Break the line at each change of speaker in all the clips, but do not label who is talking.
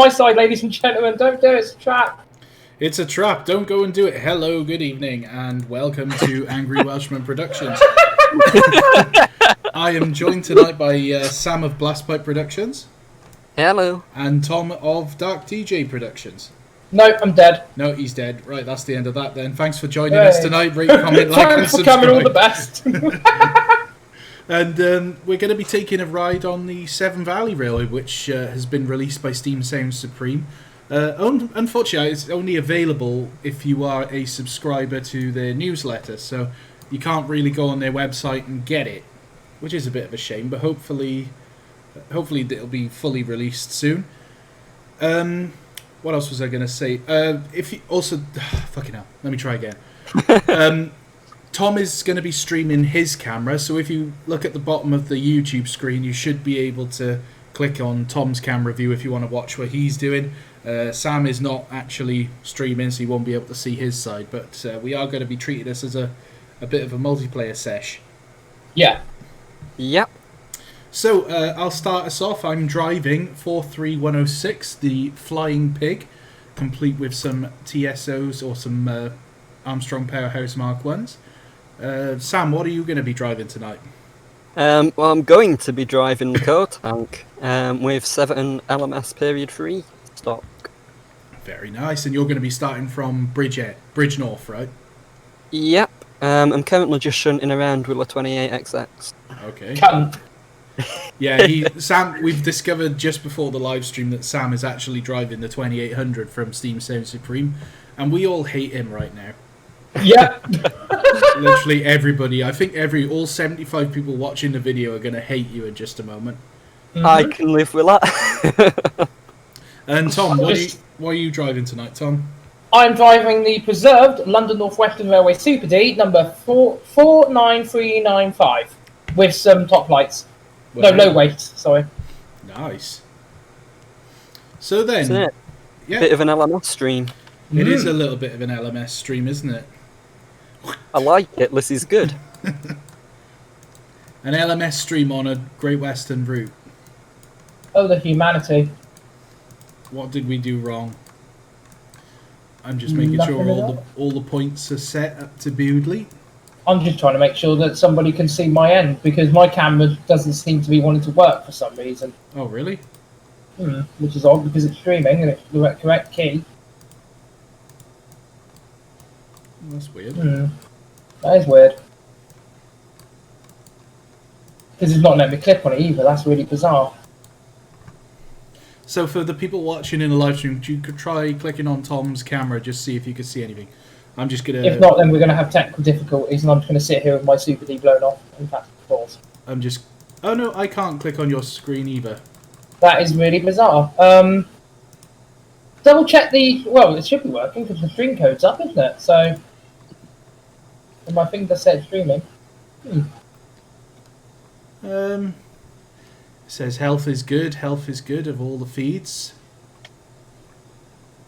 my side, ladies and gentlemen. Don't do it. It's a trap.
It's a trap. Don't go and do it. Hello, good evening, and welcome to Angry Welshman Productions. I am joined tonight by Sam of Blastpipe Productions.
Hello.
And Tom of Dark DJ Productions.
No, I'm dead.
No, he's dead. Right, that's the end of that then. Thanks for joining us tonight. Rate, comment, like, and
Thanks for
subscribe.
coming, all the best.
And we're going to be taking a ride on the Severn Valley Railway, which has been released by Steam Sound Supreme. Unfortunately, it's only available if you are a subscriber to their newsletter, so you can't really go on their website and get it, which is a bit of a shame, but hopefully it'll be fully released soon. What else was I going to say? If you also... fucking hell, let me try again. Tom is going to be streaming his camera, so if you look at the bottom of the YouTube screen, you should be able to click on Tom's camera view if you want to watch what he's doing. Sam is not actually streaming, so you won't be able to see his side, but we are going to be treating this as a bit of a multiplayer sesh.
Yeah.
Yep.
So, I'll start us off. I'm driving 43106, the Flying Pig, complete with some TSOs or some Armstrong Powerhouse Mark 1s. Sam, what are you going to be driving tonight?
Well, I'm going to be driving the core tank with Severn LMS Period 3 stock.
Very nice. And you're going to be starting from Bridge North, right?
Yep. I'm currently just shunting around with a 28XX.
Okay.
Cunt.
Yeah, Sam. We've discovered just before the live stream that Sam is actually driving the 2800 from Steam Sound Supreme, and we all hate him right now.
Yeah.
Literally everybody. I think all 75 people watching the video are going to hate you in just a moment.
Mm-hmm.
I can live with that.
And Tom, what are you driving tonight, Tom?
I'm driving the preserved London North Western Railway Super D number 49395 with some top lights.
Well,
no, low weight. Sorry.
Nice. So then,
Isn't it?
Yeah,
Bit of an LMS stream.
It is a little bit of an LMS stream, isn't it?
I like it. This is good.
An LMS stream on a Great Western route.
Oh, the humanity.
What did we do wrong? I'm just making sure all the points are set up to Bewdley.
I'm just trying to make sure that somebody can see my end, because my camera doesn't seem to be wanting to work for some reason.
Oh, really?
Which is odd, because it's streaming and it's the correct key.
That's weird.
That is weird. Because it's not letting me click on it either. That's really bizarre.
So for the people watching in the live stream, you could try clicking on Tom's camera, just see if you could see anything. I'm just going to...
If not, then we're going to have technical difficulties, and I'm just going to sit here with my Super D blown off. In fact, balls.
I'm just... Oh no, I can't click on your screen either.
That is really bizarre. Double check the... Well, it should be working, because the stream code's up, isn't it? So... And my finger said streaming.
It says health is good of all the feeds.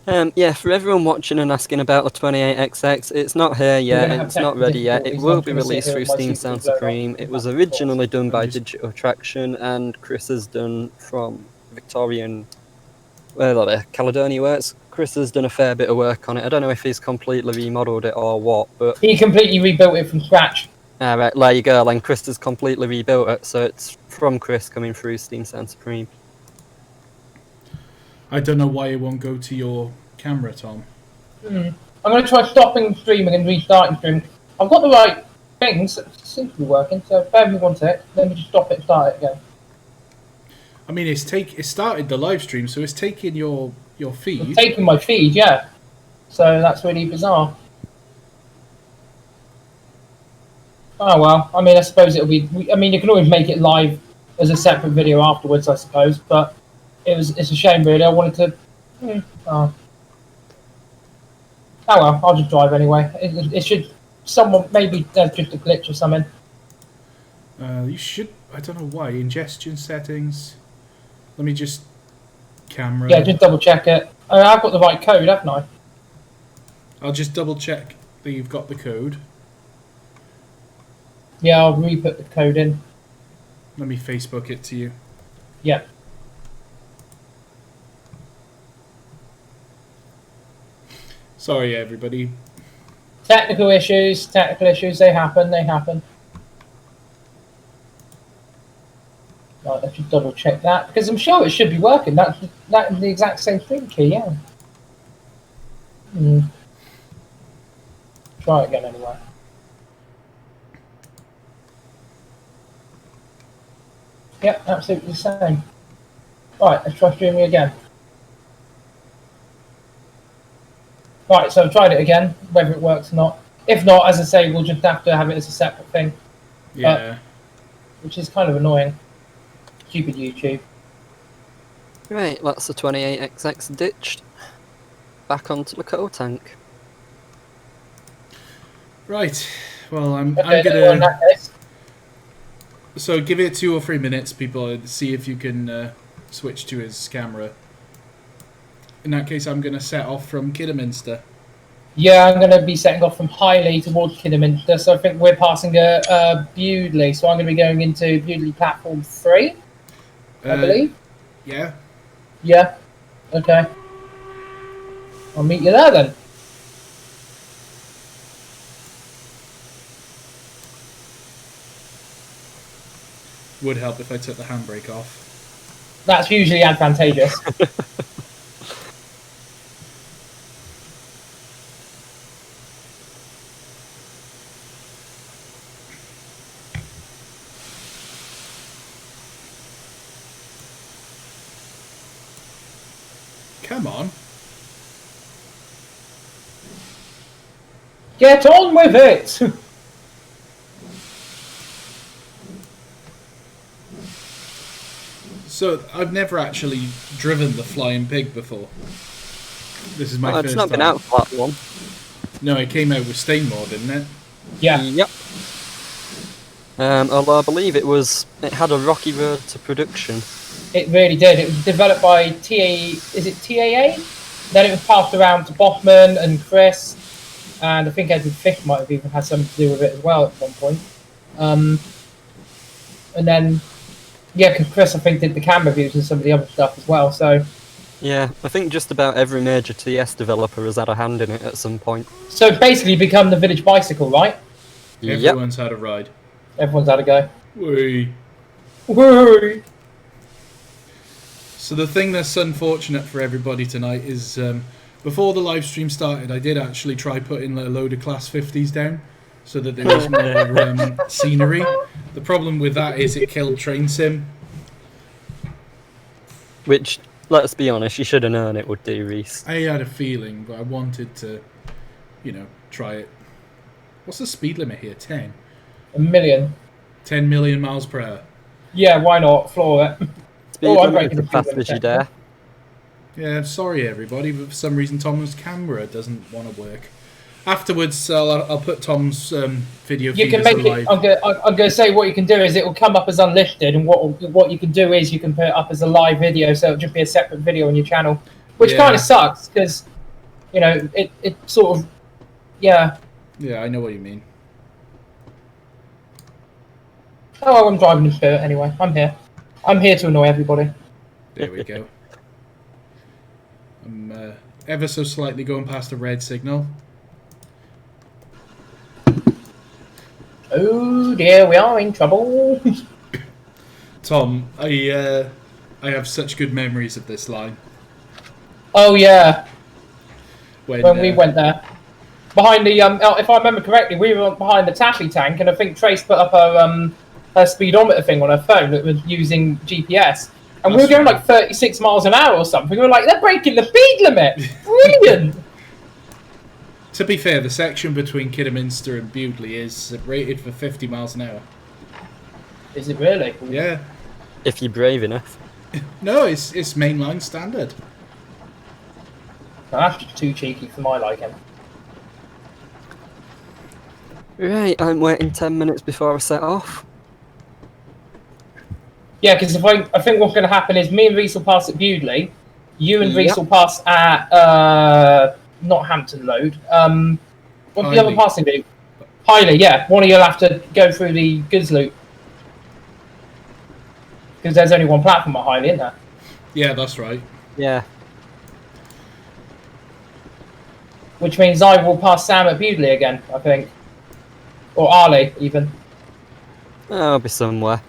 Yeah, for everyone watching and asking about the 28XX, it's not here yet, it's not ready yet. It will be released through Steam Sound Supreme. It was originally done by Digital Traction, and Chris has done from Victorian... Caledonia Works. Chris has done a fair bit of work on it. I don't know if he's completely remodeled it or what, but...
He completely rebuilt it from scratch.
Alright, there you go, and Chris has completely rebuilt it, so it's from Chris coming through Steam Sound Supreme.
I don't know why it won't go to your camera, Tom.
I'm going to try stopping streaming and restarting streaming. I've got the right things. It seems to be working, so bear with me 1 sec. Let me just stop it and start it again.
I mean, it started the live stream, so it's taking your feed.
It's taking my feed, yeah. So that's really bizarre. Oh well, I mean, I suppose it'll be... I mean, you can always make it live as a separate video afterwards, I suppose, but it's a shame, really. I wanted to... Oh well, I'll just drive anyway. It should... Someone... Maybe there's just a glitch or something.
You should... I don't know why. Ingestion settings... Let me just... Camera...
Yeah, just double check it. I've got the right code, haven't I?
I'll just double check that you've got the code.
Yeah, I'll re-put the code in.
Let me Facebook it to you.
Yeah.
Sorry, everybody.
Technical issues, they happen. Right, let's just double check that, because I'm sure it should be working. That's the exact same thing key, yeah. Try it again anyway. Yep, absolutely the same. Right, let's try streaming again. Right, so I've tried it again, whether it works or not. If not, as I say, we'll just have to have it as a separate thing.
Yeah.
Which is kind of annoying. Stupid YouTube.
Right, that's the 28XX ditched. Back onto the coal tank.
Right. Well, I'm
Okay,
gonna.
in that case.
So give it 2 or 3 minutes, people, and see if you can switch to his camera. In that case, I'm gonna set off from Kidderminster.
Yeah, I'm going to be setting off from Highley towards Kidderminster, so I think we're passing Bewdley, so I'm going to be going into Bewdley platform 3, I believe.
Yeah.
Yeah. Okay. I'll meet you there then.
Would help if I took the handbrake off.
That's usually advantageous.
Come on.
Get on with it!
So, I've never actually driven the Flying Pig before. This is my first
It's not been
time.
out for that long.
No, it came out with Stainmore, didn't it?
Yeah.
Yep. Although I believe it had a rocky road to production.
It really did. It was developed by TAA? Then it was passed around to Boffman and Chris, and I think Edward Fish might have even had something to do with it as well at one point. And then, yeah, because Chris, I think, did the cam reviews and some of the other stuff as well, so...
Yeah, I think just about every major TS developer has had a hand in it at some point.
So basically become the village bicycle, right?
Everyone's had a ride.
Everyone's had a go.
Whee.
Woo!
So the thing that's unfortunate for everybody tonight is before the live stream started, I did actually try putting a load of Class 50s down so that there was more scenery. The problem with that is it killed Train Sim.
Which, let's be honest, you should have known it would do, Reese.
I had a feeling, but I wanted to, try it. What's the speed limit here? 10?
1 million.
10 million miles per hour.
Yeah, why not? Floor it.
Speed limit as fast as you dare.
Yeah, sorry everybody, but for some reason Tom's camera doesn't want to work. Afterwards, I'll put Tom's video feed
You can
as
make
a
it.
live.
I'm going to say what you can do is it will come up as unlisted, and what you can do is you can put it up as a live video, so it'll just be a separate video on your channel, which kind of sucks because, it sort of, yeah.
Yeah, I know what you mean.
Oh, I'm driving in spirit anyway. I'm here. I'm here to annoy everybody.
There we go. I'm ever so slightly going past a red signal.
Oh dear, we are in trouble.
Tom, I have such good memories of this line.
Oh yeah,
When
we went there. Behind the if I remember correctly, we were behind the taffy tank, and I think Trace put up her speedometer thing on her phone that was using GPS, and we were going like 36 miles an hour or something. We were like, they're breaking the speed limit. Brilliant.
To be fair, the section between Kidderminster and Bewdley is rated for 50 miles an hour.
Is it really?
Yeah.
If you're brave enough.
No, it's mainline standard.
No, that's just too cheeky for my liking.
Right, I'm waiting 10 minutes before I set off.
Yeah, because I think what's going to happen is me and Reese will pass at Bewdley, you and Reese will pass at not Hampton Road. What's the other passing route? Highley, yeah. One of you'll have to go through the goods loop. Because there's only one platform at Highley, isn't there?
Yeah, that's right.
Yeah.
which means I will pass Sam at Bewdley again, I think. Or Arley, even.
I'll be somewhere.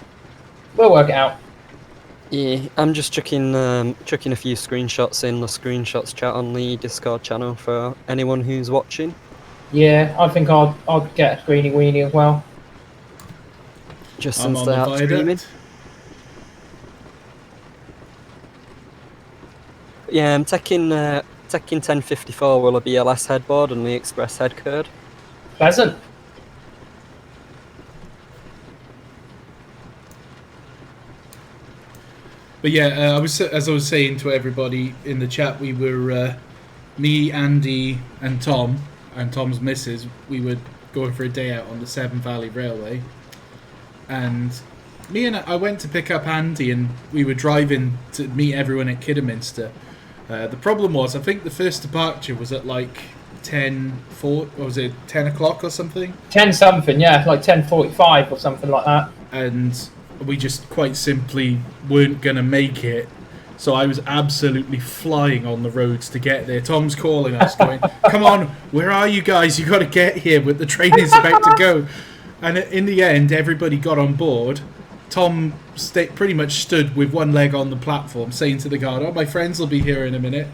We'll work it out.
Yeah, I'm just chucking a few screenshots in the screenshots chat on the Discord channel for anyone who's watching.
Yeah, I think I'll get a screeny weenie as well.
Just
I'm
since
on
they
the
are streaming.
viaduct.
Yeah, I'm taking 1054 will a BLS headboard and the express head curd.
Pleasant.
But yeah, as I was saying to everybody in the chat, we were me, Andy, and Tom, and Tom's missus. We were going for a day out on the Severn Valley Railway, and I went to pick up Andy, and we were driving to meet everyone at Kidderminster. The problem was, I think the first departure was at like 10 o'clock or something?
10 something, yeah, like 10:45 or something like that.
And we just quite simply weren't going to make it. So I was absolutely flying on the roads to get there. Tom's calling us, going, "Come on, where are you guys? You got to get here, but the train is about to go." And in the end, everybody got on board. Tom pretty much stood with one leg on the platform, saying to the guard, "Oh, my friends will be here in a minute."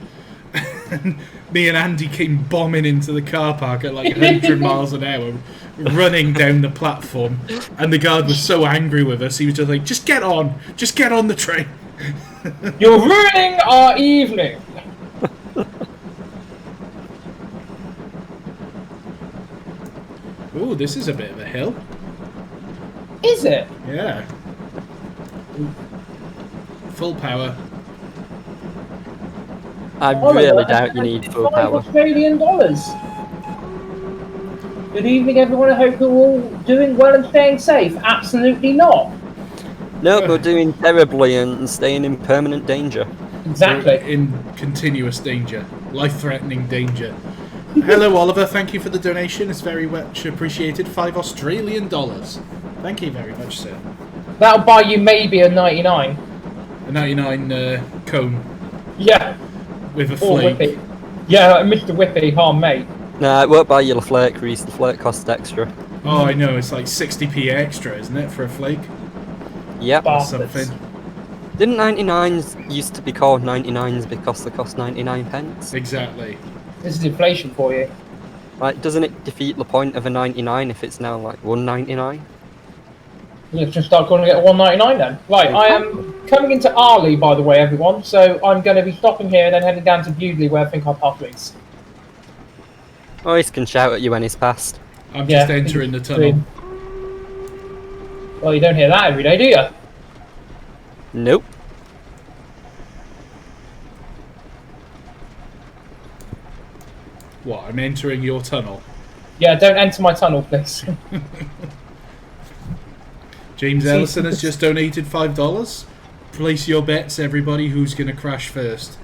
And me and Andy came bombing into the car park at like 100 miles an hour, running down the platform. And the guard was so angry with us, he was just like, just get on the train."
You're ruining our evening.
Oh, this is a bit of a hill.
Is it?
Yeah. Full power.
I really doubt you need full power.
Australian dollars. Good evening, everyone. I hope you're all doing well and staying safe. Absolutely not.
No, we're doing terribly and staying in permanent danger.
Exactly.
We're in continuous danger. Life-threatening danger. Hello, Oliver. Thank you for the donation. It's very much appreciated. $5 Australian. Thank you very much, sir.
That'll buy you maybe a 99.
A 99 cone.
Yeah.
With a
Or
flake.
Whippy. Yeah, like Mr. Whippy, mate.
Nah, it won't buy you the flake, Reese. The flake costs extra.
Oh, I know. It's like 60p extra, isn't it, for a flake?
Yep.
Or
Bastards.
something.
Didn't 99s used to be called 99s because they cost 99 pence?
Exactly.
This is inflation for you.
Like, doesn't it defeat the point of a 99 if it's now like 199?
Let's just start calling it a 199 then. Right, I am coming into Arley, by the way, everyone. So I'm going to be stopping here and then heading down to Bewdley, where I think I'll pass Reese.
Oh, he can shout at you when he's passed.
I'm just entering the tunnel.
Well, you don't hear that every day, do you?
Nope.
What, I'm entering your tunnel?
Yeah, don't enter my tunnel, please.
James Ellison has just donated $5. Place your bets, everybody, who's going to crash first.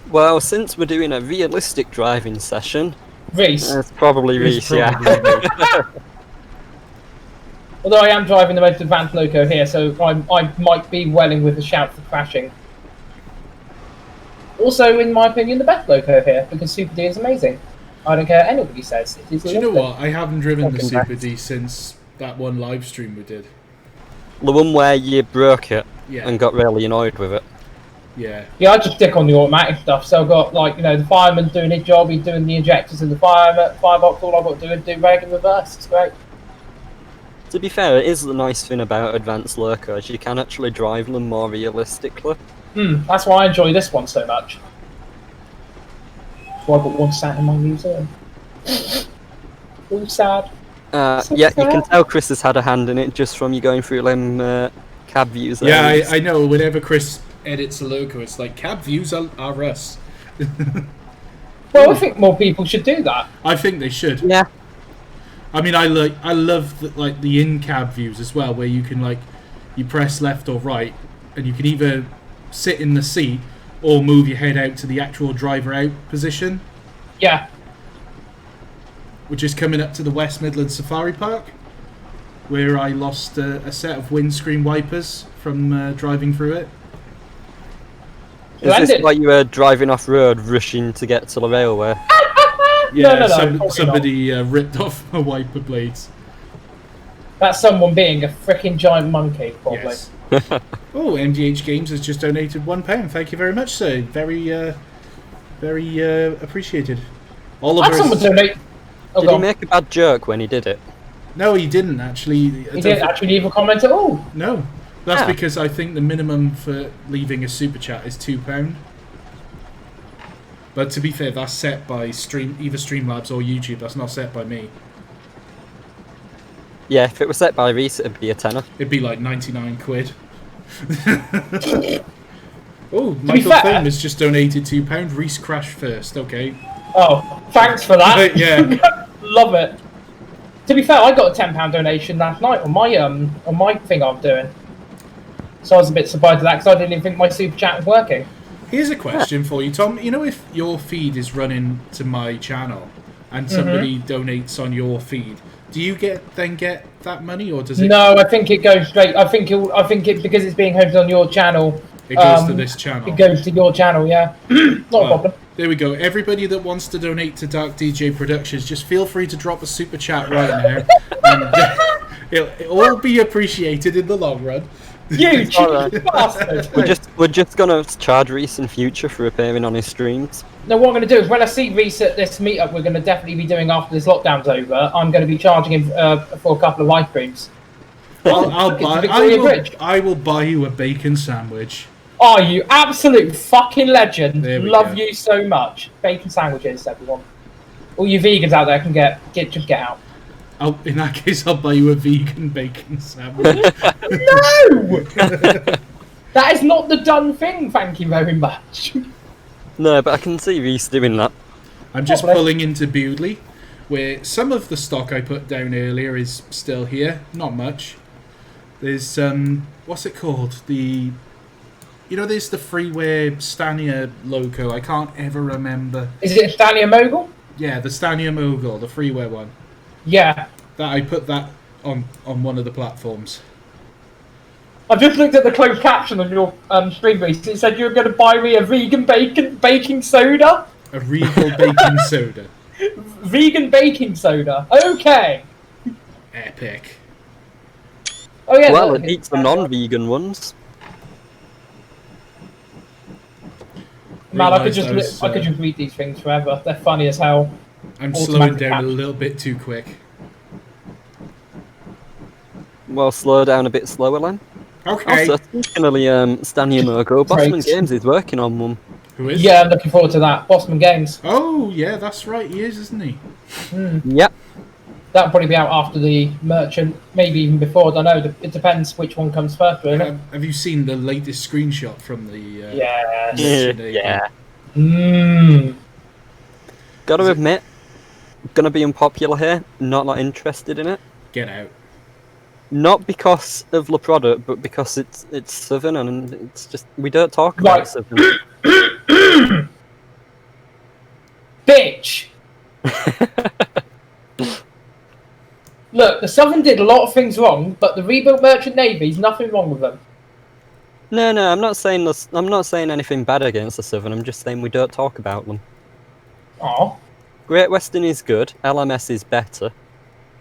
Well, since we're doing a realistic driving session,
Reese.
it's probably Reese, yeah.
Although I am driving the most advanced loco here, so I might be welling with a shout for crashing. Also, in my opinion, the best loco here, because Super D is amazing. I don't care what anybody says. It is
Do you know
realistic.
what? I haven't driven the
Fucking
Super
best.
D since that one live stream we did.
The one where you broke it
Yeah.
and got really annoyed with it.
Yeah.
Yeah, I just stick on the automatic stuff. So I've got, like, you know, the fireman doing his job, he's doing the injectors in the firebox. All I've got to do is do reg and reverse. It's great.
To be fair, it is the nice thing about advanced locos, you can actually drive them more realistically.
That's why I enjoy this one so much. That's why I've got one sat in my museum. All sad.
Yeah,
So
you can
sad.
tell Chris has had a hand in it just from you going through them cab views.
Yeah,
areas.
I know. Whenever Chris edits a loco, it's like, cab views are us.
Well, I think more people should do that.
I think they should.
Yeah.
I mean, I love the in-cab views as well, where you can, like, you press left or right, and you can either sit in the seat or move your head out to the actual driver out position,
Yeah.
which is coming up to the West Midlands Safari Park, where I lost a set of windscreen wipers from driving through it.
Is this why you were driving off road, rushing to get to the railway?
Yeah,
no,
somebody ripped off my wiper blades.
That's someone being a freaking giant monkey, probably.
Yes. Oh, MDH Games has just donated £1. Thank you very much, sir. Very appreciated.
Had someone donate? Oh,
did he make a bad joke when he did it?
No, he didn't actually.
He didn't actually leave a comment at all.
No, that's because I think the minimum for leaving a super chat is £2. But to be fair, that's set by either Streamlabs or YouTube. That's not set by me.
Yeah, if it was set by Reese, it'd be a tenner.
It'd be like 99 quid. Oh, Michael Fame has just donated £2. Reese crashed first. Okay.
Oh, thanks for that.
Yeah.
Love it. To be fair, I got a £10 donation last night on my thing I'm doing. So I was a bit surprised at that because I didn't even think my super chat was working.
Here's a question for you, Tom. You know, if your feed is running to my channel and somebody donates on your feed, do you then get that money, or does it?
No, I think it goes straight. I think it because it's being hosted on your channel.
It goes to this channel.
It goes to your channel, yeah. Not a problem.
There we go. Everybody that wants to donate to Dark DJ Productions, just feel free to drop a super chat right now, and it'll all be appreciated in the long run.
You cheeky bastard!
We're just gonna charge Reese in future for appearing on his streams.
No, what I'm going to do is when I see Reese at this meetup, we're going to definitely be doing after this lockdown's over. I'm going to be charging him for a couple of live streams.
I will buy you a bacon sandwich.
Oh, you absolute fucking legend! Love
go.
you so much. Bacon sandwiches, everyone. All you vegans out there can just get out.
In that case, I'll buy you a vegan bacon sandwich.
No! That is not the done thing, thank you very much.
No, but I can see Reese doing that.
I'm just pulling into Bewdley, where some of the stock I put down earlier is still here. Not much. There's, what's it called? There's the freeware Stania logo. I can't ever remember.
Is it Stania Mogul?
Yeah, the Stania Mogul, the freeware one.
Yeah.
I put that on one of the platforms.
I've just looked at the closed caption on your stream, Reese. It said you were going to buy me a vegan baking soda.
A Regal baking soda.
Vegan baking soda. Okay.
Epic.
Oh yeah.
Well, it beats the non-vegan ones.
Man, I could just read these things forever. They're funny as hell.
I'm slowing down a little bit too quick.
Well, slow down a bit slower, then.
Okay.
Also, speaking of Stania Mogo, Bossman Games is working on one.
Who is?
Yeah, I'm looking forward to that. Bossman Games.
Oh, yeah, that's right. He is, isn't he?
Yep.
That'll probably be out after the Merchant, maybe even before. I don't know. It depends which one comes first, really.
Have you seen the latest screenshot from the?
Yeah.
Gotta admit, gonna be unpopular here. Not interested in it.
Get out.
Not because of the product, but because it's Severn, and it's just we don't talk about Severn.
Bitch. Look, the Southern did a lot of things wrong, but the rebuilt Merchant Navy's nothing wrong with them.
No, I'm not saying this. I'm not saying anything bad against the Southern. I'm just saying we don't talk about them.
Oh.
Great Western is good. LMS is better.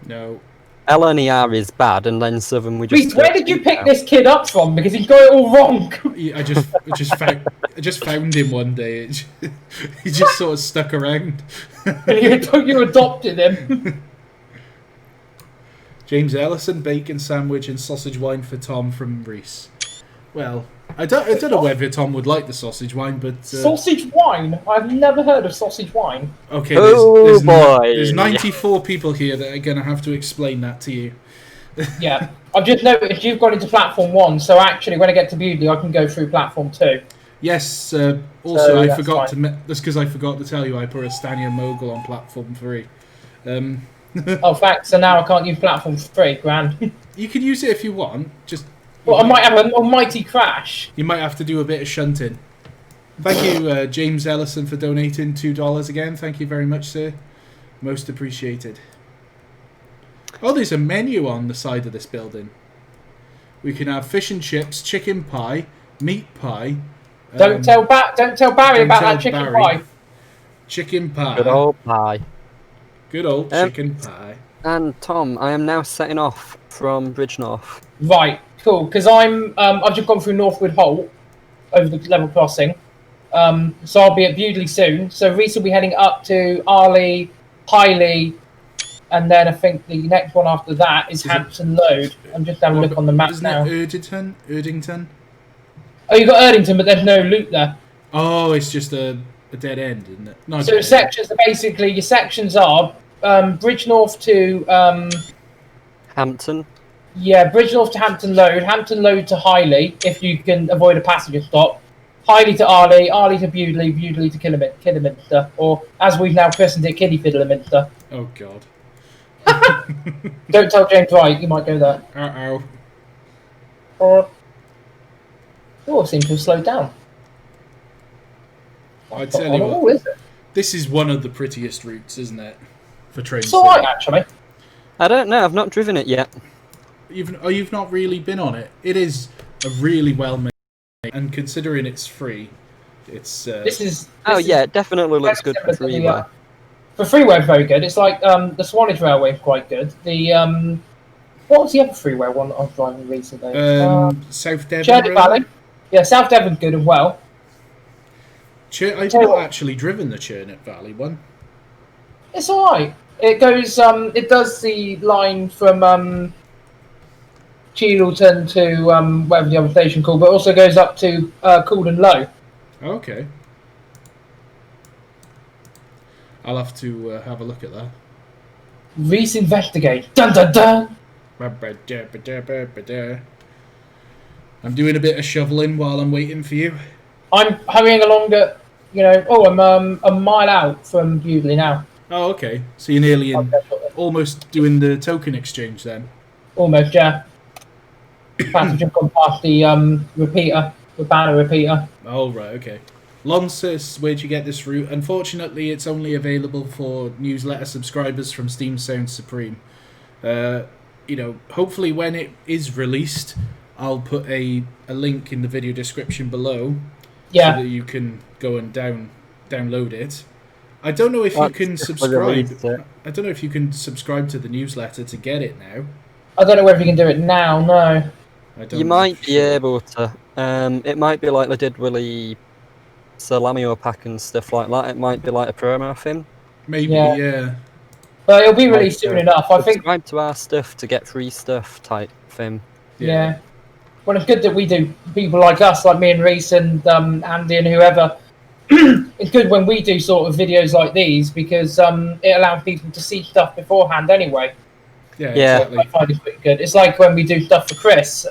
No.
LNER is bad, and then Southern we just.
Reese, where did you pick this kid up from? Because he's got it all wrong.
I just found him one day. He just sort of stuck around.
You adopted him.
James Ellison, bacon sandwich and sausage wine for Tom from Reese. Well, I don't know whether Tom would like the sausage wine, but...
Sausage wine? I've never heard of sausage wine.
Okay,
boy.
There's 94 people here that are going to have to explain that to you.
Yeah. I've just noticed you've gone into Platform 1, so actually when I get to Bewdley, I can go through Platform 2.
Yes, also I forgot to... That's because I forgot to tell you I put a Stania Mogul on Platform 3.
Oh, thanks. So now I can't use Platform 3. Grand.
You can use it if you want. Just...
Well, I might have an almighty crash.
You might have to do a bit of shunting. Thank you, James Ellison, for donating $2 again. Thank you very much, sir. Most appreciated. Oh, there's a menu on the side of this building. We can have fish and chips, chicken pie, meat pie,
Don't tell Barry
don't
about
tell
that chicken
Barry.
pie.
Chicken pie.
Good old pie.
Good old chicken pie.
And Tom, I am now setting off from Bridgenorth.
Right, cool. Because I've just gone through Northwood Holt over the level crossing. So I'll be at Bewdley soon. So Reese will be heading up to Arley, Highley, and then I think the next one after that is Hampton Load. I'm just having a look on the map now.
Isn't it Erdington?
Oh, you've got Erdington, but there's no loop there.
Oh, it's just a dead end, isn't it? No,
so sections are basically, your sections are Bridgenorth to...
Hampton.
Yeah, Bridgenorth to Hampton Load to Highley, if you can avoid a passenger stop. Highley to Arley, Arley to Bewdley, Bewdley to Kidderminster, or as we've now christened it, Kiddiefiddlerminster.
Oh, God.
Don't tell James Wright, you might go there.
Uh-oh.
Oh, it seems to have slowed down.
I tell you what, is it? This is one of the prettiest routes, isn't it? For trains.
It's alright, actually.
I don't know, I've not driven it yet.
You've not really been on it. It is a really well made, and considering it's free, it's.
Yeah, it definitely looks good for freeway.
For freeway, it's very good. It's like the Swanage Railway is quite good. The what was the other freeway one I was driving recently?
South Devon.
Churnet Valley. Yeah, South Devon's good as well.
I've not actually driven the Churnet Valley one.
It's alright. It goes. It does the line from Cheadleton to whatever the other station called, but also goes up to Coolden Low.
Okay. I'll have to have a look at that.
Reese investigate. Dun dun dun.
I'm doing a bit of shoveling while I'm waiting for you.
I'm hurrying along at, I'm a mile out from Bewdley now.
Oh, okay. So you're nearly in, almost doing the token exchange then?
Almost, yeah. Perhaps I've just gone past the repeater, the banner repeater.
Oh, right, okay. Lonsis, where'd you get this route? Unfortunately, it's only available for newsletter subscribers from Steam Sound Supreme. Hopefully when it is released, I'll put a link in the video description below, so that you can go and download it. I don't know if you can subscribe. I don't know if you can subscribe to the newsletter to get it now.
I don't know whether you can do it now. No.
You might be able to. It might be like they did with the Salamio pack and stuff like that. It might be like a promo thing.
Maybe, yeah.
But it'll be released soon enough. I think.
Subscribe to our stuff to get free stuff type thing.
Yeah. Well, it's good that we do. People like us, like me and Reese and Andy and whoever. It's good when we do sort of videos like these because it allows people to see stuff beforehand anyway.
Yeah, exactly.
I find it pretty good. It's like when we do stuff for Chris,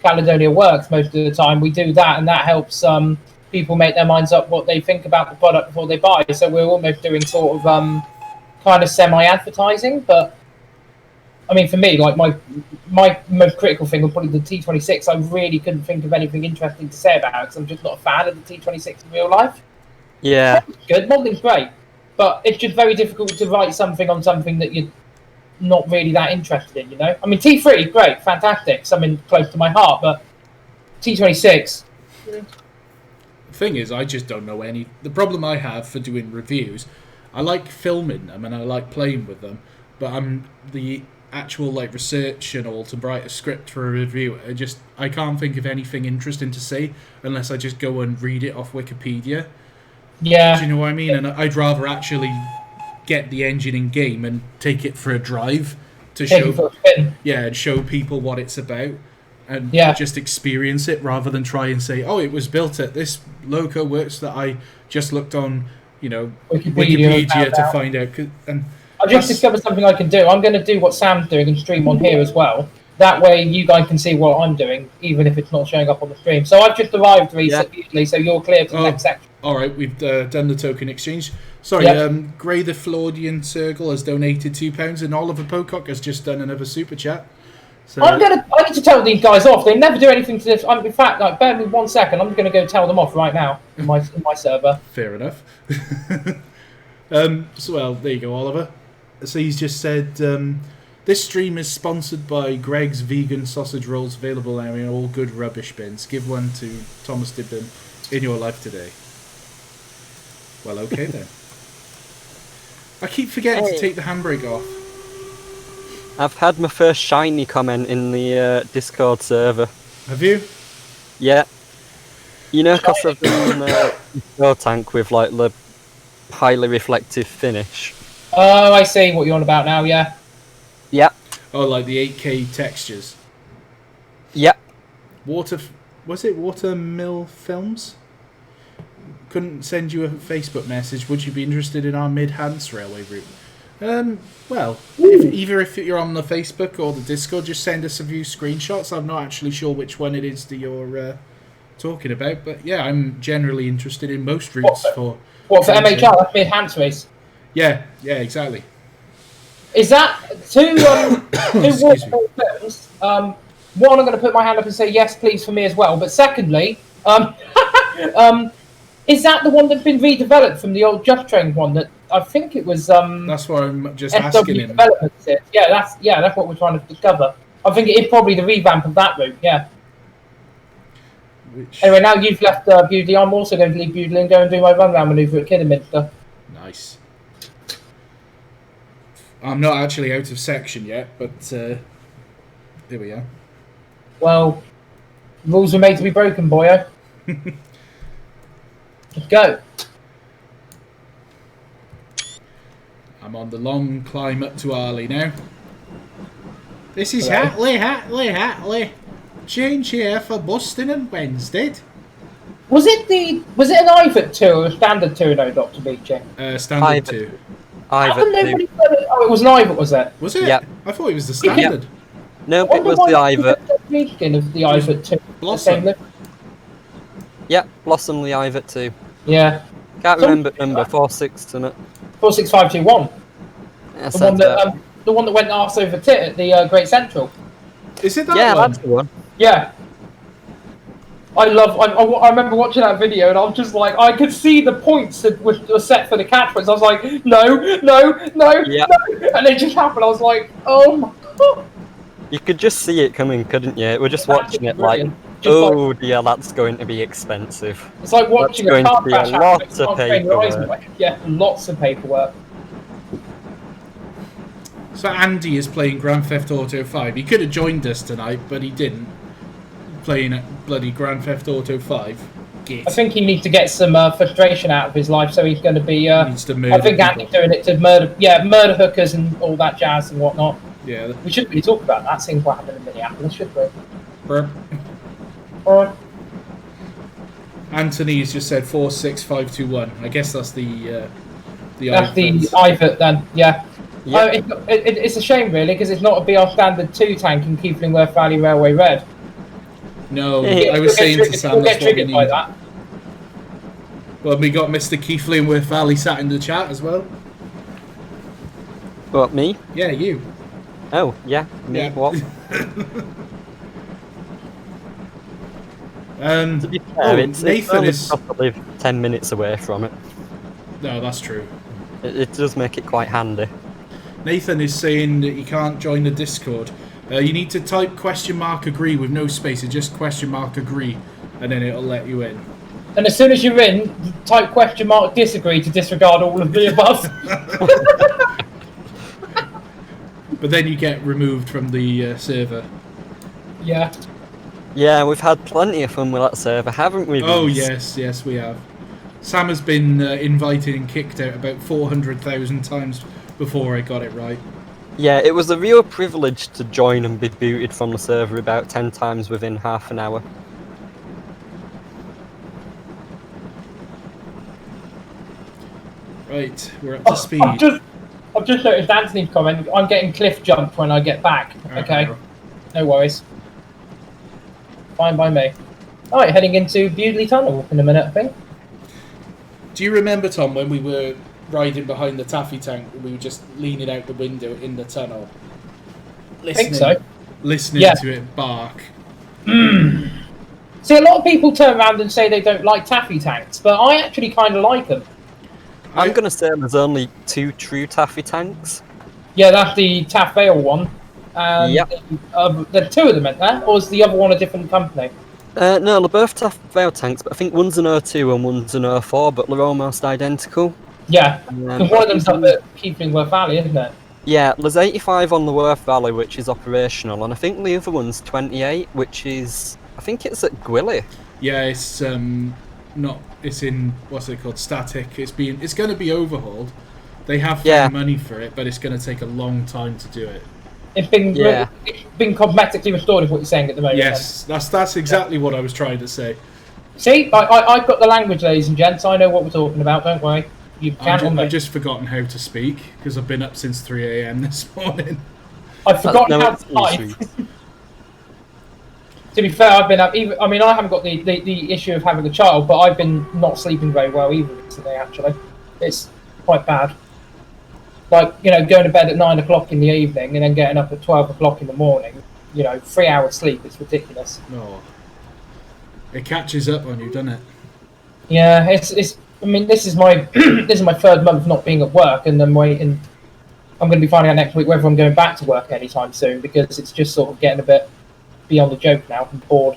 Caledonia Works most of the time. We do that, and that helps people make their minds up what they think about the product before they buy. So we're almost doing sort of kind of semi-advertising, but I mean, for me, like my most critical thing was probably the T26. I really couldn't think of anything interesting to say about it because I'm just not a fan of the T26 in real life.
Yeah.
Good. Modeling's great, but it's just very difficult to write something on something that you're not really that interested in, I mean, T3, great, fantastic, something close to my heart, but T26...
The thing is, I just don't know any... The problem I have for doing reviews, I like filming them and I like playing with them, but I'm the actual research and all to write a script for a review. I can't think of anything interesting to say unless I just go and read it off Wikipedia.
Yeah.
Do you know what I mean? And I'd rather actually get the engine in game and take it for a drive to show people what it's about and just experience it rather than try and say, oh, it was built at this loco works that I just looked on, Wikipedia to find out. And
I've just discovered something I can do. I'm going to do what Sam's doing and stream on here as well. That way you guys can see what I'm doing, even if it's not showing up on the stream. So I've just arrived recently, so you're clear to the next section.
All right, we've done the token exchange. Sorry, Gray the Flaudian Circle has donated £2, and Oliver Pocock has just done another super chat. So
I need to tell these guys off. They never do anything to this. In fact, bear with me 1 second. I'm going to go tell them off right now in my server.
Fair enough. Well, there you go, Oliver. So he's just said, this stream is sponsored by Greg's Vegan Sausage Rolls, available now in all good rubbish bins. Give one to Thomas Dibden in your life today. Well, okay then. I keep forgetting to take the handbrake off.
I've had my first shiny comment in the Discord server.
Have you?
Yeah. You know, because of the Discord tank with like the highly reflective finish.
Oh, I see what you're on about now, yeah.
Yeah.
Oh, like the 8K textures.
Yep.
Was it Watermill Films? Couldn't send you a Facebook message. Would you be interested in our Mid-Hants railway route? Well, if you're on the Facebook or the Discord, just send us a few screenshots. I'm not actually sure which one it is that you're talking about, but yeah, I'm generally interested in most routes for
MHR? That's Mid-Hants race.
Yeah, exactly.
Is that two Watermill films? One, I'm going to put my hand up and say yes, please, for me as well. But secondly, is that the one that's been redeveloped from the old Just Train one? That I think it was.
That's what I'm just asking him.
Yeah, that's what we're trying to discover. I think it is probably the revamp of that route. Yeah. Anyway, now you've left Bewdley, I'm also going to leave Bewdley and go and do my run-round manoeuvre at Kidderminster.
Nice. I'm not actually out of section yet, but here we are.
Well, rules are made to be broken, boyo. Let's go.
I'm on the long climb up to Arley now. This is Hatley. Change here for Buston and Wednesday.
Was it an Ivatt 2 or a standard 2, no, Dr. Beeching?
Standard 2.
Ivatt 2.
Oh, it was an Ivatt, was it?
Was it?
Yeah.
I thought it was the standard.
Yeah. No, it was the Ivatt.
Of the Ivatt 2.
Blossom.
Yeah, Blossom the Ivatt 2.
Yeah.
Can't remember number, 46, isn't it?
46521.
Yeah,
the one that went arse over tit at the Great Central.
Is it that
yeah,
one?
that's the one.
Yeah. I remember watching that video and I was just like, I could see the points that were set for the catchwords. I was like, no,
Yeah.
no. And it just happened. I was like, oh my god.
You could just see it coming, couldn't you? We're just watching it like, dear, that's going to be expensive.
It's like watching
a
car crash happen.
Lots of paperwork.
Yeah, lots of paperwork.
So Andy is playing Grand Theft Auto 5. He could have joined us tonight, but he didn't. Playing bloody Grand Theft Auto 5. Git.
I think he needs to get some frustration out of his life, so he's going to be.
Needs to murder
I think Andy's doing it to murder hookers and all that jazz and whatnot.
Yeah.
We shouldn't really talk about that. Seems what happened in Minneapolis, should we?
Burp.
Alright.
Anthony's just said 46521. I guess that's the
That's the Ivatt then, yeah.
Yep.
It's a shame really because it's not a BR Standard 2 tank in Keighlingworth Valley Railway Red.
No, I was saying to Sam that's what we need.
By that.
Well, we got Mr. Keighlingworth Valley sat in the chat as well.
What, me?
Yeah, you.
Oh, yeah, me,
Yeah.
what? To be fair, it's
Nathan
only
is...
probably 10 minutes away from it.
No, that's true.
It does make it quite handy.
Nathan is saying that you can't join the Discord. You need to type !agree with no spaces, just !agree, and then it'll let you in.
And as soon as you're in, type !disagree to disregard all of the above.
But then you get removed from the server.
Yeah.
Yeah, we've had plenty of fun with that server, haven't we?
Oh,
Vince?
yes, we have. Sam has been invited and kicked out about 400,000 times before I got it right.
Yeah, it was a real privilege to join and be booted from the server about 10 times within half an hour.
Right, we're up to speed.
I've just noticed Anthony's comment. I'm getting cliff jumped when I get back. Okay, no worries. Fine by me. Alright, heading into Bewdley Tunnel in a minute, I think.
Do you remember, Tom, when we were riding behind the taffy tank, we were just leaning out the window in the tunnel?
I think so.
Listening to it bark.
See, a lot of people turn around and say they don't like taffy tanks, but I actually kind of like them.
I'm going to say there's only 2 true taffy tanks.
Yeah, that's the Taff Vale one.
Yep.
There are 2 of them, isn't there? Or is the other one a different company?
No, they're both rail tanks, but I think one's an O2 and one's an O4, but they're almost identical.
Yeah, because one of them's up at Keepingworth Valley, isn't it?
Yeah, there's 85 on the Worth Valley, which is operational, and I think the other one's 28, which is... I think it's at Gwilly.
Yeah, it's not. It's in what's it called? Static. It's going to be overhauled. They have found money for it, but it's going to take a long time to do it.
It's been cosmetically restored, is what you're saying at the moment.
Yes, that's exactly what I was trying to say.
See, I've got the language, ladies and gents. I know what we're talking about. Don't worry. I've
just forgotten how to speak because I've been up since 3 a.m. this morning.
I've forgotten how to type. To be fair, I've been up. I haven't got the issue of having a child, but I've been not sleeping very well either recently. Actually, it's quite bad. Like, going to bed at 9 o'clock in the evening and then getting up at 12 o'clock in the morning. 3 hours sleep. It's ridiculous.
No, it catches up on you, doesn't it?
Yeah, it's. I mean, this is my this is my third month not being at work, and I'm waiting. I'm going to be finding out next week whether I'm going back to work anytime soon because it's just sort of getting a bit beyond the joke now. I'm bored.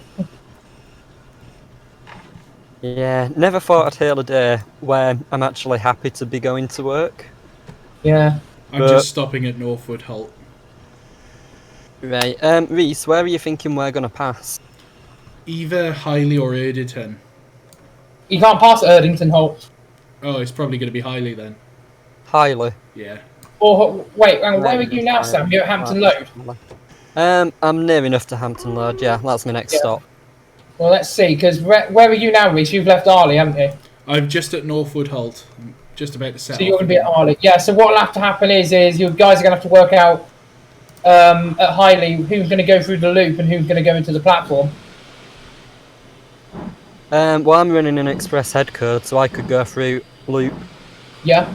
Yeah, never thought I'd hear a day where I'm actually happy to be going to work.
Yeah.
I'm just stopping at Northwood Halt.
Right. Reese, where are you thinking we're going to pass?
Either Highley or Erdington.
You can't pass at Erdington Holt.
Oh, it's probably going to be Highley then.
Highley.
Yeah.
Or wait, where are you now, Sam? You're at Hampton Load.
I'm near enough to Hampton Load. Yeah, that's my next stop.
Well, let's see, because where are you now, Reese? You've left Arley, haven't you?
I'm just at Northwood Halt. I'm just about to set.
So you're going to be at Arley. Yeah. So what will have to happen is you guys are going to have to work out at Highley who's going to go through the loop and who's going to go into the platform.
Well, I'm running an express head code, so I could go through loop.
Yeah.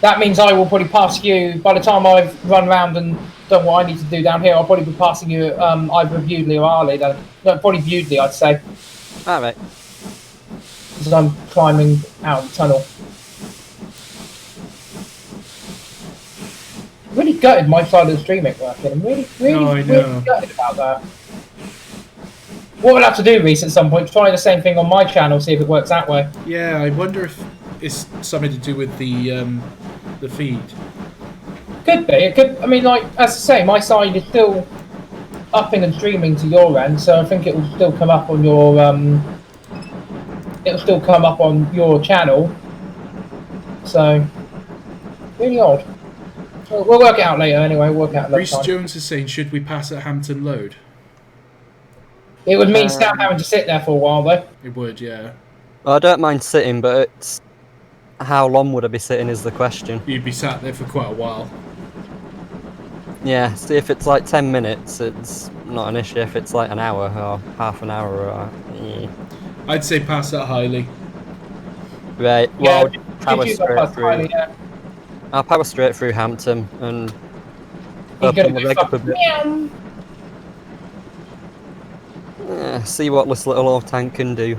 That means I will probably pass you, by the time I've run around and done what I need to do down here, I'll probably be passing you either Bewdley or Arley then. No, probably Bewdley, I'd say.
Alright.
Because I'm climbing out the tunnel. Really gutted my side of the stream ain't working. I'm really gutted about that. What we'll have to do, Reese, at some point, try the same thing on my channel, see if it works that way.
Yeah, I wonder if it's something to do with the feed.
Could be. It could. I mean, like as I say, my side is still upping and streaming to your end, so I think it will still come up on your it'll still come up on your channel. So really odd. We'll work it out later anyway. We'll work it out later.
Reese Jones is saying, should we pass at Hampton Load?
It would mean Sam having to sit there for a while, though.
It would, yeah.
Well, I don't mind sitting, but it's how long would I be sitting is the question.
You'd be sat there for quite a while.
Yeah, see if it's like 10 minutes, it's not an issue. If it's like an hour or half an hour or...
I'd say pass at Highley.
Right, well,
yeah,
I'll power straight through.
Highley, yeah.
I'll power straight through Hampton and
He's
open
gonna
the leg up a bit. Yeah, see what this little old tank can do.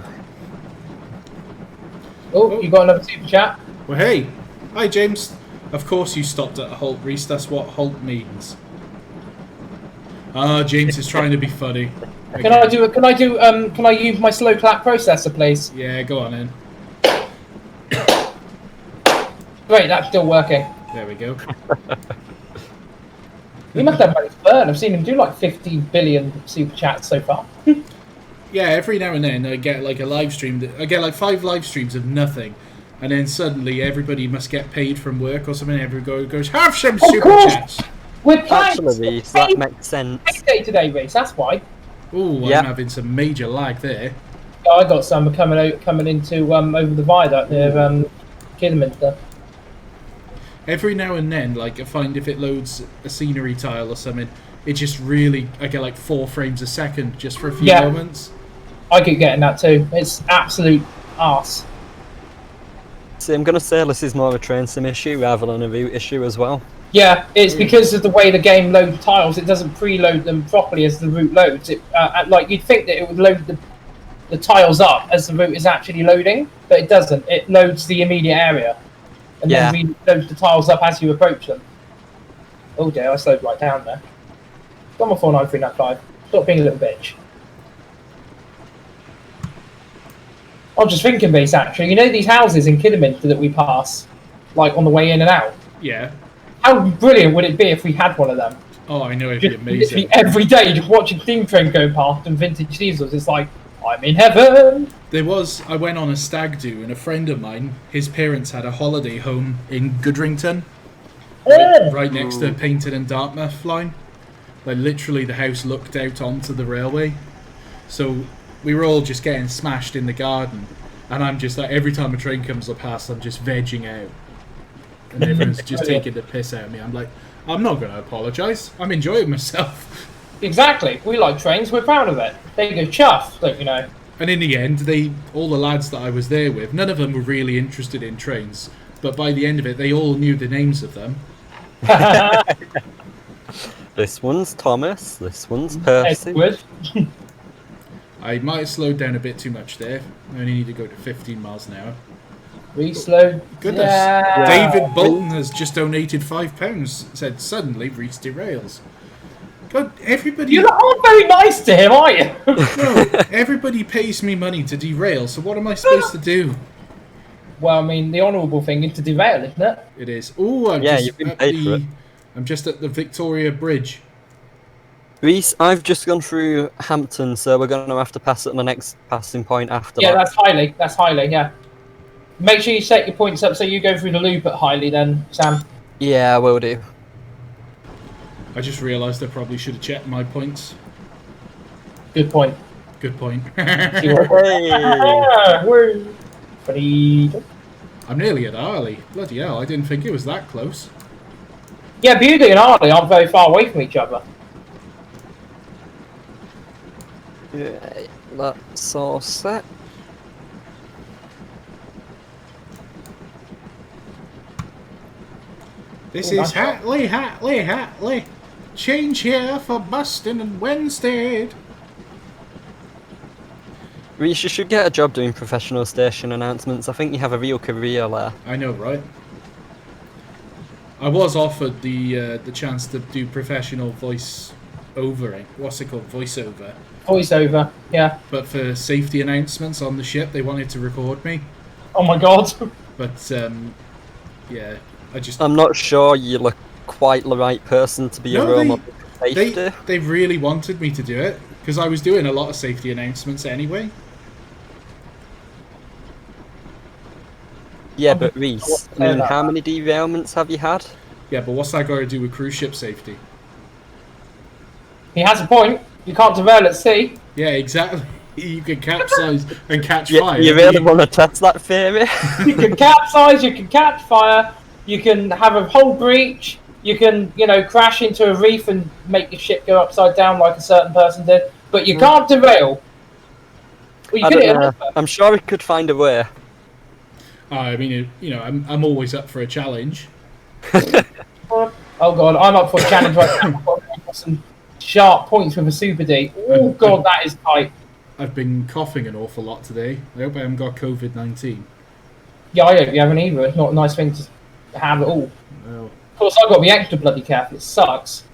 Oh, you got another super chat?
Well, hey. Hi, James. Of course you stopped at a halt, Reese. That's what halt means. Ah, James is trying to be funny.
Can I use my slow clap processor, please?
Yeah, go on in.
Great, that's still working.
There we go.
He must have money to burn. I've seen him do like 50 billion super chats so far.
Yeah, every now and then I get like a live stream. I get like 5 live streams of nothing, and then suddenly everybody must get paid from work or something. Everybody goes, have some super chats.
We're playing.
Actually, that makes sense.
Day today, Reese. That's why.
Oh,
Yep.
I'm having some major lag there.
Yeah, I got some coming into over the viaduct near Kidderminster.
Every now and then, like I find if it loads a scenery tile or something, it just really I get like 4 frames a second just for a few moments.
I keep getting that too. It's absolute arse.
See, I'm going to say this is more of a train sim issue rather than a route issue as well.
Yeah, it's because of the way the game loads tiles. It doesn't preload them properly as the route loads. It like you'd think that it would load the tiles up as the route is actually loading, but it doesn't. It loads the immediate area, and then reloads the tiles up as you approach them. Oh dear, I slowed right down there. Got my 49395. Stop being a little bitch. I'm just thinking this actually. You know these houses in Kidderminster that we pass, like on the way in and out.
Yeah.
How brilliant would it be if we had one of them?
Oh, I know, it'd be
Just
amazing.
literally every day, just watching steam train go past and vintage diesels. It's like I'm in heaven.
I went on a stag do, and a friend of mine, his parents had a holiday home in Goodrington, right next to Painted and Dartmouth line. Like literally, the house looked out onto the railway. So we were all just getting smashed in the garden, and I'm just like, every time a train comes up past, I'm just vegging out, and everyone's just taking the piss out of me. I'm like, I'm not going to apologise. I'm enjoying myself.
Exactly. We like trains. We're proud of it. They go chuff, don't you know?
And in the end, all the lads that I was there with, none of them were really interested in trains. But by the end of it, they all knew the names of them.
This one's Thomas. This one's Percy.
Edward.
I might have slowed down a bit too much there. I only need to go to 15 miles an hour.
We slowed.
Goodness.
Yeah.
David Bolton has just donated £5. Said suddenly Reese derails. God, everybody.
You're not very nice to him, are you?
No, everybody pays me money to derail. So what am I supposed to do?
Well, I mean, the honourable thing is to derail, isn't it?
It is. Oh,
you've been paid for it.
I'm just at the Victoria Bridge.
Reese, I've just gone through Hampton, so we're going to have to pass at the next passing point after
Yeah,
that.
that's Highley, yeah. Make sure you set your points up so you go through the loop at Highley then, Sam.
Yeah, will do.
I just realised I probably should have checked my points.
Good point.
Good point.
Hey.
Freedom.
I'm nearly at Arley. Bloody hell, I didn't think it was that close.
Yeah, Bewdley and Harley aren't very far away from each other.
Yeah, that's all set.
This
Oh,
is Hatley. Change here for Buston and Wednesday.
Reese, you should get a job doing professional station announcements. I think you have a real career there.
I know, right? I was offered the chance to do professional voice overing. What's it called? Voiceover.
Voiceover, yeah.
But for safety announcements on the ship, they wanted to record me.
Oh my god.
But yeah,
I'm not sure you're quite the right person to be a role model for safety.
They really wanted me to do it because I was doing a lot of safety announcements anyway.
Yeah, but Reese, I mean, how many derailments have you had?
Yeah, but what's that got to do with cruise ship safety?
He has a point. You can't derail at sea.
Yeah, exactly. You can capsize and catch fire.
You really want to test that theory?
You can capsize, you can catch fire, you can have a whole breach, you can, crash into a reef and make your ship go upside down like a certain person did, but you can't derail. Well,
I don't know. I'm sure we could find a way.
I mean, I'm always up for a challenge.
Oh god, I'm up for a challenge right now. I've got some sharp points with a Super D. Oh god, that is tight.
I've been coughing an awful lot today. I hope I haven't got COVID-19.
Yeah, I hope you haven't either. It's not a nice thing to have at all.
No.
Of course, I've got to be extra bloody careful. It sucks.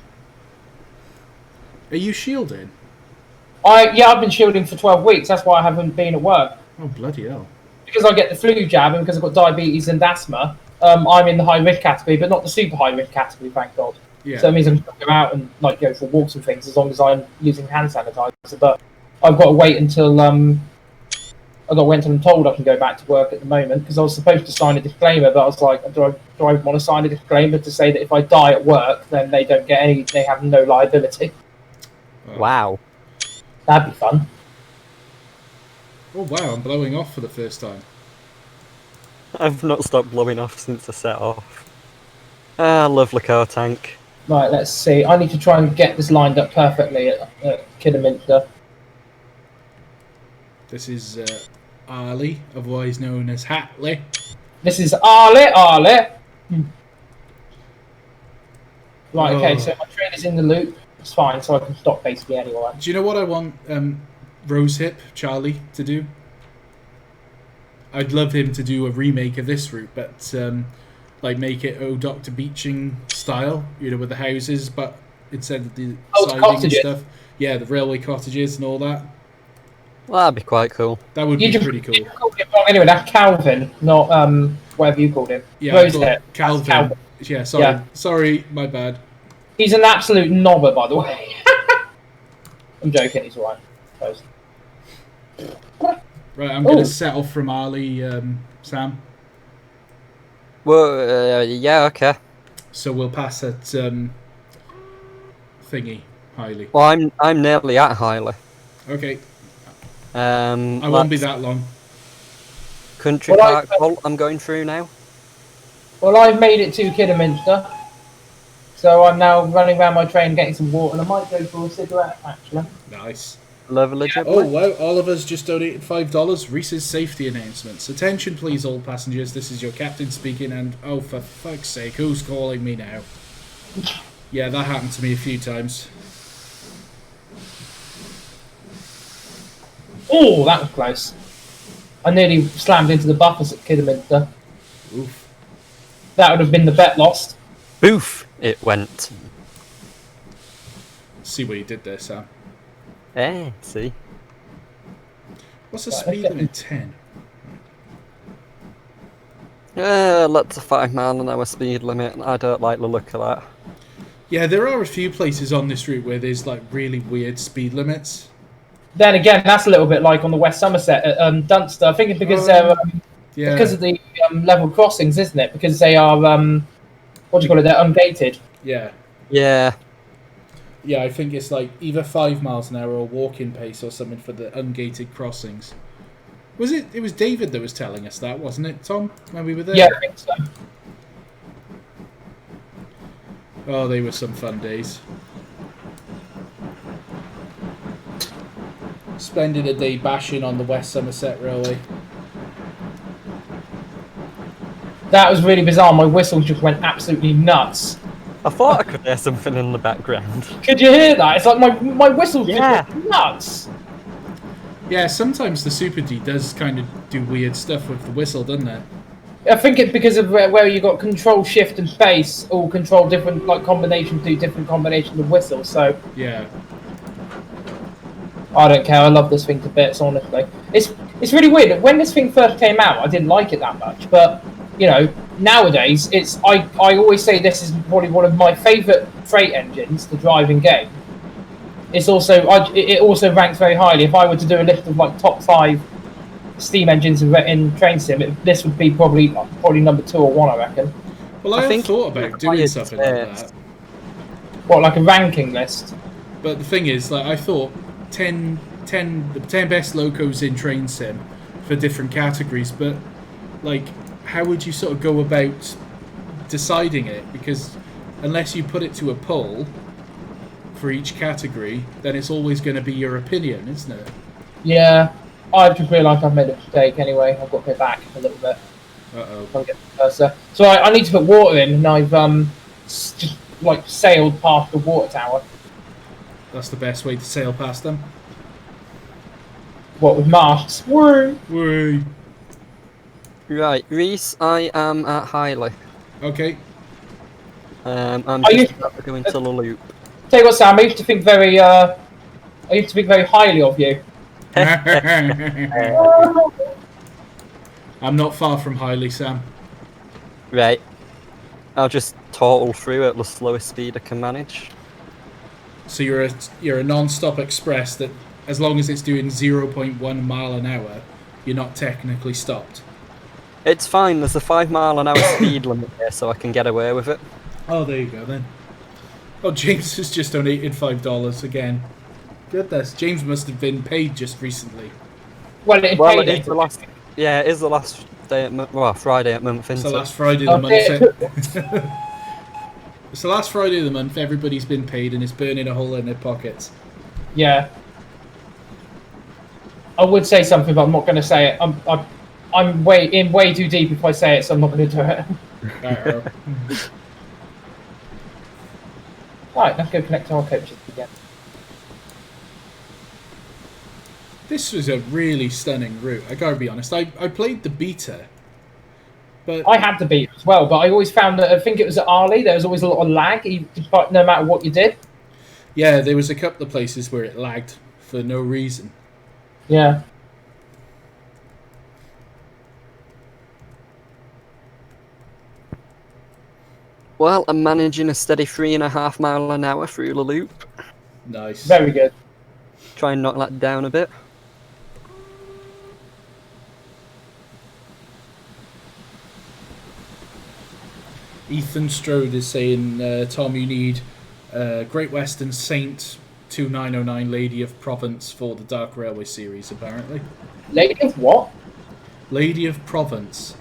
Are you shielded?
I've been shielding for 12 weeks. That's why I haven't been at work.
Oh, bloody hell.
Because I get the flu jab and because I've got diabetes and asthma, I'm in the high risk category, but not the super high risk category, thank God.
Yeah.
So it means I can go out and go for walks and things as long as I'm using hand sanitizer. But I've got to wait until I'm told I can go back to work at the moment because I was supposed to sign a disclaimer, but I was like, do I want to sign a disclaimer to say that if I die at work, then they have no liability?
Oh.
Wow.
That'd be fun.
Oh wow, I'm blowing off for the first time.
I've not stopped blowing off since I set off. Ah, lovely car tank.
Right, let's see. I need to try and get this lined up perfectly at Kidderminster.
This is Arley, otherwise known as Hatley.
This is Arley. Right, okay, so my train is in the loop. It's fine, so I can stop basically anywhere.
Do you know what I want Rosehip, Charlie, to do? I'd love him to do a remake of this route, but make it Dr. Beeching style, with the houses, but instead of the siding and stuff. Yeah, the railway cottages and all that.
Well, that'd be quite cool.
That would be pretty cool.
You called it wrong anyway. That's Calvin, not whatever you called him.
Yeah, I called Calvin. Yeah, sorry.
Yeah.
Sorry, my bad.
He's an absolute knobber, by the way. I'm joking. He's alright.
Right, I'm going to set off from Arley, Sam.
Well, yeah, okay.
So we'll pass at thingy, Highley.
Well, I'm nearly at Highley.
Okay.
I
won't be that long.
Country Park Vault I'm going through now.
Well, I've made it to Kidderminster. So I'm now running around my train getting some water, and I might go for a cigarette, actually.
Nice.
Lovely,
Oh, wow. Oliver's just donated $5. Reese's safety announcements. Attention, please, all passengers. This is your captain speaking, and oh, for fuck's sake, who's calling me now? Yeah, that happened to me a few times.
Oh, that was close. I nearly slammed into the buffers at Kidderminster.
Oof.
That would have been the bet lost.
Boof! It went.
See what you did there, Sam.
See?
What's the speed limit? 10?
That's a 5 mile an hour speed limit, and I don't like the look of that.
Yeah, there are a few places on this route where there's like really weird speed limits.
Then again, that's a little bit like on the West Somerset at Dunster. I think it's because they're because of the level crossings, isn't it? Because they are what do you call it? They're ungated.
Yeah.
Yeah.
Yeah, I think it's like either 5 miles an hour or walking pace or something for the ungated crossings. Was it? It was David that was telling us that, wasn't it, Tom? When we were there.
Yeah, I think so.
Oh, they were some fun days. Spending a day bashing on the West Somerset Railway.
That was really bizarre. My whistle just went absolutely nuts.
I thought I could hear something in the background.
Could you hear that? It's like my whistle just went nuts.
Yeah, sometimes the Super D does kind of do weird stuff with the whistle, doesn't it?
I think it's because of where you got control, shift, and space all control different combinations, do different combinations of whistles. So
yeah,
I don't care. I love this thing to bits. Honestly, it's really weird. When this thing first came out, I didn't like it that much, but you know, nowadays it's I always say this is probably one of my favourite freight engines to drive in game. It's also it also ranks very highly. If I were to do a list of like top 5 steam engines in train sim, this would be probably number 2 or 1, I reckon.
Well, I think thought about doing something like that.
What, like a ranking list?
But the thing is, like, I thought the 10 best locos in train sim for different categories, but like, how would you sort of go about deciding it? Because unless you put it to a poll for each category, then it's always going to be your opinion, isn't it?
Yeah, I just realised I've made a mistake anyway. I've got to go back a little bit. So I need to put water in, and I've just like sailed past the water tower.
That's the best way to sail past them.
What, with masts? Woo!
Woo!
Right, Reese, I am at Highley.
Okay.
I'm just about to go into the loop.
Tell you what, Sam, I used to think very highly of you.
I'm not far from Highley, Sam.
Right. I'll just total through at the slowest speed I can manage.
So you're a non-stop express that, as long as it's doing 0.1 mile an hour, you're not technically stopped.
It's fine. There's a 5 mile an hour speed limit here, so I can get away with it.
Oh, there you go then. Oh, James has just donated $5 again. Goodness, James must have been paid just recently.
Well, it is
the last. Yeah, it is the last day at Friday at month.
It's the last Friday of the month. It's the last Friday of the month. Everybody's been paid and it's burning a hole in their pockets.
Yeah. I would say something, but I'm not going to say it. I'm way too deep if I say it, so I'm not going to do it. Right, let's go connect to our coaches again.
This was a really stunning route, I gotta be honest. I played the beta, but
I had the beta as well, but I always found that, I think it was at Arley, there was always a lot of lag, no matter what you did.
Yeah, there was a couple of places where it lagged for no reason.
Yeah.
Well, I'm managing a steady 3.5 mile an hour through the loop.
Nice.
Very good.
Try and knock that down a bit.
Ethan Strode is saying, Tom, you need Great Western Saint 2909 Lady of Provence for the Dark Railway series, apparently.
Lady of what?
Lady of Provence.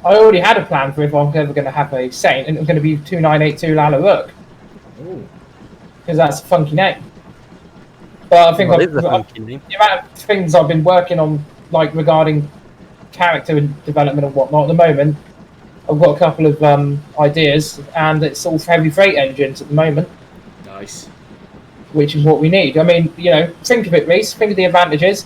I already had a plan for if I'm ever going to have a Saint, and it's going to be 2982 Lala Rook.
Oh.
Because that's a funky name. But I think
What is a funky name?
the amount of things I've been working on, like regarding character and development and whatnot, at the moment, I've got a couple of ideas, and it's all heavy freight engines at the moment.
Nice.
Which is what we need. I mean, you know, think of it, Reese. Think of the advantages.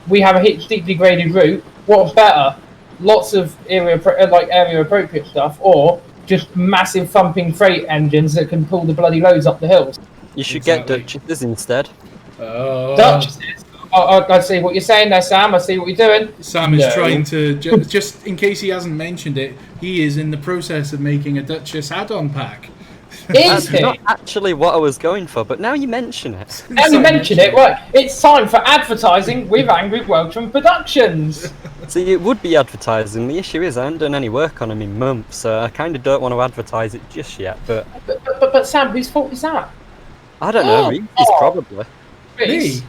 We have a deeply graded route. What's better? Lots of area appropriate stuff, or just massive thumping freight engines that can pull the bloody loads up the hills.
You should
Exactly.
get Duchesses instead.
Duchesses. I see what you're saying there, Sam. I see what you're doing.
Sam is trying to, just in case he hasn't mentioned it, he is in the process of making a Duchess add-on pack.
Is
That's
he?
not actually what I was going for, but now you mention it.
Now you mention it, right? It's time for advertising with Angry Welshman Productions.
See, it would be advertising. The issue is I haven't done any work on them in months, so I kind of don't want to advertise it just yet. But
Sam, whose fault is that?
I don't know. Reese's probably.
Reese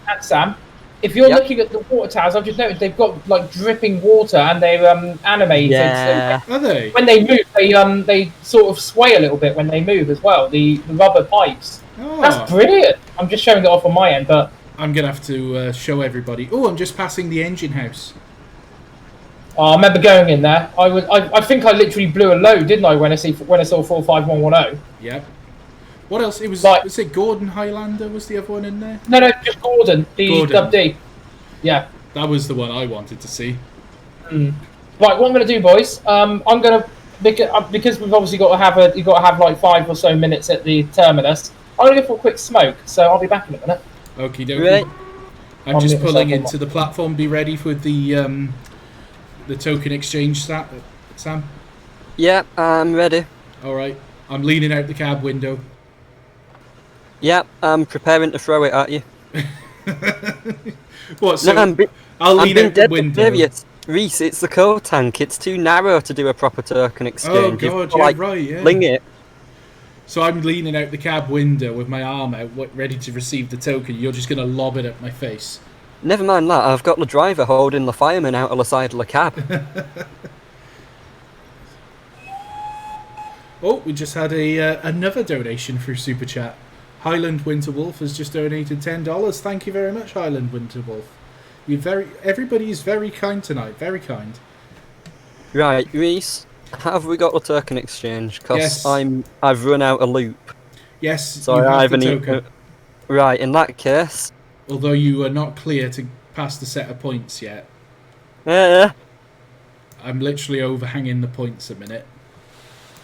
and Sam, if you're looking at the water towers, I've just noticed they've got like dripping water and they're animated.
Yeah.
So
Are they?
when they move, they sort of sway a little bit when they move as well. The rubber pipes.
Oh.
That's brilliant. I'm just showing it off on my end, but
I'm going to have to show everybody. Oh, I'm just passing the engine house.
I remember going in there. I think I literally blew a load, didn't I? When I saw 45110.
Yep. What else? It was it Gordon Highlander was the other one in there?
No, just Gordon, the Dub D. Yeah.
That was the one I wanted to see.
Right, what I'm going to do, boys, I'm going to, because we've obviously got to have like 5 or so minutes at the terminus, I'm going to go for a quick smoke, so I'll be back in a minute.
Okie dokie.
Right.
I'm just pulling into the platform. Be ready for the token exchange, Sam?
Yeah, I'm ready.
Alright. I'm leaning out the cab window.
Yeah, I'm preparing to throw it at you.
What? So
No,
I'll lean out the
dead
window.
serious. Reese, it's the coal tank. It's too narrow to do a proper token exchange.
Oh god,
You've got to,
right, yeah.
Ling it.
So I'm leaning out the cab window with my arm out, ready to receive the token. You're just going to lob it at my face.
Never mind that. I've got the driver holding the fireman out of the side of the cab.
Oh, we just had another donation through Super Chat. Highland Winterwolf has just donated $10. Thank you very much, Highland Winterwolf. Everybody is very kind tonight. Very kind.
Right, Reese, have we got the token exchange? Because
Yes.
I've run out of loop.
Yes,
So
you
I
have the
need.
token.
Right, in that case.
Although you are not clear to pass the set of points yet. I'm literally overhanging the points a minute.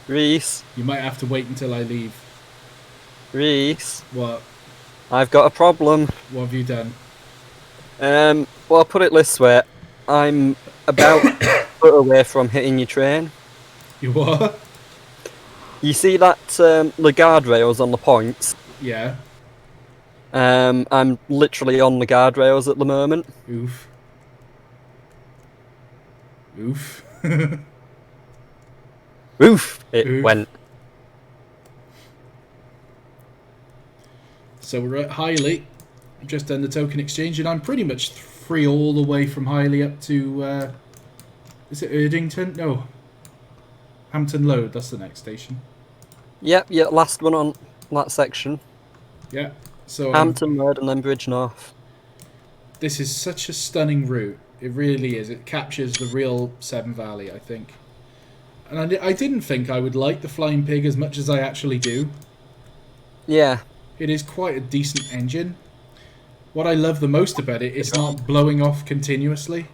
Reese.
You might have to wait until I leave.
Reese.
What?
I've got a problem.
What have you done?
Well, I'll put it this way. I'm about a foot away from hitting your train.
You what?
You see that the guardrails on the points?
Yeah.
I'm literally on the guardrails at the moment.
Oof. Oof.
Oof! It
Oof.
went.
So we're at Highley. Just done the token exchange, and I'm pretty much free all the way from Highley up to... is it Erdington? No. Hampton Load, that's the next station.
Yep, yeah, last one on that section.
Yeah. So
Hampton Road and then Bridge North.
this is such a stunning route. It really is. It captures the real Severn Valley, I think. And I didn't think I would like the Flying Pig as much as I actually do.
Yeah.
It is quite a decent engine. What I love the most about it is not blowing off continuously.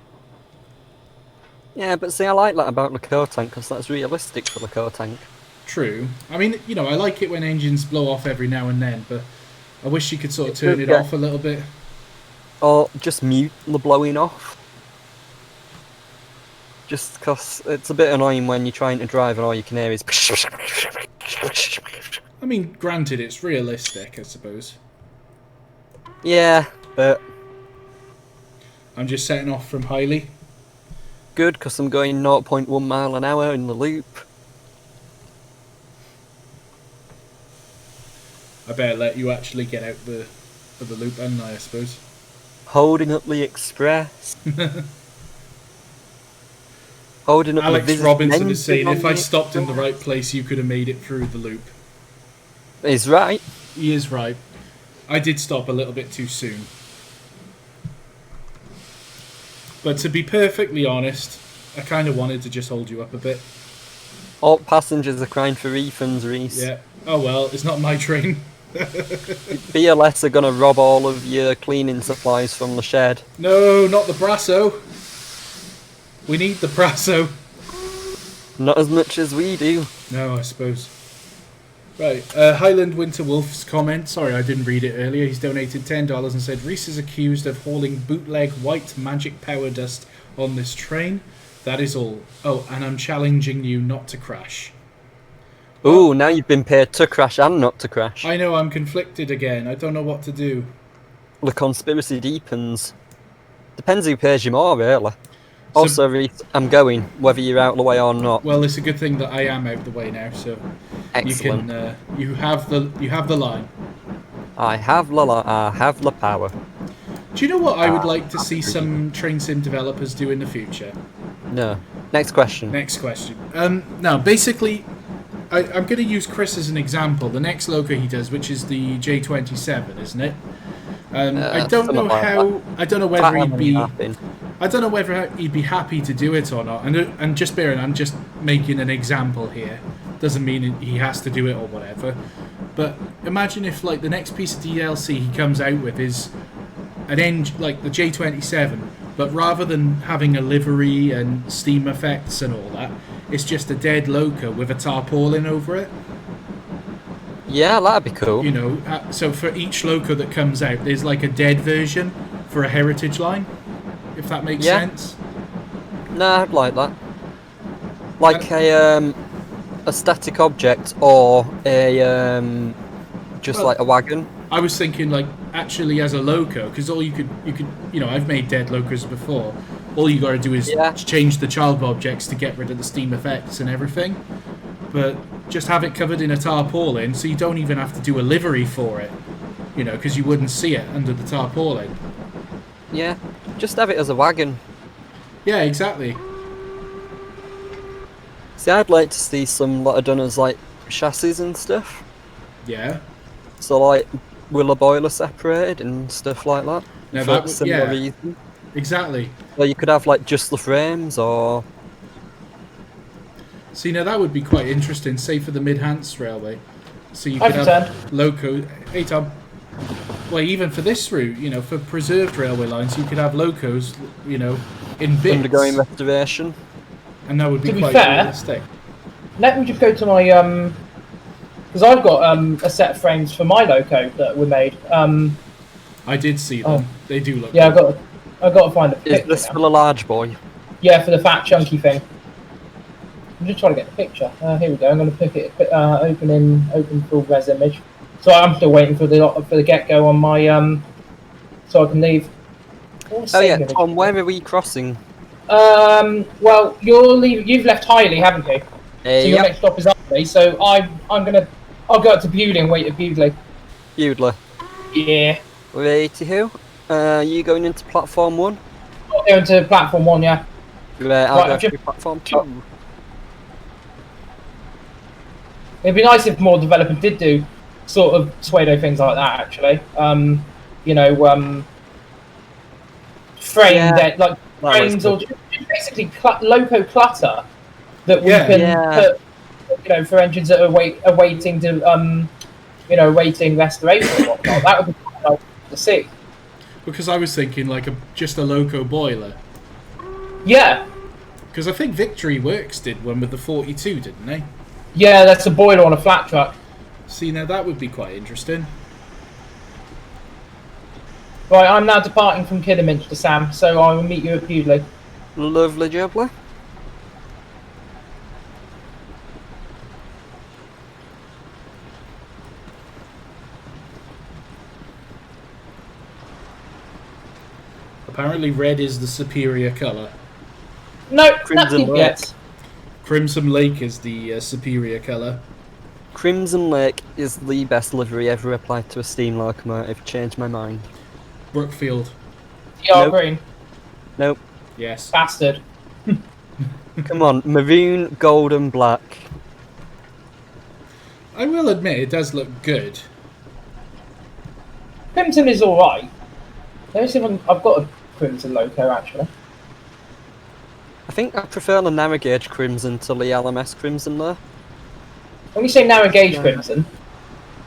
Yeah, but see, I like that about the coal tank because that's realistic for the coal tank.
True. I mean, you know, I like it when engines blow off every now and then, but I wish you could sort of turn it off a little bit.
Or just mute the blowing off. Just because it's a bit annoying when you're trying to drive and all you can hear is...
I mean, granted, it's realistic, I suppose.
Yeah, but...
I'm just setting off from Highley.
Good, because I'm going 0.1 mile an hour in the loop.
I better let you actually get out of the loop, hadn't I suppose.
Holding up the express. Holding up
Alex
the
Robinson is saying, if I
the
stopped in the right place, you could have made it through the loop.
He's right.
He is right. I did stop a little bit too soon. But to be perfectly honest, I kind of wanted to just hold you up a bit.
All passengers are crying for refunds, Reese.
Yeah. Oh well, it's not my train.
BLS are going to rob all of your cleaning supplies from the shed.
No, not the Brasso. We need the Brasso.
Not as much as we do.
No, I suppose. Right, Highland Winter Wolf's comment. Sorry, I didn't read it earlier. He's donated $10 and said, Reese is accused of hauling bootleg white magic power dust on this train. That is all. Oh, and I'm challenging you not to crash.
Ooh, now you've been paid to crash and not to crash.
I know, I'm conflicted again. I don't know what to do.
The conspiracy deepens. Depends who pays you more, really. Also, Reese, I'm going, whether you're out of the way or not.
Well, it's a good thing that I am out of the way now, so
Excellent.
You have the line.
I have the power.
Do you know what I would like to see some train sim developers do in the future?
No. Next question.
Next question. Now, basically, I'm going to use Chris as an example. The next loco he does, which is the J27, isn't it? I don't know how. I don't know whether he'd be. I don't know whether he'd be happy to do it or not. And just bearing, I'm just making an example here. Doesn't mean he has to do it or whatever. But imagine if, like, the next piece of DLC he comes out with is an engine like the J27, but rather than having a livery and steam effects and all that, it's just a dead loco with a tarpaulin over it.
Yeah, that'd be cool.
You know, so for each loco that comes out, there's like a dead version for a heritage line, if that makes sense.
Nah, I'd like that. Like a static object or a like a wagon.
I was thinking, like, actually as a loco, because all you could, you know, I've made dead locos before. All you got to do is change the child objects to get rid of the steam effects and everything. But just have it covered in a tarpaulin, so you don't even have to do a livery for it. You know, because you wouldn't see it under the tarpaulin.
Yeah, just have it as a wagon.
Yeah, exactly.
See, I'd like to see some that are done as, like, chassis and stuff.
Yeah.
So, like, wheel boiler separated and stuff like that.
Now
for similar reason.
Exactly.
So you could have, like, just the frames, or...
See, now that would be quite interesting, say for the Mid-Hants Railway. So you could have loco... Hey, Tom. Well, even for this route, you know, for preserved railway lines, you could have locos, you know, in bits.
Undergoing restoration.
And that would be quite realistic.
Let me just go to my... Because I've got a set of frames for my loco that were made.
I did see them. They do look
good. I've got to find a picture.
Is this for a large boy?
Yeah, for the fat chunky thing. I'm just trying to get the picture. Here we go. I'm going to pick it. Open full res image. So I'm still waiting for the get go on my so I can leave.
Oh yeah, Tom. Where are we crossing?
Well, you've left Highley, haven't you? So your next stop is Highley. So I'll go up to Bewley and wait at Bewley.
Bewley.
Yeah.
Righty-ho. You going into platform 1?
I'm going to platform 1, yeah.
I'll go to platform 2.
It'd be nice if more developers did do sort of pseudo things like that, actually. You know, like frames or just basically loco clutter that we can put, you know, for engines that are awaiting to, you know, awaiting restoration and whatnot. That would be quite nice to see.
Because I was thinking like just a loco boiler.
Yeah.
Because I think Victory Works did one with the 42, didn't they?
Yeah, that's a boiler on a flat truck.
See, now that would be quite interesting.
Right, I'm now departing from Kidderminster, Sam, so I will meet you at Pewdley.
Lovely jubbly.
Apparently red is the superior colour.
No,
Crimson
nothing
Lake.
yet.
Crimson Lake is the superior colour.
Crimson Lake is the best livery ever applied to a steam locomotive. Changed my mind.
Brookfield.
TR
Nope.
green.
Nope.
Yes.
Bastard.
Come on, maroon, gold, and black.
I will admit it does look good.
Crimson is alright. Let me see if I've got a Crimson loco, actually.
I think I prefer the narrow gauge crimson to the LMS crimson there.
When you say narrow gauge
Yeah.
Crimson,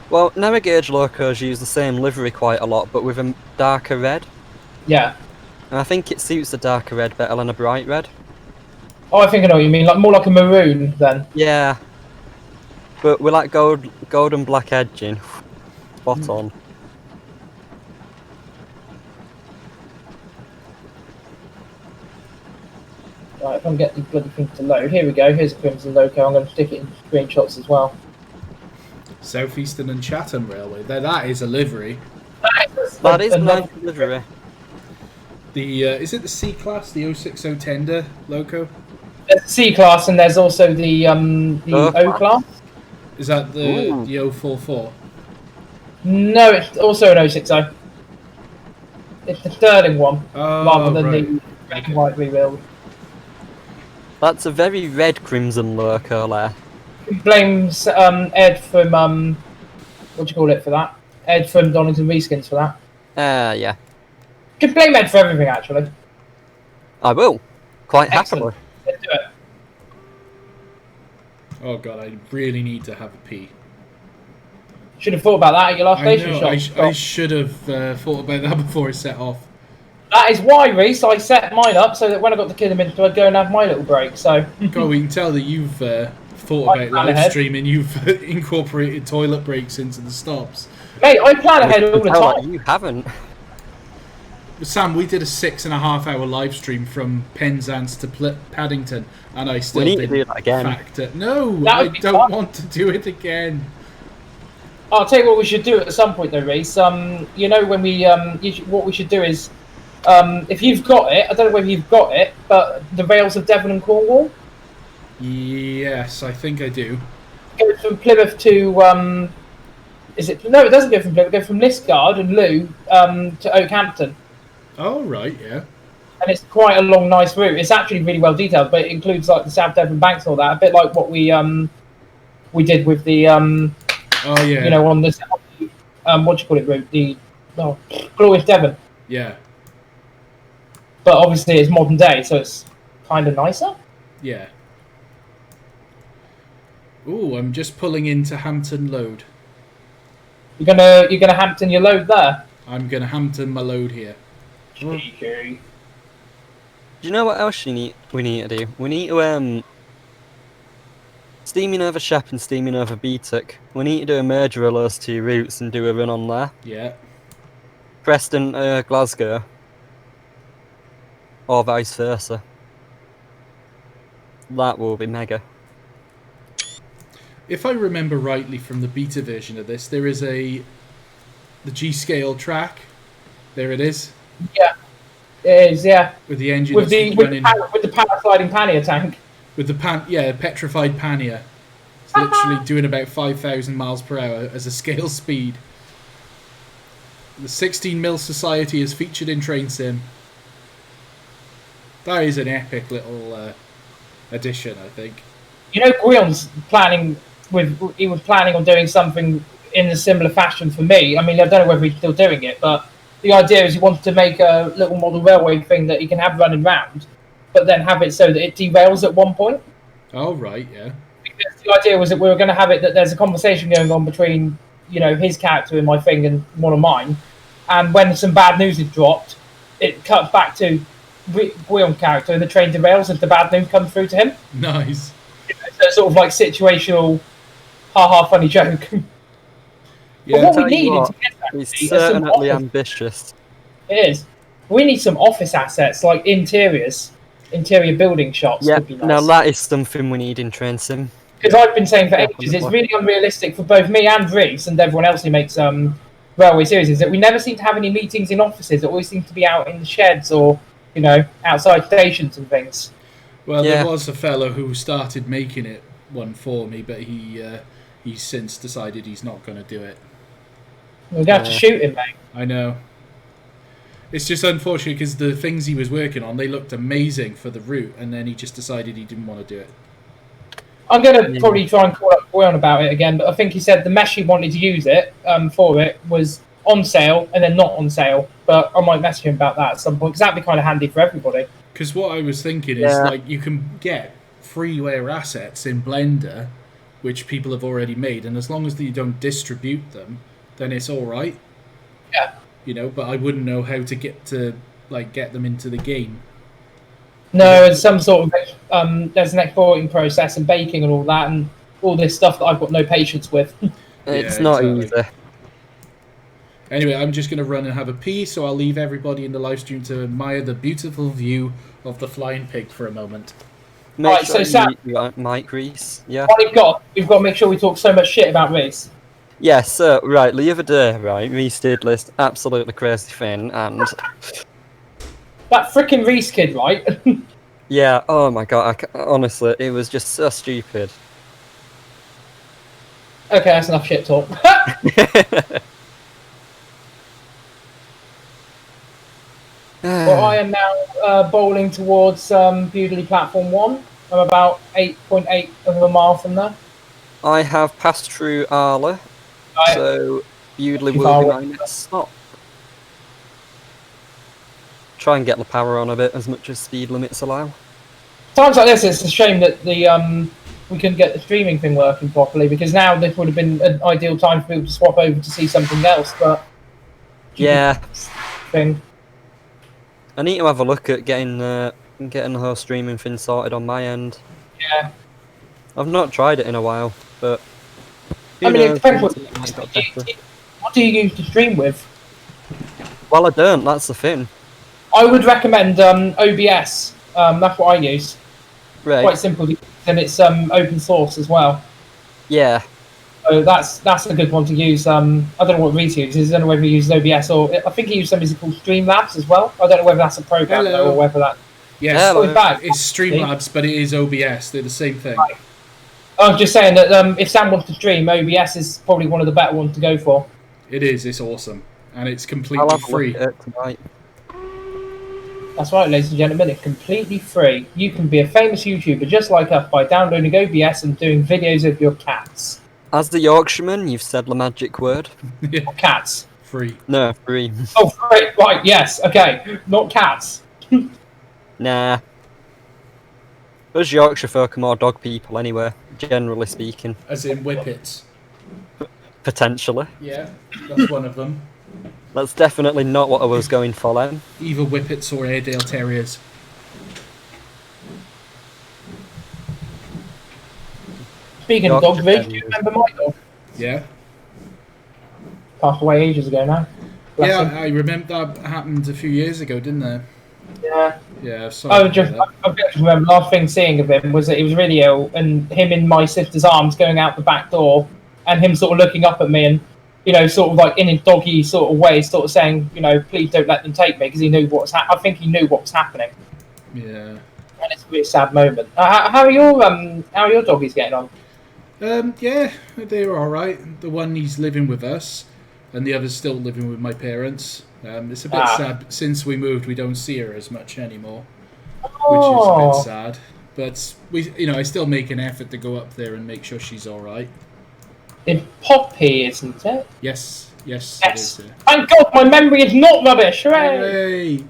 Well, narrow gauge locos use the same livery quite a lot, but with a darker red.
yeah.
And I think it suits the darker red better than a bright red.
Oh, I think I know what you mean. Like more like a maroon, then.
Yeah. But with that gold and black edging, spot on.
Right, if I can get the bloody thing to load. Here we go. Here's a Crimson loco. I'm going to stick it in screenshots as well.
Southeastern and Chatham Railway. That is a livery.
That is a
another-
nice livery.
The is it the C class, the 060 tender loco?
There's the C class, and there's also the O class.
Is that the
Ooh.
044?
No, it's also an 060. It's the Sterling one,
Oh,
rather than
right.
the red and white rebuild.
That's a very red crimson loco there.
Blames Ed from what do you call it for that? Ed from Donington Reskins for that.
Yeah.
You can blame Ed for everything, actually.
I will. Quite
Excellent.
happily.
Let's do it.
Oh god, I really need to have a pee.
Should have thought about that at your last
I
station
know,
shot.
I should have thought about that before I set off.
That is why, Reese, I set mine up so that when I got to Kidderminster, I'd go and have my little break. So
God, we can tell that you've thought
I
about
plan
live
ahead.
streaming. You've incorporated toilet breaks into the stops.
Mate, I plan ahead all the
Tell that
time.
you haven't.
Sam, we did a 6.5 hour live stream from Penzance to Paddington, and I still
need to
didn't
do that again.
factor. No,
That
I
would be
don't
fun.
want to do it again.
I'll tell you what we should do at some point, though, Reese. You know, when we what we should do is, if you've got it, I don't know whether you've got it, but the rails of Devon and Cornwall
Yes, I think I do.
go from Plymouth to is it? No, it doesn't go from Plymouth. It goes from Liskeard and Lou to Oakhampton.
Oh, right, yeah.
And it's quite a long, nice route. It's actually really well detailed, but it includes like the South Devon banks and all that. A bit like what we did with the
Oh, yeah.
you know, on this what do you call it route, the Glorious Devon.
Yeah,
But obviously it's modern day, so it's kind of nicer.
yeah. Ooh, I'm just pulling into Hampton Load.
You're gonna Hampton your load there.
I'm going to Hampton my load here.
Cheeky.
Do you know what else we need to do? We need to steaming over Shep and steaming over BTIC. We need to do a merger of those two routes and do a run on there.
Yeah.
Preston, Glasgow, or vice versa. That will be mega.
If I remember rightly from the beta version of this, there is the G-scale track. There it is.
Yeah, it is. Yeah,
With the engine
with
that's
the
running.
with the paragliding pannier tank.
With the petrified pannier. It's literally doing about 5,000 miles per hour as a scale speed. The 16mm Society is featured in Train Sim. That is an epic little addition, I think.
You know, Guillon's he was planning on doing something in a similar fashion for me. I mean, I don't know whether he's still doing it, but the idea is he wanted to make a little model railway thing that he can have running round, but then have it so that it derails at one point.
Oh, right, yeah.
Because the idea was that we were going to have it that there's a conversation going on between, you know, his character in my thing and one of mine, and when some bad news is dropped, it cuts back to Guillon's character and the train derails if the bad news comes through to him.
Nice.
So it's sort of like situational, ha funny joke.
Yeah.
But what we
Tell you
needed
what,
to get that
He's
is some
certainly
offers.
ambitious.
It is. We need some office assets, like interior building shots.
Yeah,
Would be nice.
now that is something we need in Train Sim.
Because I've been saying for ages, it's
Definitely.
really unrealistic for both me and Reese and everyone else who makes railway series, is that we never seem to have any meetings in offices. It always seems to be out in the sheds or, outside stations and things.
Well,
Yeah.
there was a fellow who started making it one for me, but he's since decided he's not going to do it.
We're going to have to shoot him, mate.
I know. It's just unfortunate because the things he was working on, they looked amazing for the route, and then he just decided he didn't want to do it.
I'm going to probably try and call up Boyan about it again, but I think he said the mesh he wanted to use it for it was on sale and then not on sale. But I might message him about that at some point because that'd be kind of handy for everybody.
Because what I was thinking is, like, you can get freeware assets in Blender, which people have already made, and as long as you don't distribute them, then it's all right.
Yeah.
But I wouldn't know how to get them into the game.
No, it's some sort of there's an exporting process and baking and all that, and all this stuff that I've got no patience with.
It's not easy.
Anyway, I'm just going to run and have a pee, so I'll leave everybody in the live stream to admire the beautiful view of the flying pig for a moment.
Make
Right,
sure
so Sam,
you Mike Reese. Yeah.
what we've got to make sure we talk so much shit about Reese.
Yes, so, right, the other day, right, Reese did list absolutely crazy thing, and
That freaking Reese kid, right?
yeah, oh my god, honestly, it was just so stupid.
Okay, that's enough shit talk. Well, I am now bowling towards Bewdley Platform 1. I'm about 8.8 of a mile from there.
I have passed through Arla, so Bewdley will be my next stop. Try and get the power on a bit as much as speed limits allow.
Times like this, it's a shame that we couldn't get the streaming thing working properly, because now this would have been an ideal time for people to swap over to see something else, but...
Yeah.
Thing.
I need to have a look at getting the whole streaming thing sorted on my end.
Yeah.
I've not tried it in a while, but...
I mean, it depends what do you use to stream with?
Well, I don't, that's the thing.
I would recommend OBS. That's what I use.
Right.
Quite simple, and it's open source as well.
Yeah.
So that's a good one to use. I don't know what Reese uses. I don't know whether he uses OBS or I think he uses something called Streamlabs as well. I don't know whether that's a program though, or whether that.
Yes,
Bad.
It's Streamlabs, but it is OBS. They're the same thing.
Right. I was just saying that if Sam wants to stream, OBS is probably one of the better ones to go for.
It is. It's awesome, and it's
I'll
completely
have a
free.
look at it tonight.
That's right, ladies and gentlemen, it's completely free. You can be a famous YouTuber just like us by downloading OBS and doing videos of your cats.
As the Yorkshireman, you've said the magic word.
Or cats.
Free.
No, free.
Oh, free. Right, yes, okay. Not cats.
Nah. Us Yorkshire folk are more dog people anyway, generally speaking.
As in whippets.
Potentially.
Yeah, that's one of them.
That's definitely not what I was going for then.
Either whippets or Airedale Terriers.
Speaking of dogs, Vic, do you remember my dog?
Yeah.
Passed away ages ago now. Bless
Yeah,
him.
I remember that happened a few years ago, didn't there?
Yeah.
Yeah, sorry.
I just remember the last thing seeing of him was that he was really ill, and him in my sister's arms going out the back door, and him sort of looking up at me and, sort of like in a doggy sort of way, sort of saying, please don't let them take me, because he knew I think he knew what was happening.
Yeah.
And it's a really sad moment. How are your doggies getting on?
Yeah, they're all right. The one he's living with us, and the other's still living with my parents. It's a bit sad. Since we moved, we don't see her as much anymore, which is a bit sad. But I still make an effort to go up there and make sure she's all right.
In Poppy, isn't it?
Yes, it is.
Thank God, my memory is not rubbish. Hooray!
Hooray!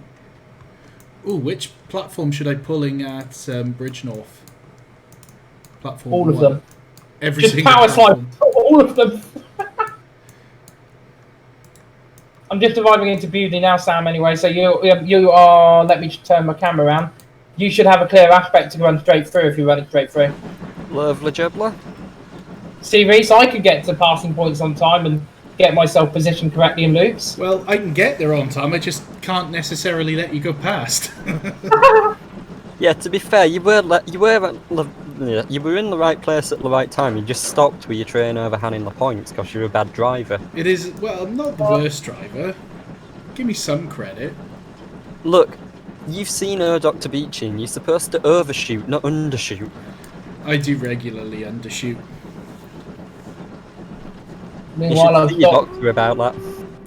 Ooh, which platform should I pulling at Bridgenorth? Platform
All of
1.
them.
Every
Just
single
power slide.
platform.
All of them. I'm just arriving into Bewdley now, Sam, anyway, so you are... Let me just turn my camera around. You should have a clear aspect to run straight through if you're running straight through.
Lovely jubbler.
See, Reese, I could get to passing points on time, and get myself positioned correctly in loops.
Well, I can get there on time. I just can't necessarily let you go past.
Yeah, to be fair, you were in the right place at the right time. You just stopped with your train overhanding the points because you're a bad driver.
It is. Well, I'm not the worst driver. Give me some credit.
Look, you've seen Dr. Beeching. You're supposed to overshoot, not undershoot.
I do regularly undershoot.
Meanwhile,
you should see your doctor about that.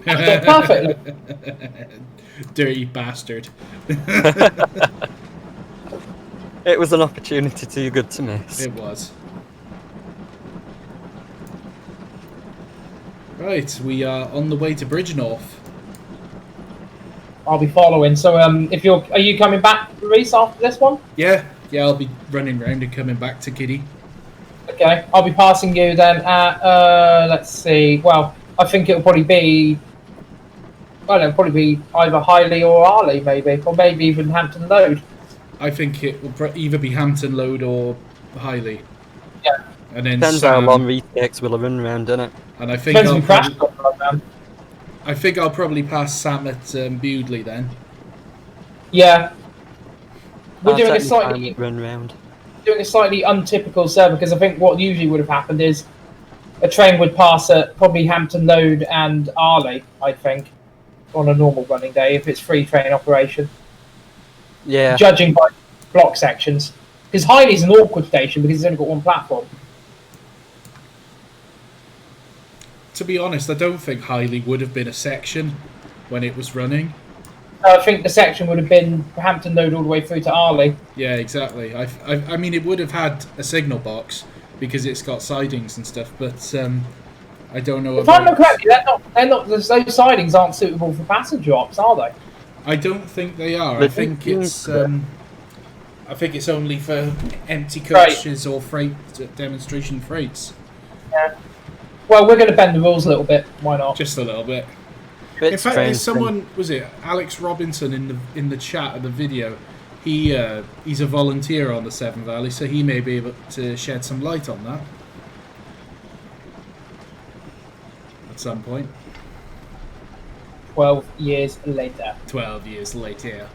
I've got perfectly.
Dirty bastard.
It was an opportunity too good to miss.
It was. Right, we are on the way to Bridgenorth.
I'll be following. So, are you coming back, Reese, after this one?
Yeah, I'll be running round and coming back to Kitty.
Okay, I'll be passing you then at, let's see, well, I think it'll probably be either Highley or Arley, maybe, or maybe even Hampton Road.
I think it will either be Hampton Load or Highley.
Yeah.
And then
Depends how long retakes will run round, doesn't it?
And I think I'll probably pass Sam at Bewdley then.
Yeah. We're doing a slightly untypical server because I think what usually would have happened is a train would pass at probably Hampton Road and Arley, I think, on a normal running day if it's free train operation.
Yeah.
Judging by block sections. Because Highley's an awkward station because it's only got one platform.
To be honest, I don't think Highley would have been a section when it was running.
I think the section would have been Hampton Road all the way through to Arley.
Yeah, exactly. I mean, it would have had a signal box because it's got sidings and stuff, but I don't know.
If I remember correctly, those sidings aren't suitable for passenger ops, are they?
I don't think they are. I think it's only for empty coaches or freight demonstration freights.
Yeah. Well, we're going to bend the rules a little bit. Why not?
Just a little bit. In fact, there's someone, was it Alex Robinson in the chat of the video? He's a volunteer on the Severn Valley, so he may be able to shed some light on that at some point.
12 years later.
12 years later.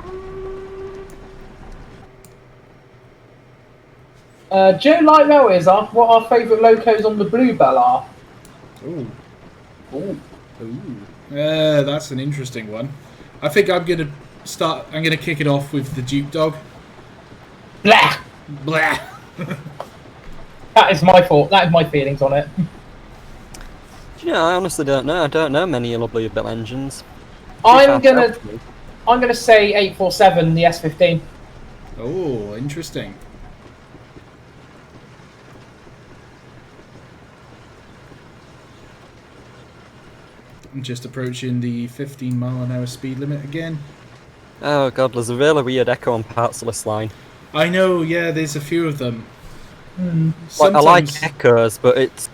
Joe Light Railway is asked what our favourite locos on the Bluebell are.
Ooh.
Ooh.
Ooh. That's an interesting one. I think I'm gonna kick it off with the Duke Dog.
Blah!
Blah!
That is my fault. That is my feelings on it.
Do you know, I honestly don't know. I don't know many yellow Bluebell engines.
I'm gonna say 847, the S15.
Oh, interesting. I'm just approaching the 15-mile-an-hour speed limit again.
Oh god, there's a really weird echo on parts of this line.
I know, yeah, there's a few of them.
Like, I like echoes, but it's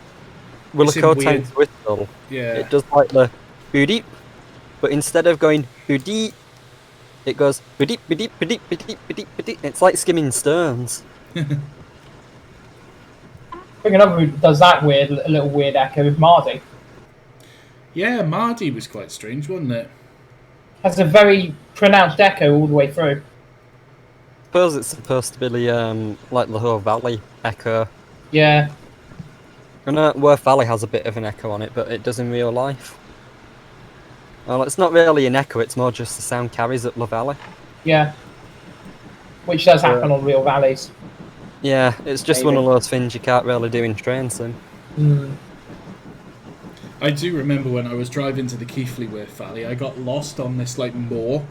Willico times whistle.
Yeah.
It does like the boot-deep, but instead of going boot-deep, it goes boot-deep, boot-deep, boot-deep, boot-deep, boot-deep, boot-deep. It's like skimming stones.
I think another who does that a little weird echo is Mardy.
Yeah, Mardy was quite strange, wasn't it?
Has a very pronounced echo all the way through.
I suppose it's supposed to be like the whole Valley echo.
Yeah.
I know Worth Valley has a bit of an echo on it, but it does in real life. Well, it's not really an echo, it's more just the sound carries at La Valley.
Yeah. Which does happen on real valleys.
Yeah, it's just one of those things you can't really do in train sim.
I do remember when I was driving to the Keighley-Worth Valley, I got lost on this moor.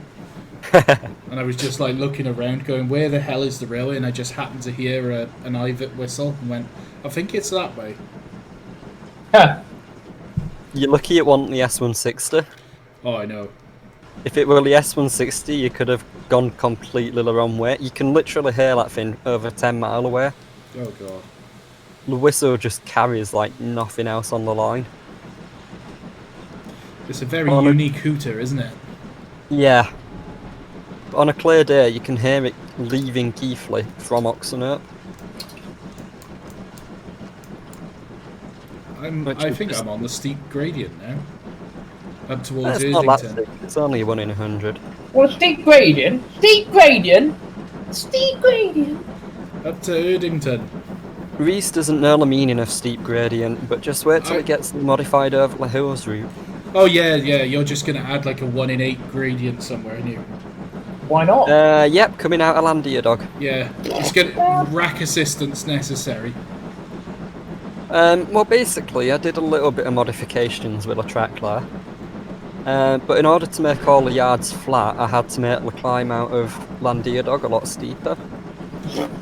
And I was just looking around going, where the hell is the railway? And I just happened to hear an Ivatt whistle and went, I think it's that way.
Huh.
You're lucky it wasn't the S160.
Oh, I know.
If it were the S160, you could have gone completely the wrong way. You can literally hear that thing over 10 miles away.
Oh, God.
The whistle just carries like nothing else on the line.
It's a very unique hooter, isn't it?
Yeah. On a clear day, you can hear it leaving Keighley from Oxenhope.
I think I'm on the steep gradient now. Up towards
It's not that
Erdington.
steep. It's only 1 in 100.
Well, steep gradient. Steep gradient. Steep gradient.
Up to Erdington.
Reese doesn't know the meaning of steep gradient, but just wait till it gets the modified over the hills route.
Oh yeah, you're just gonna add like a 1 in 8 gradient somewhere, aren't you?
Why not?
Yep, coming out of Landia, dog.
Yeah, it's gonna rack assistance necessary.
Well, basically, I did a little bit of modifications with a track there. But in order to make all the yards flat, I had to make the climb out of Landia Dog a lot steeper.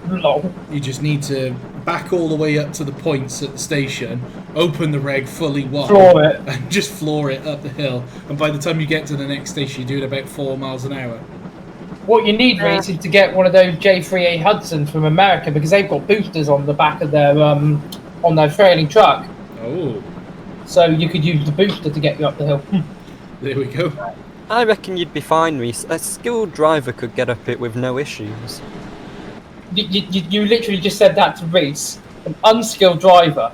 Lol.
You just need to back all the way up to the points at the station, open the reg fully wide,
Floor it.
and just floor it up the hill. And by the time you get to the next station, you're doing about 4 miles an hour.
What you need, Reese, is to get one of those J3A Hudsons from America because they've got boosters on the back of their on their trailing truck.
Oh,
So you could use the booster to get you up the hill.
there we go.
I reckon you'd be fine, Reese. A skilled driver could get up it with no issues.
You literally just said that to Reese, an unskilled driver.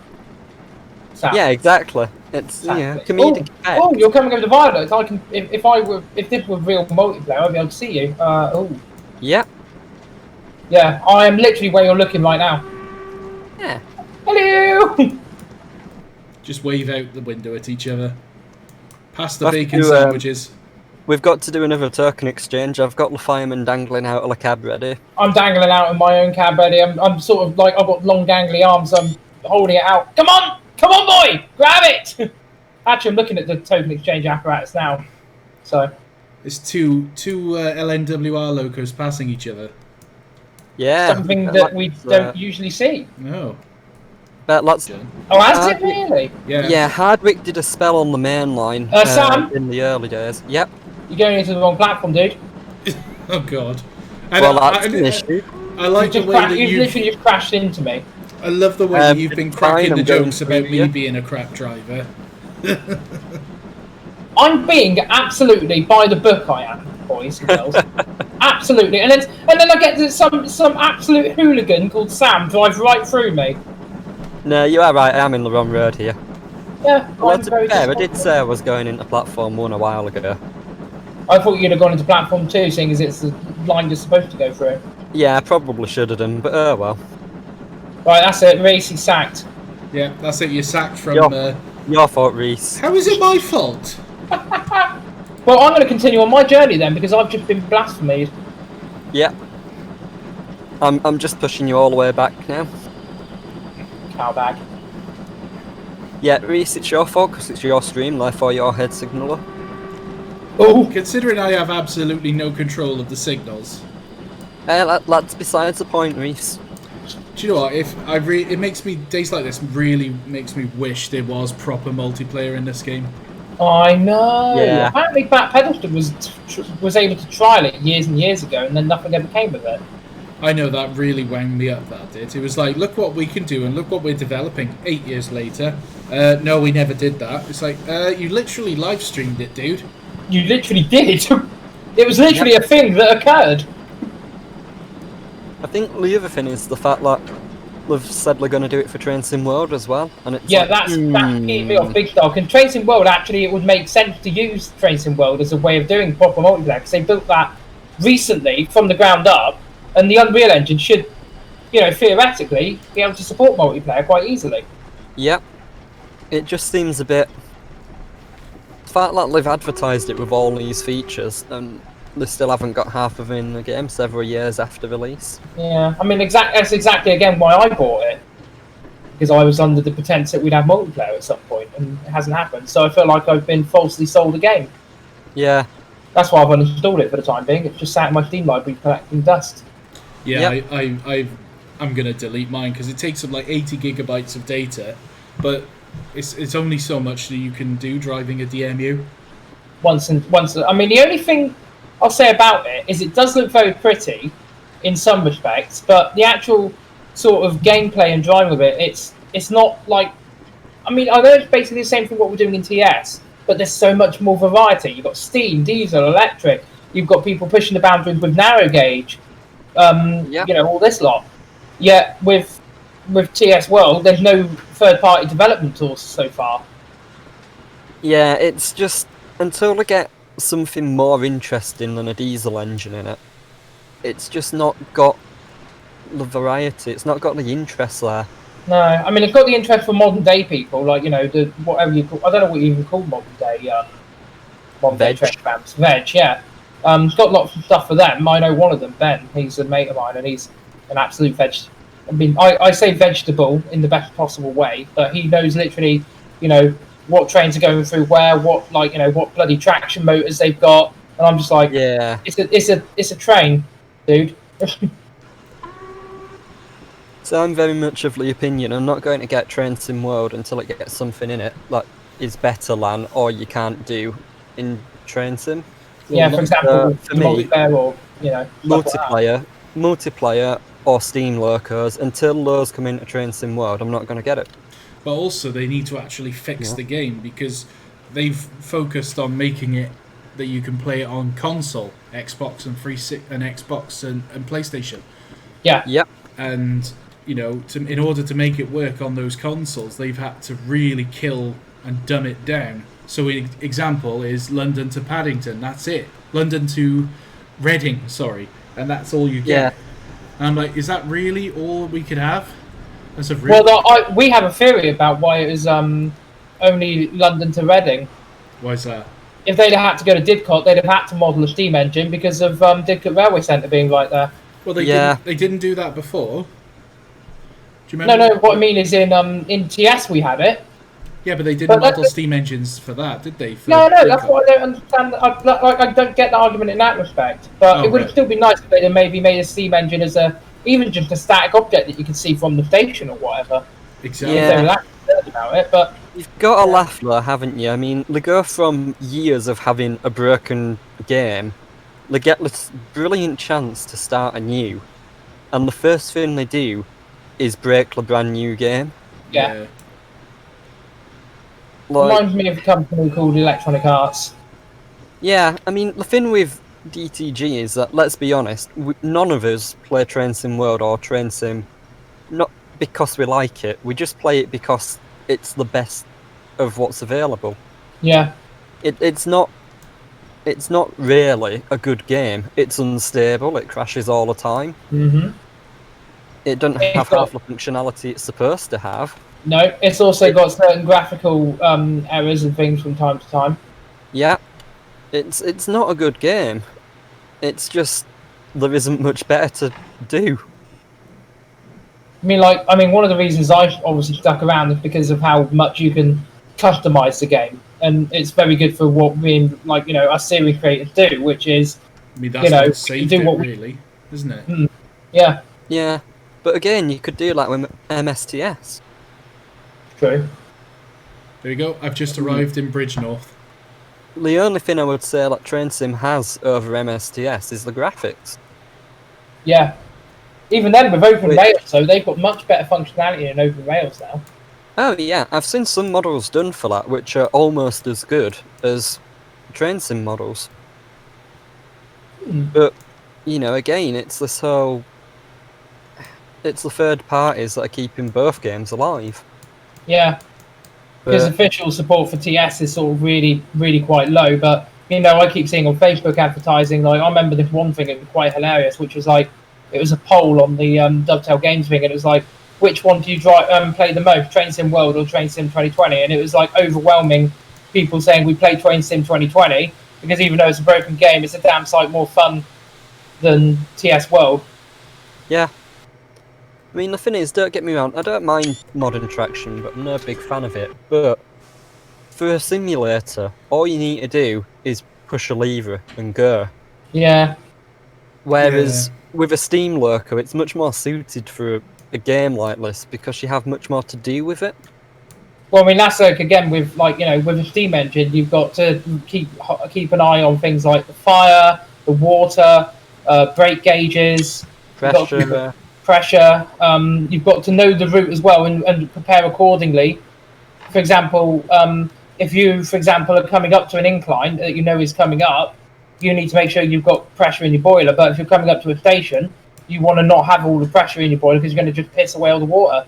Sam.
Yeah, exactly. It's comedic effect.
Oh, you're coming over the viaduct. I can, if this were real multiplayer, I'd be able to see you.
Yeah.
Yeah, I am literally where you're looking right now.
Yeah.
Hello.
Just wave out the window at each other. Pass the
Have
bacon
to,
sandwiches.
We've got to do another token exchange. I've got the fireman dangling out of the cab ready.
I'm dangling out in my own cab ready. I'm sort of like, I've got long dangly arms. I'm holding it out. Come on, boy, grab it. Actually, I'm looking at the token exchange apparatus now. So
It's two LNWR locos passing each other.
Yeah.
something that we don't usually see.
No.
But lots.
Oh, has it really?
Yeah.
Yeah, Hardwick did a spell on the main line
Sam?
in the early days. Yep.
You're going into the wrong platform, dude.
Oh God.
Well, that's an issue.
I like the way that
you've literally just crashed into me.
I love the way that you've been cracking
fine,
the
I'm going
jokes
through
about me
you.
being a crap driver.
I'm being absolutely by the book. I am, boys and girls. Absolutely, and then I get some absolute hooligan called Sam drive right through me.
No, you are right. I am in the wrong road here.
Yeah,
Well,
I'm
to
very
be fair, I did
disappointed.
say I was going into platform 1 a while ago.
I thought you'd have gone into platform 2, seeing as it's the line you're supposed to go through.
Yeah, I probably should have done, but oh well.
Right, that's it. Reese, he's sacked.
Yeah, that's it. You're sacked from.
Your fault, Reese.
How is it my fault?
Well, I'm going to continue on my journey then because I've just been blasphemed.
Yeah. I'm just pushing you all the way back now.
Cowbag.
Yeah, Reese, it's your fault because it's your stream, therefore your head signaller.
Oh,
Considering I have absolutely no control of the signals.
That's besides the point, Reese.
Do you know what? It makes me days like this really makes me wish there was proper multiplayer in this game.
I know.
Yeah.
Apparently, Pat Pedalston was able to trial it years and years ago, and then nothing ever came of it.
I know that really wound me up. That did. It was like, look what we can do, and look what we're developing. 8 years later, no, we never did that. It's like, you literally live streamed it, dude.
You literally did. It was literally a thing that occurred.
I think the other thing is the fact that they've said they're going to do it for Train Sim World as well, and it's
Yeah,
like,
that's keeping me off big dog. And Train Sim World, actually, it would make sense to use Train Sim World as a way of doing proper multiplayer because they built that recently from the ground up, and the Unreal Engine should, theoretically, be able to support multiplayer quite easily.
Yep. It just seems a bit. The fact that they've advertised it with all these features and they still haven't got half of it in the game several years after release.
Yeah, I mean, that's exactly again why I bought it, because I was under the pretense that we'd have multiplayer at some point, and it hasn't happened. So I feel like I've been falsely sold a game.
Yeah.
That's why I've uninstalled it for the time being. It's just sat in my Steam library collecting dust.
Yeah,
Yep.
I'm gonna delete mine because it takes up like 80 gigabytes of data, but it's only so much that you can do driving a DMU.
Once. I mean, the only thing I'll say about it is it does look very pretty in some respects, but the actual sort of gameplay and driving of it, it's not like. I mean, I know it's basically the same thing what we're doing in TS, but there's so much more variety. You've got steam, diesel, electric. You've got people pushing the boundaries with narrow gauge.
Yep.
All this lot. Yet with with TS World, there's no third-party development tools so far.
Yeah, it's just until we get something more interesting than a diesel engine in it, it's just not got the variety. It's not got the interest there.
No, I mean it's got the interest for modern day people, like the whatever you call. I don't know what you even call modern day train fans. Veg, yeah. It's got lots of stuff for them. I know one of them, Ben. He's a mate of mine, and he's an absolute veg. I mean, I say vegetable in the best possible way, but he knows literally, what trains are going through where, what what bloody traction motors they've got, and I'm just like,
yeah,
it's a train, dude.
So I'm very much of the opinion I'm not going to get Train Sim World until it gets something in it that is better than or you can't do in Train Sim.
Yeah, for example,
for me,
multiplayer or
multiplayer or Steam locos. Until those come into Train Sim World, I'm not going to get it.
But also, they need to actually fix the game because they've focused on making it that you can play it on console, Xbox and Xbox and PlayStation.
Yeah.
Yep.
And in order to make it work on those consoles, they've had to really kill and dumb it down. So an example is London to Paddington. That's it. London to Reading, sorry. And that's all you get.
Yeah.
And I'm like, is that really all we could have?
Well, we have a theory about why it was only London to Reading.
Why is that?
If they'd have had to go to Didcot, they'd have had to model a steam engine because of Didcot Railway Centre being like there.
Well, they didn't do that before. Do you remember?
No. What I mean is in TS we had it.
Yeah, but they didn't model steam engines for that, did they?
No, that's what I don't understand. I don't get the argument in that respect. But it would still be nice if they maybe made a steam engine as even just a static object that you could see from the station or whatever.
Exactly.
Yeah. If they were that concerned about it, but
you've got a laugh there, haven't you? I mean, they go from years of having a broken game, they get this brilliant chance to start anew, and the first thing they do is break the brand new game.
Yeah. Reminds me of a company called Electronic Arts.
Yeah, I mean, the thing with DTG is that, let's be honest, none of us play Train Sim World or Train Sim not because we like it, we just play it because it's the best of what's available.
Yeah.
It's not really a good game. It's unstable, it crashes all the time.
Mm-hmm.
It doesn't have half the functionality it's supposed to have.
No, it's also got certain graphical errors and things from time to time.
Yeah, it's not a good game. It's just there isn't much better to do.
I mean, one of the reasons I obviously stuck around is because of how much you can customize the game, and it's very good for what us series creators do, which is
that's what do what really, isn't it?
Yeah.
Yeah, but again, you could do that with MSTS.
True.
There you go. I've just arrived in Bridgenorth.
The only thing I would say that Train Sim has over MSTS is the graphics.
Yeah. Even then, with Open Rails, so they've got much better functionality in Open Rails now.
Oh yeah, I've seen some models done for that, which are almost as good as Train Sim models. But, again, it's this whole... It's the third parties that are keeping both games alive.
Yeah. Because official support for TS is sort of really, really quite low, but, I keep seeing on Facebook advertising, I remember this one thing, it was quite hilarious, which was it was a poll on the Dovetail Games thing, and it was which one do you play the most, Train Sim World or Train Sim 2020? And it was overwhelming people saying we play Train Sim 2020, because even though it's a broken game, it's a damn sight more fun than TS World.
Yeah. I mean, the thing is, don't get me wrong, I don't mind modern traction, but I'm no big fan of it. But for a simulator, all you need to do is push a lever and go.
Yeah.
Whereas with a Steam Loco, it's much more suited for a game like this because you have much more to do with it.
Well, I mean, that's again with with a steam engine, you've got to keep an eye on things like the fire, the water, brake gauges, pressure. You've got to know the route as well and prepare accordingly. For example, if you, are coming up to an incline that is coming up, you need to make sure you've got pressure in your boiler. But if you're coming up to a station, you want to not have all the pressure in your boiler because you're going to just piss away all the water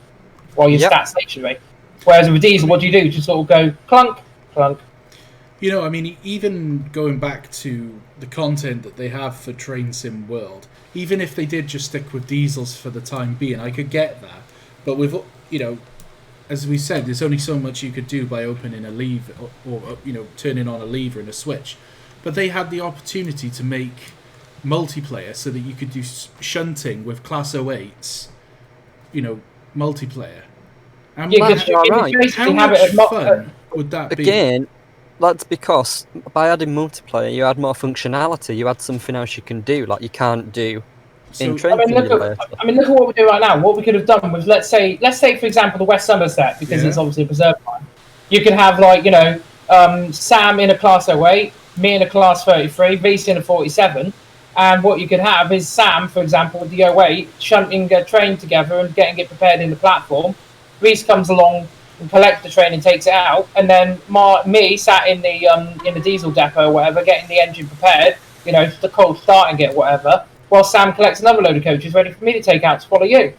while you're sat stationary. Whereas with a diesel, what do? You just sort of go clunk, clunk.
You know, I mean, even going back to the content that they have for Train Sim World, even if they did just stick with diesels for the time being, I could get that. But with, you know, as we said, there's only so much you could do by opening a lever or you know, turning on a lever and a switch. But they had the opportunity to make multiplayer so that you could do shunting with Class 08s, you know, multiplayer. And
yeah, because
how much fun would that be?
Again, that's because by adding multiplayer, you add more functionality. You add something else you can do, like you can't do in Train Simulator.
Look at what we're doing right now. What we could have done was, let's say, for example, the West Somerset, because it's obviously a preserved line. You could have, like, you know, Sam in a Class 08, me in a Class 33, VC in a 47, and what you could have is Sam, for example, with the 08, shunting a train together and getting it prepared in the platform. Reese comes along and collects the train and takes it out, and then me sat in the diesel depot or whatever, getting the engine prepared, you know, the cold starting it, whatever, while Sam collects another load of coaches ready for me to take out to follow you.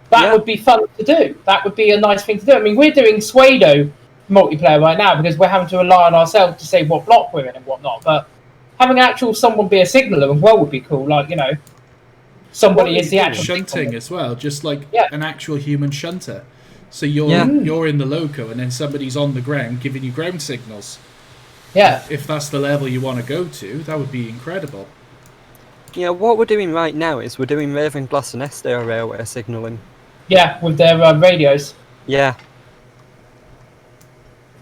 That would be fun to do. That would be a nice thing to do. I mean, we're doing Suedo multiplayer right now because we're having to rely on ourselves to say what block we're in and whatnot, but having someone be a signaller as well would be cool. Like, you know, somebody is the actual
shunting as well, just like an actual human shunter. So you're in the loco, and then somebody's on the ground giving you ground signals.
Yeah.
If that's the level you want to go to, that would be incredible.
Yeah, what we're doing right now is we're doing Ravenglass and Estair Railway signalling.
Yeah, with their radios.
Yeah.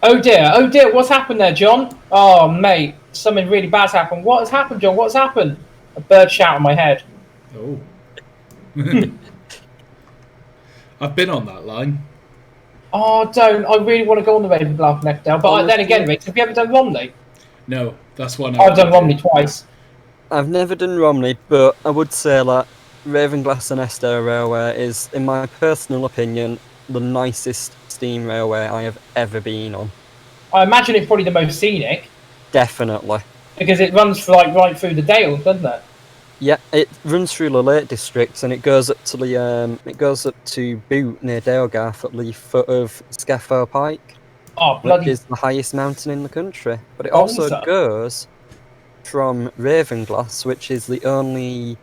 Oh dear, what's happened there, John? Oh, mate, something really bad's happened. What has happened, John? What's happened? A bird shout on my head.
Oh. I've been on that line.
Oh, don't. I really want to go on the Ravenglass and Estair, but then again, Rick, have you ever done Romney?
No, that's one
I've done Romney twice.
I've never done Romney, but I would say that Ravenglass and Estair Railway is, in my personal opinion, the nicest steam railway I have ever been on.
I imagine it's probably the most scenic.
Definitely.
Because it runs right through the Dales, doesn't it?
Yeah, it runs through the Lake District, and it goes up to Boot near Dalegarth at the foot of Scaffold Pike.
Oh, bloody!
Which is the highest mountain in the country. But it also goes from Ravenglass, which is the only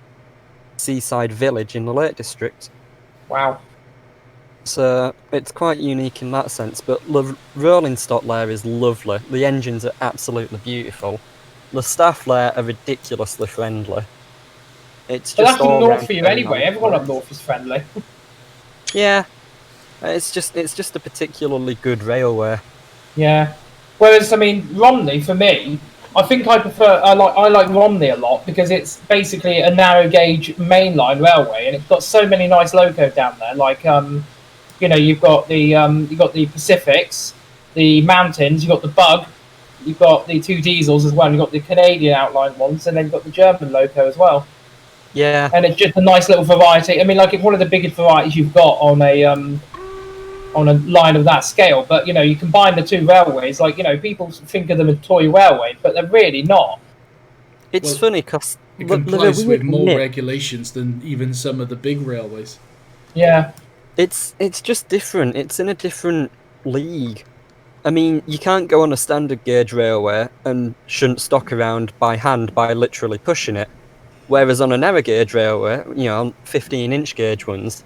seaside village in the Lake District.
Wow.
So it's quite unique in that sense, but the rolling stock there is lovely. The engines are absolutely beautiful. The staff there are ridiculously friendly. It's just
that's all north for you anyway. Everyone up north is friendly.
Yeah, it's just a particularly good railway.
Yeah. Whereas, I mean, Romney for me, I think I like Romney a lot because it's basically a narrow gauge mainline railway, and it's got so many nice locos down there. Like, you know, you've got the Pacifics, the Mountains, you've got the Bug, you've got the two diesels as well. You've got the Canadian outline ones, and then you've got the German loco as well.
Yeah.
And it's just a nice little variety. I mean, like, it's one of the biggest varieties you've got on a line of that scale. But, you know, you combine the two railways, like, you know, people think of them as toy railway, but they're really not.
It's funny because
it complies with more regulations than even some of the big railways.
Yeah.
It's just different. It's in a different league. I mean, you can't go on a standard gauge railway and shunt stock around by hand by literally pushing it. Whereas on a narrow gauge railway, you know, 15-inch gauge ones,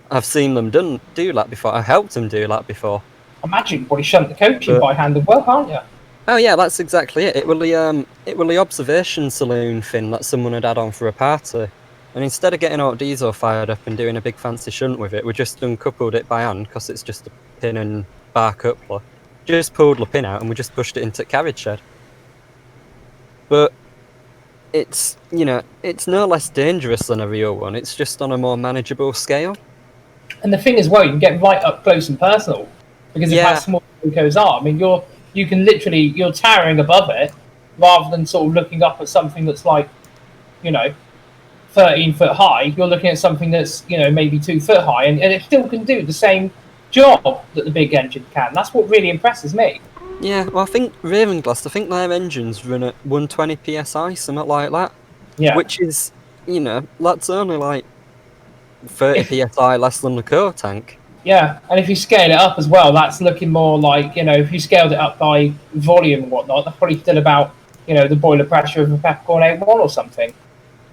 I've seen them do that before. I helped them do that before.
Imagine what he shunt the coaching by hand as well, can't you?
Oh yeah, that's exactly it. It was the observation saloon thing that someone had on for a party, and instead of getting out diesel fired up and doing a big fancy shunt with it, we just uncoupled it by hand because it's just a pin and bar coupler. Just pulled the pin out and we just pushed it into the carriage shed. But it's, you know, it's no less dangerous than a real one. It's just on a more manageable scale.
And the thing as well, you can get right up close and personal because of how small the locos are. I mean, you're towering above it rather than sort of looking up at something that's like, you know, 13 foot high. You're looking at something that's, you know, maybe 2 foot high, and it still can do the same job that the big engine can. That's what really impresses me.
Yeah, well, I think Ravenglass, their engines run at 120 psi, something like that.
Yeah.
Which is, you know, that's only like 30 psi less than the core tank.
Yeah, and if you scale it up as well, that's looking more like, if you scaled it up by volume and whatnot, that's probably still about, the boiler pressure of a Peppercorn A1 or something.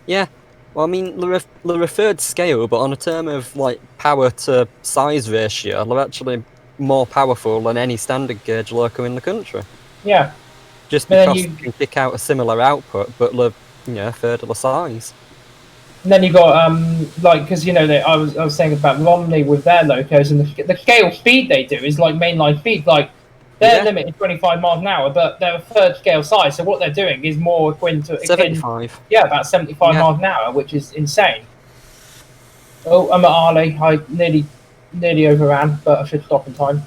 Yeah. Well, I mean, the referred scale, but on a term of like power to size ratio, they're actually more powerful than any standard gauge loco in the country.
Yeah.
Just because you can kick out a similar output, but a third of the size.
And then you got because I was saying about Romney with their locos, and the scale speed they do is like mainline speed. Like their limit is 25 miles an hour, but they're a third scale size. So what they're doing is more akin to
75.
Yeah, about 75 miles an hour, which is insane. Oh, I'm at Arley. I nearly overran, but I should stop in time.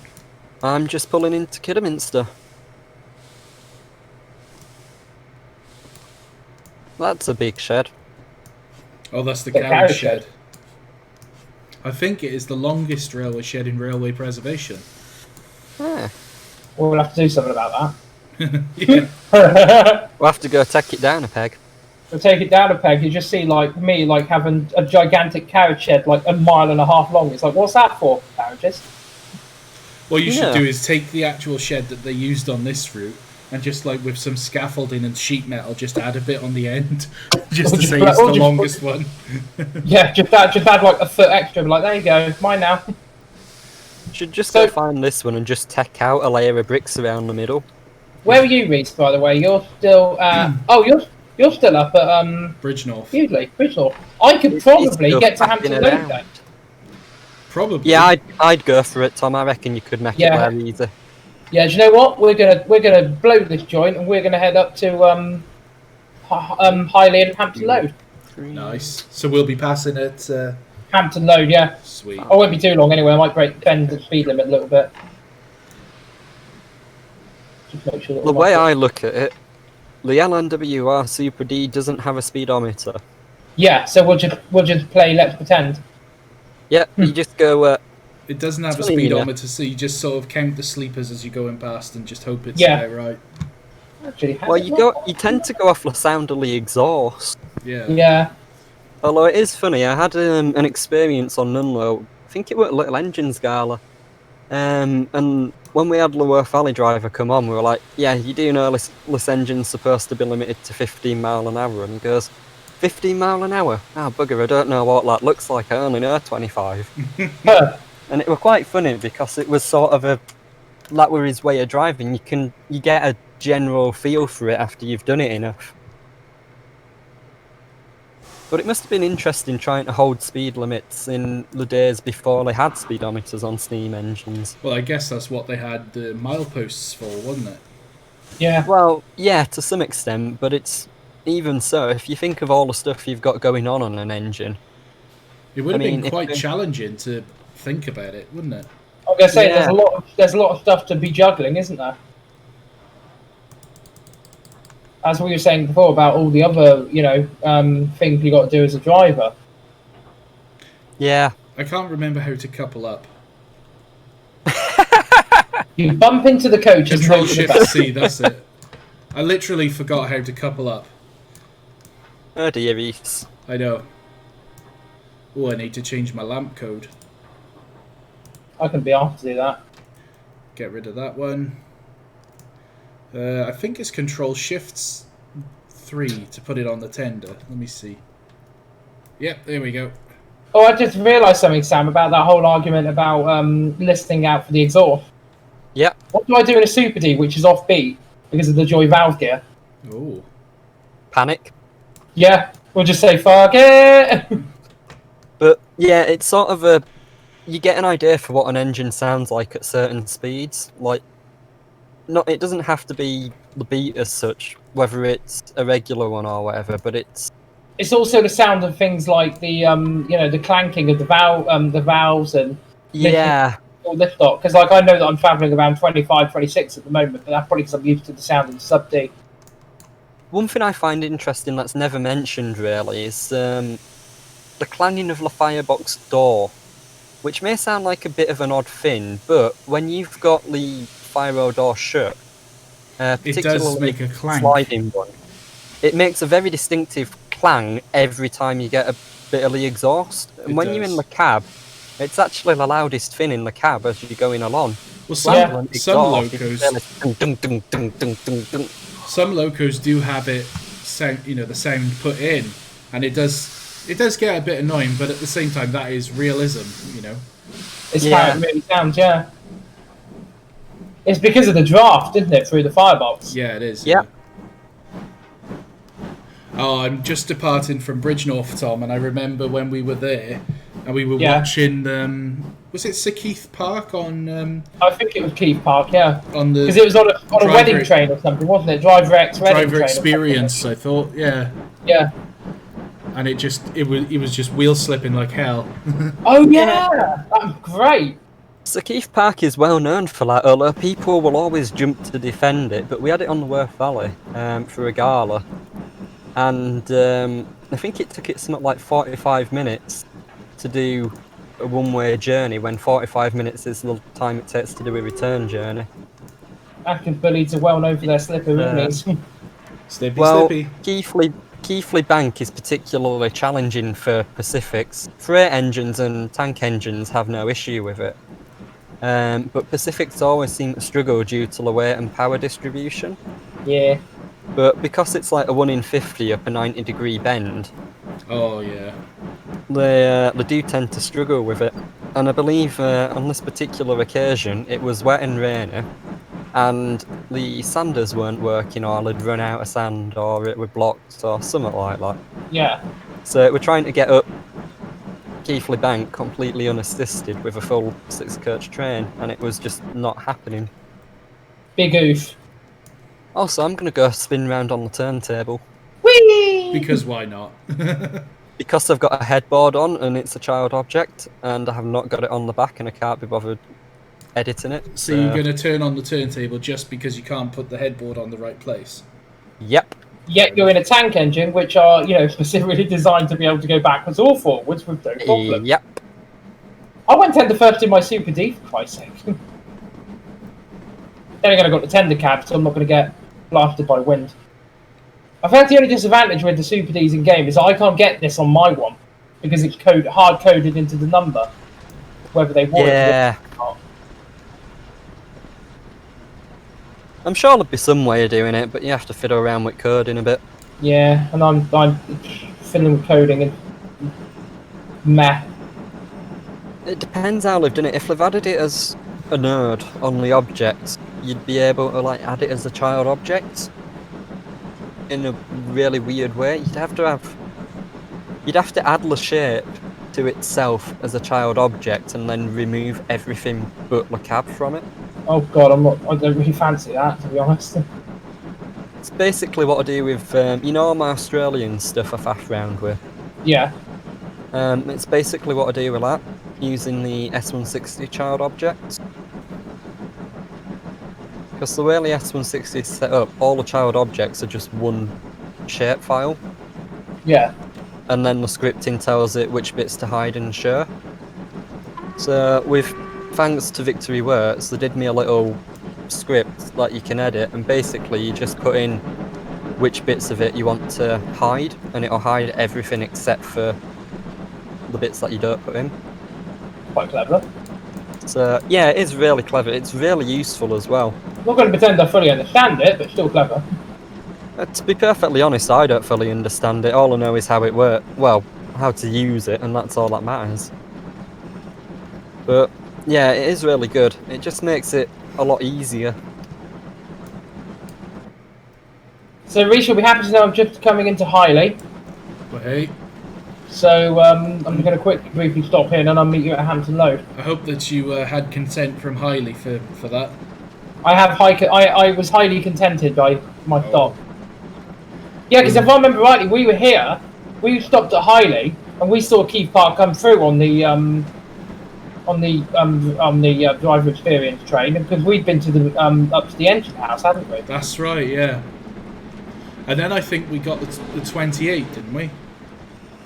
I'm just pulling into Kidderminster. That's a big shed.
Oh, that's the carriage shed. I think it is the longest railway shed in railway preservation.
Yeah.
We'll have to do something about
that. Yeah.
We'll have to go take it down a peg.
We'll take it down a peg. You just see, like, me, like, having a gigantic carriage shed, like, 1.5 miles long. It's like, what's that for, carriages?
What you should do is take the actual shed that they used on this route and just, like, with some scaffolding and sheet metal, just add a bit on the end, just to say it's the longest one.
Yeah, just add like a foot extra. Like, there you go, mine now.
Should just go find this one and just tack out a layer of bricks around the middle.
Where are you, Reese? By the way, you're still. You're still up at
Bridge North.
Bridge North. I could probably get to Hampton Load then.
Probably.
Yeah, I'd go for it, Tom. I reckon you could make it there easy.
Yeah, do you know what? We're gonna blow this joint, and we're gonna head up to Highley and Hampton Load.
Nice. So we'll be passing at
Hampton Load, yeah.
Sweet.
I won't be too long anyway. I might bend the speed limit a little bit. Just make sure
the way I look at it, the LNWR Super D doesn't have a speedometer.
Yeah, so we'll just play Let's Pretend.
Yeah, you just go.
It doesn't have a speedometer, so you just sort of count the sleepers as you're going past and just hope it's right.
Actually,
well, you tend to go off the sound of the exhaust.
Yeah.
Yeah.
Although it is funny, I had an experience on Nunlow. I think it was Little Engines Gala, and when we had Loworth Valley Driver come on, we were like, "Yeah, you do know this engine's supposed to be limited to 15 mile an hour," and he goes, 15 mile an hour? Oh, bugger, I don't know what that looks like. I only know 25. And it was quite funny because it was sort of that were his way of driving. You get a general feel for it after you've done it enough. But it must have been interesting trying to hold speed limits in the days before they had speedometers on steam engines.
Well, I guess that's what they had the mileposts for, wasn't it?
Yeah.
Well, yeah, to some extent, but it's even so, if you think of all the stuff you've got going on an engine.
It would have been quite challenging to think about it, wouldn't it?
I was gonna say there's a lot of stuff to be juggling, isn't there? As we were saying before about all the other, things you got to do as a driver.
Yeah.
I can't remember how to couple up.
You bump into the coach.
Control Shift C, that's it. I literally forgot how to couple up.
Oh dear, Reese.
I know. Oh, I need to change my lamp code.
I can be off to do that.
Get rid of that one. I think it's Control Shift 3 to put it on the tender. Let me see. Yep, there we go.
Oh, I just realised something, Sam, about that whole argument about listening out for the exhaust.
Yep.
What do I do in a Super D, which is offbeat because of the Joy valve gear?
Oh.
Panic.
Yeah, we'll just say fuck it.
But yeah, it's sort of you get an idea for what an engine sounds like at certain speeds. Like, it doesn't have to be the beat as such, whether it's a regular one or whatever. But it's
also the sound of things like the the clanking of the valves and all this stuff. Because like I know that I'm travelling around 25, 26 at the moment, but that's probably because I'm used to the sound of the sub D.
One thing I find interesting that's never mentioned really is the clanging of the firebox door, which may sound like a bit of an odd thing, but when you've got the fire door shut,
it does make a clank.
Sliding one, it makes a very distinctive clang every time you get a bit of the exhaust. And when you're in the cab, it's actually the loudest thing in the cab as you're going along.
Well,
Some
locos do have it sound, the sound put in, and it does get a bit annoying, but at the same time, that is realism,
It's how it really sounds, yeah. It's because of the draft, isn't it, through the firebox?
Yeah, it is.
Yeah.
Oh, I'm just departing from Bridgnorth, Tom, and I remember when we were there, and we were watching. Was it Sir Keith Park on?
I think it was Keith Park, yeah.
Because
it was on a wedding train or something, wasn't it? Driver X wedding train.
Driver Experience, I thought. Yeah.
Yeah.
And it was just wheel slipping like hell.
Oh yeah, that was great.
So Keith Park is well known for that, although people will always jump to defend it. But we had it on the Worth Valley for a gala, and I think it took it something like 45 minutes to do a one-way journey, when 45 minutes is the time it takes to do a return journey.
Atkins Bullies are well known for their slipper, isn't he?
Slippy.
Keighley Bank is particularly challenging for Pacifics. Freight engines and tank engines have no issue with it. But Pacifics always seem to struggle due to the weight and power distribution.
Yeah.
But because it's like a 1 in 50 up a 90-degree bend.
Oh yeah.
They do tend to struggle with it. And I believe on this particular occasion it was wet and rainy, and the sanders weren't working, or they'd run out of sand, or it were blocked, or something like that.
Yeah.
So we're trying to get up Keighley Bank completely unassisted with a full 6-coach train, and it was just not happening.
Big oof.
Also, I'm going to go spin round on the turntable.
Whee!
Because why not?
Because I've got a headboard on, and it's a child object, and I have not got it on the back, and I can't be bothered editing it.
So you're going to turn on the turntable just because you can't put the headboard on the right place?
Yep.
Yet you're in a tank engine, which are, specifically designed to be able to go backwards or forwards with no problem.
Yep.
I went tender first in my Super D, for Christ's sake. Then again, I got the tender cab, so I'm not going to get blasted by wind. I think the only disadvantage with the Super Ds in game is I can't get this on my one, because it's hard coded into the number, whether they want it or not.
I'm sure there'll be some way of doing it, but you have to fiddle around with coding a bit.
Yeah, and I'm fiddling with coding and meh.
It depends how they've done it. If they've added it as a node on the object, you'd be able to add it as a child object in a really weird way. You'd have to add the shape to itself as a child object and then remove everything but the cab from it.
Oh god, I don't really fancy that, to be honest.
It's basically what I do with, all my Australian stuff I faff around with.
Yeah.
It's basically what I do with that, using the S160 child objects. Because the way the S160 is set up, all the child objects are just one shapefile.
Yeah.
And then the scripting tells it which bits to hide and show. So thanks to Victory Works, they did me a little script that you can edit, and basically you just put in which bits of it you want to hide, and it'll hide everything except for the bits that you don't put in.
Quite clever.
So yeah, it is really clever. It's really useful as well.
I'm not going to pretend I fully understand it, but still clever.
To be perfectly honest, I don't fully understand it. All I know is how it works. Well, how to use it, and that's all that matters. But yeah, it is really good. It just makes it a lot easier.
So, Reece, you'll be happy to know I'm just coming into Highley.
Well, hey.
So, I'm going to quickly, briefly stop here, and then I'll meet you at Hampton Load.
I hope that you had consent from Highley for that.
I was highly contented by my stop. Yeah, because if I remember rightly, we were here, we stopped at Highley, and we saw Keith Park come through on the driver experience train, because we'd been to the up to the engine house, hadn't we?
That's right, yeah. And then I think we got the 28, didn't we?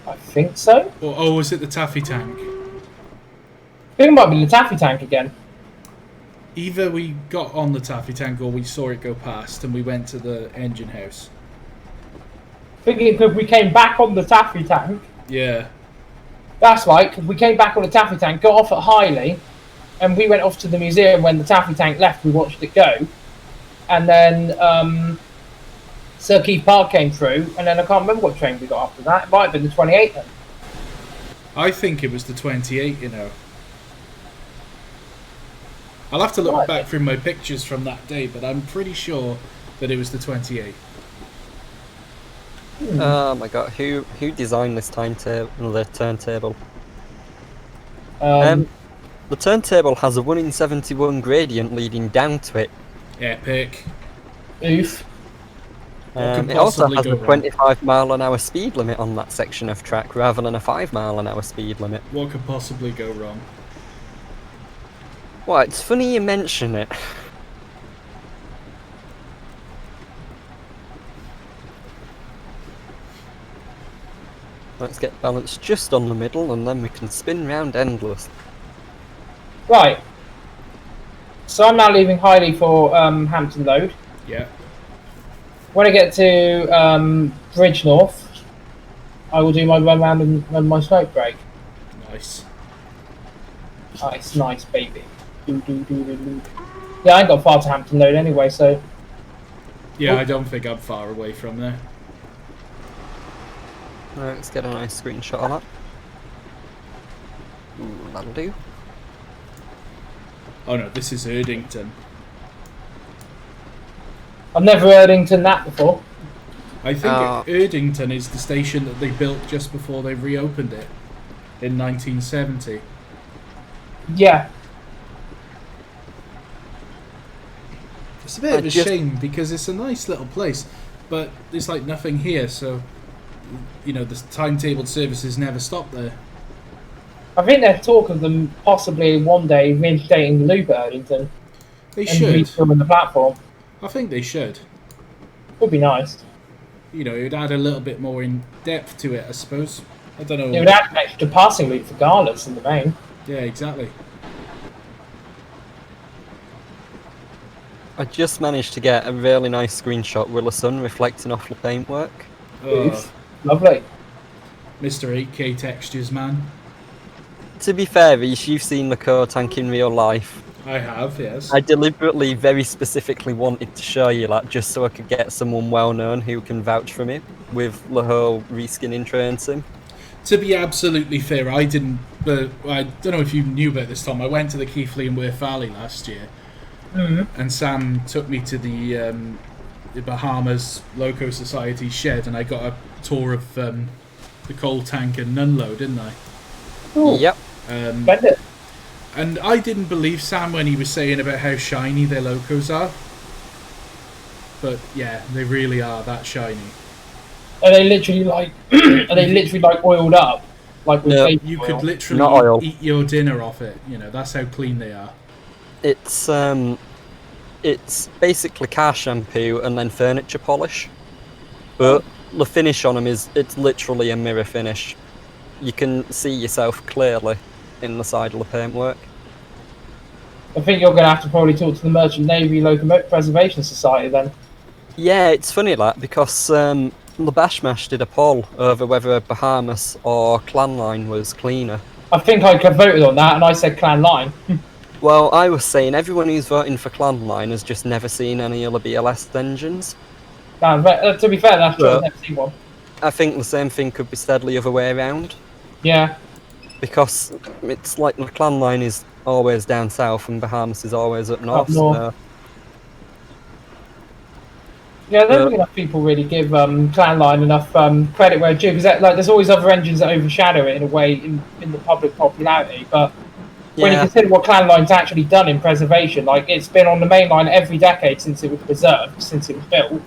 I think so.
Or was it the taffy tank?
I think it might be the taffy tank again.
Either we got on the taffy tank or we saw it go past and we went to the engine house.
Thinking because we came back on the taffy tank.
Yeah.
That's right, because we came back on the taffy tank, got off at Highley, and we went off to the museum when the taffy tank left. We watched it go, and then Sir Keith Park came through, and then I can't remember what train we got after that. It might have been the 28 then.
I think it was the 28, you know. I'll have to look back through my pictures from that day, but I'm pretty sure that it was the 28.
Oh my god, who designed this timetable? The turntable. The turntable has a 1 in 71 gradient leading down to it.
Epic.
Oof.
It also has a 25-mile-an-hour speed limit on that section of track rather than a 5-mile-an-hour speed limit.
What could possibly go wrong?
Well, it's funny you mention it. Let's get balanced just on the middle and then we can spin round endless.
Right. So I'm now leaving Highley for Hampton Load.
Yeah.
When I get to Bridge North, I will do my run round and run my smoke break.
Nice.
Nice, baby. Yeah, I ain't got far to Hampton Load anyway, so...
Yeah, I don't think I'm far away from there.
Right, let's get a nice screenshot of that. Ooh, that'll do.
Oh no, this is Erdington.
I've never heard that before.
I think Erdington is the station that they built just before they reopened it in 1970.
Yeah.
It's a bit of a shame because it's a nice little place, but there's like nothing here, so you know the timetabled services never stop there.
I think there's talk of them possibly one day reinstating the loop at Erdington.
They should.
Refilming the platform.
I think they should.
Would be nice.
You know, it would add a little bit more in depth to it, I suppose. I don't know.
It would add an extra passing loop for Garlets in the main.
Yeah, exactly.
I just managed to get a really nice screenshot with the sun reflecting off the paintwork.
Oh,
lovely.
Mr. 8K textures, man.
To be fair, Reece, you've seen the core tank in real life.
I have, yes.
I deliberately, very specifically wanted to show you that just so I could get someone well-known who can vouch for me with the whole reskinning train sim.
To be absolutely fair, I didn't... I don't know if you knew about this, Tom. I went to the Keighley and Worth Valley last year.
Mm-hmm.
And Sam took me to the Bahamas Loco Society shed, and I got a tour of the coal tank and Nunlow, didn't I?
Ooh.
Yep.
And I didn't believe Sam when he was saying about how shiny their locos are. But yeah, they really are that shiny.
Are they literally like? Are they literally like oiled up? Like with paper
you
oil?
could literally eat your dinner off it. You know, that's how clean they are.
It's basically car shampoo and then furniture polish, but the finish on them it's literally a mirror finish. You can see yourself clearly in the side of the paintwork.
I think you're going to have to probably talk to the Merchant Navy Locomotive Preservation Society then.
Yeah, it's funny that because the Bashmash did a poll over whether Bahamas or Clan Line was cleaner.
I think I voted on that and I said Clan Line.
Well, I was saying everyone who's voting for Clan Line has just never seen any other BLS engines.
To be fair, that's true. I've never seen one.
I think the same thing could be said the other way around.
Yeah.
Because it's like the Clan Line is always down south and Bahamas is always up north. So.
Yeah, I don't think enough people really give Clan Line enough credit where it's due, because there's always other engines that overshadow it in a way in the public popularity, but when you consider what Clan Line's actually done in preservation, like it's been on the main line every decade since it was preserved, since it was built.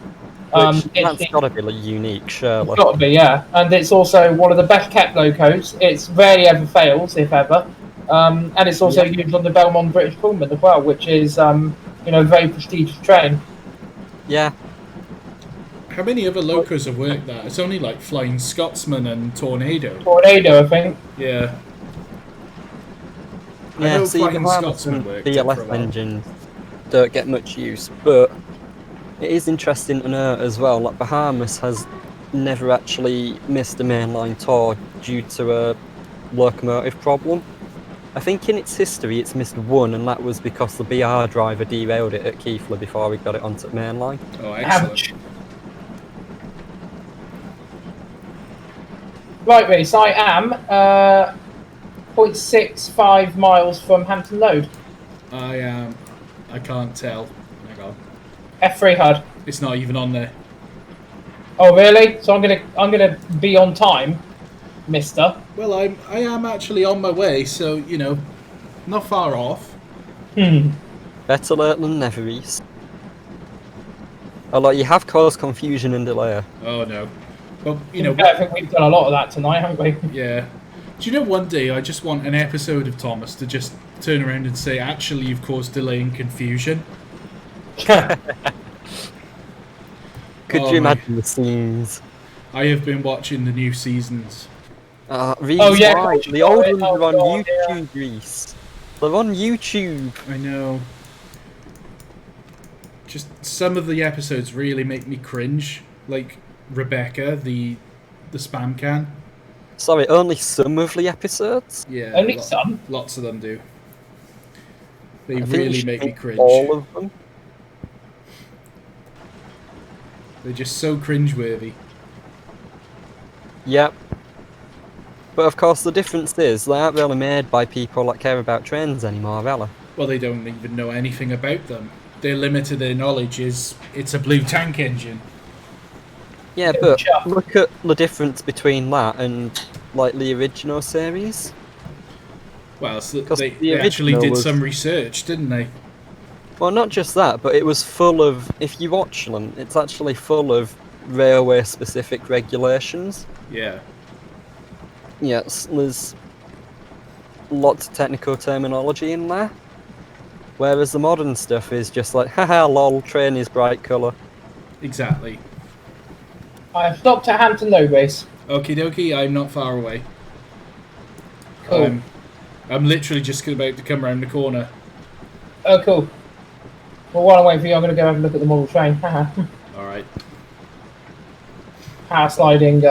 That's got to be unique, surely.
It's got to be, yeah. And it's also one of the best kept locos. It's rarely ever fails, if ever. And it's also used on the Belmont British Pullman as well, which is, a very prestigious train.
Yeah.
How many other locos have worked that? It's only like Flying Scotsman and Tornado.
Tornado, I think.
Yeah.
Yeah, so you can have some BLS engines don't get much use, but it is interesting to note as well, like Bahamas has never actually missed a mainline tour due to a locomotive problem. I think in its history it's missed one, and that was because the BR driver derailed it at Keighley before we got it onto the mainline.
Oh, excellent.
Ouch. Right, Reese, I am 0.65 miles from Hampton Road.
I am. I can't tell. Hang on.
F3 HUD.
It's not even on there.
Oh really? So I'm gonna be on time, Mister.
Well, I am actually on my way, so you know, not far off.
Better late than never, Reese. Although you have caused confusion and delay.
Oh no. Well, you know.
I think we've done a lot of that tonight, haven't we?
Yeah. Do you know, one day I just want an episode of Thomas to just turn around and say, actually, you've caused delay and confusion.
Could you imagine the scenes?
I have been watching the new seasons.
Reese,
Oh, yeah,
right.
gosh,
The old ones
oh,
are on
God,
YouTube, Reese. They're on YouTube.
I know. Just some of the episodes really make me cringe. Like Rebecca, the spam can.
Sorry, only some of the episodes?
Yeah.
Only some?
Lots of them do. They
I think
really
you should
make me
make
cringe.
all of them.
They're just so cringeworthy.
Yep. But of course the difference is they aren't really made by people that care about trains anymore, are they?
Well, they don't even know anything about them. Their limit to their knowledge is it's a blue tank engine.
Yeah, but look at the difference between that and like the original series.
Well, so
'Cause
they
the
actually
original
did
was-
some research, didn't they?
Well, not just that, but it was full of, if you watch them, it's actually full of railway-specific regulations.
Yeah.
Yes, there's lots of technical terminology in there. Whereas the modern stuff is just like, haha, lol, train is bright colour.
Exactly.
I have stopped at Hampton Road, Reese.
Okie dokie, I'm not far away.
Cool.
I'm literally just about to come around the corner.
Oh, cool. Well, while I'm waiting for you, I'm going to go have a look at the model train.
Alright.
Power sliding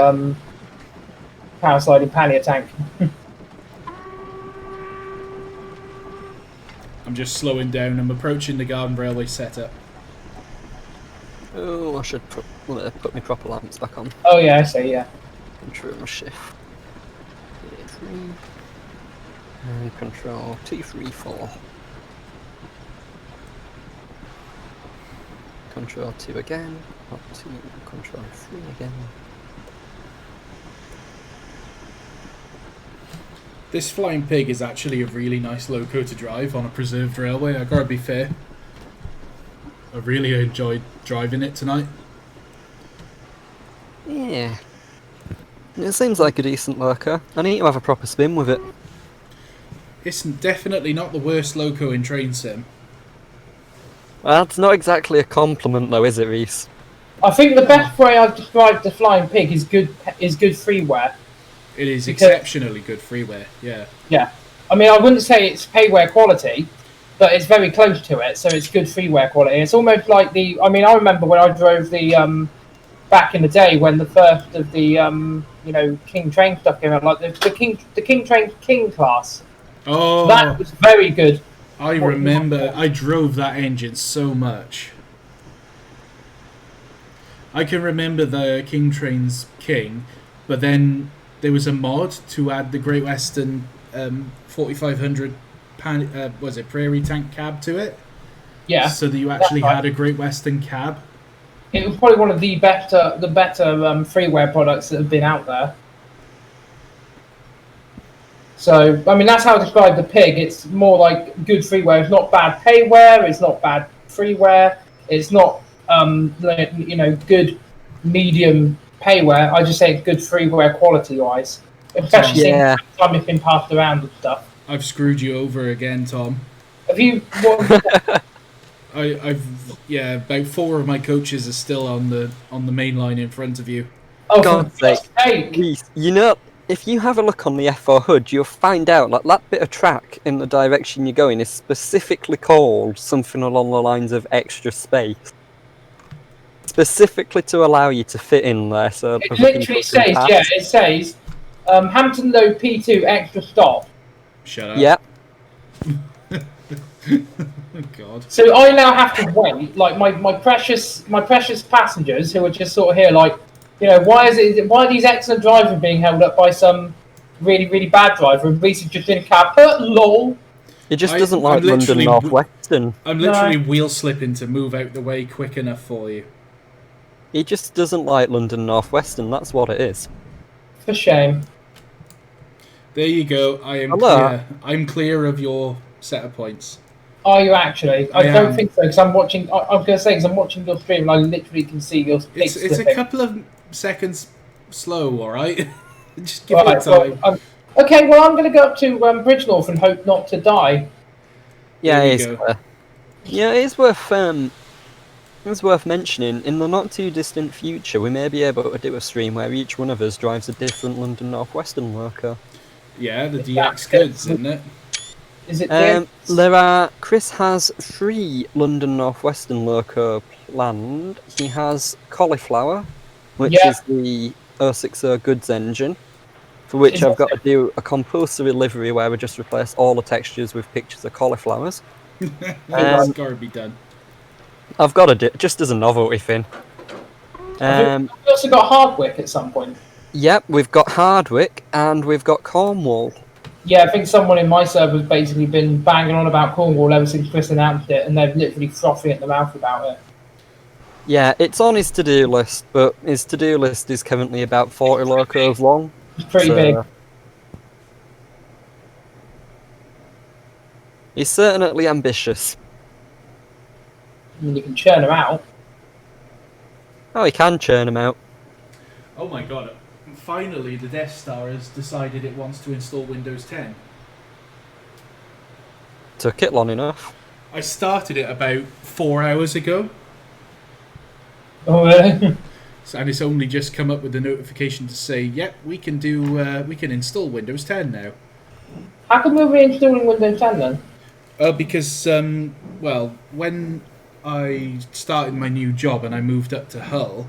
pannier tank.
I'm just slowing down. I'm approaching the Garden Railway setup.
Oh, I should put my proper lamps back on.
Oh yeah, I see. Yeah.
Control shift. And control 234. Control 2 again. Up to control 3 again.
This Flying Pig is actually a really nice loco to drive on a preserved railway, I gotta be fair. I really enjoyed driving it tonight.
Yeah. It seems like a decent loco. I need to have a proper spin with it.
It's definitely not the worst loco in Train Sim.
Well, that's not exactly a compliment though, is it, Reese?
I think the best way I've described the Flying Pig is good freeware.
It is
Because-
exceptionally good freeware, yeah.
Yeah. I mean, I wouldn't say it's payware quality, but it's very close to it, so it's good freeware quality. It's almost like the... I mean, I remember when I drove the... back in the day when the first of the, King Train stuff came out, like the King Train King class.
Oh,
That was very good.
I remember, I drove that engine so much. I can remember the King Train's King, but then there was a mod to add the Great Western 4500 was it Prairie Tank cab to it?
Yeah.
So that you actually
right.
had a Great Western cab.
It was probably one of the better freeware products that have been out there. So, I mean, that's how I describe the Pig. It's more like good freeware. It's not bad payware. It's not bad freeware. It's not, good medium payware. I just say it's good freeware quality-wise. Especially
Yeah.
since time it's been passed around and stuff.
I've screwed you over again, Tom.
Have you...
About 4 of my coaches are still on the main line in front of you.
Oh,
God's
for God's sake!
Reese, you know, if you have a look on the F4 HUD, you'll find out like that bit of track in the direction you're going is specifically called something along the lines of extra space. specifically to allow you to fit in there. So
it literally says, it says, Hampton Low P2 extra stop.
Shut up.
Yep.
Oh God.
So I now have to wait, like my precious passengers who are just sort of here, like, you know, why are these excellent drivers being held up by some really, really bad driver? And Reese is just in a cab. Lol.
He just doesn't like London North Western.
I'm literally wheel slipping to move out the way quick enough for you.
He just doesn't like London North Western. That's what it is.
For shame.
There you go. I am clear. I'm clear of your set of points.
Are you actually? I don't think so, because I'm watching. I'm going to say, because I'm watching your stream, and I literally can see your.
It's a couple of seconds slow, all right. Just give it time.
Okay, well, I'm going to go up to Bridgenorth and hope not to die.
Yeah, it is. Yeah, it's worth mentioning. In the not too distant future, we may be able to do a stream where each one of us drives a different London North Western loco.
Yeah, the DX goods, isn't it?
Is it?
Chris has 3 London North Western loco planned. He has Cauliflower, which is the 060 goods engine, for which I've got to do a compulsory livery where we just replace all the textures with pictures of cauliflowers.
That's got to be done.
I've got to do just as a novelty thing.
We've also got Hardwick at some point.
Yep, we've got Hardwick and we've got Cornwall.
Yeah, I think someone in my server has basically been banging on about Cornwall ever since Chris announced it, and they're literally frothing at the mouth about it.
Yeah, it's on his to-do list, but his to-do list is currently about 40 locos long.
It's pretty big.
He's certainly ambitious.
I mean, you can churn them out.
Oh, he can churn them out.
Oh my God. Finally, the Death Star has decided it wants to install Windows 10.
Took it long enough.
I started it about 4 hours ago.
Oh, really?
And it's only just come up with the notification to say, yep, we can install Windows 10 now.
How come we're reinstalling Windows 10 then?
Because, when I started my new job and I moved up to Hull,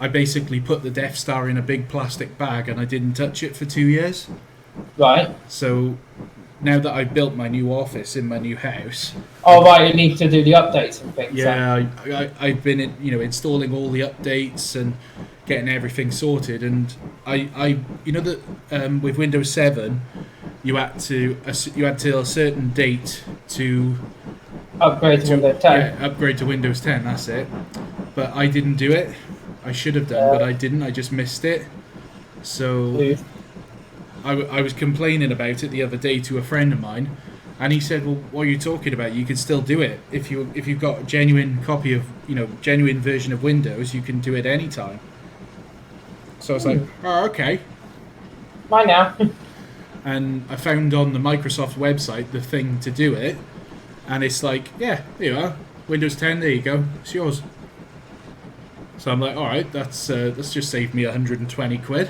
I basically put the Death Star in a big plastic bag and I didn't touch it for 2 years.
Right.
So now that I've built my new office in my new house...
Oh, right, you need to do the updates and things.
Yeah, I've been installing all the updates and getting everything sorted. And with Windows 7, you had till a certain date to...
Upgrade to Windows 10.
Yeah, upgrade to Windows 10, that's it. But I didn't do it. I should have done, but I didn't. I just missed it. So I was complaining about it the other day to a friend of mine, and he said, "Well, what are you talking about? You can still do it if you've got a genuine copy of genuine version of Windows. You can do it anytime." So I was like, "Oh, okay."
Bye now.
And I found on the Microsoft website the thing to do it, and it's like, "Yeah, here you are, Windows 10. There you go. It's yours." So I'm like, all right, that's just saved me 120 quid.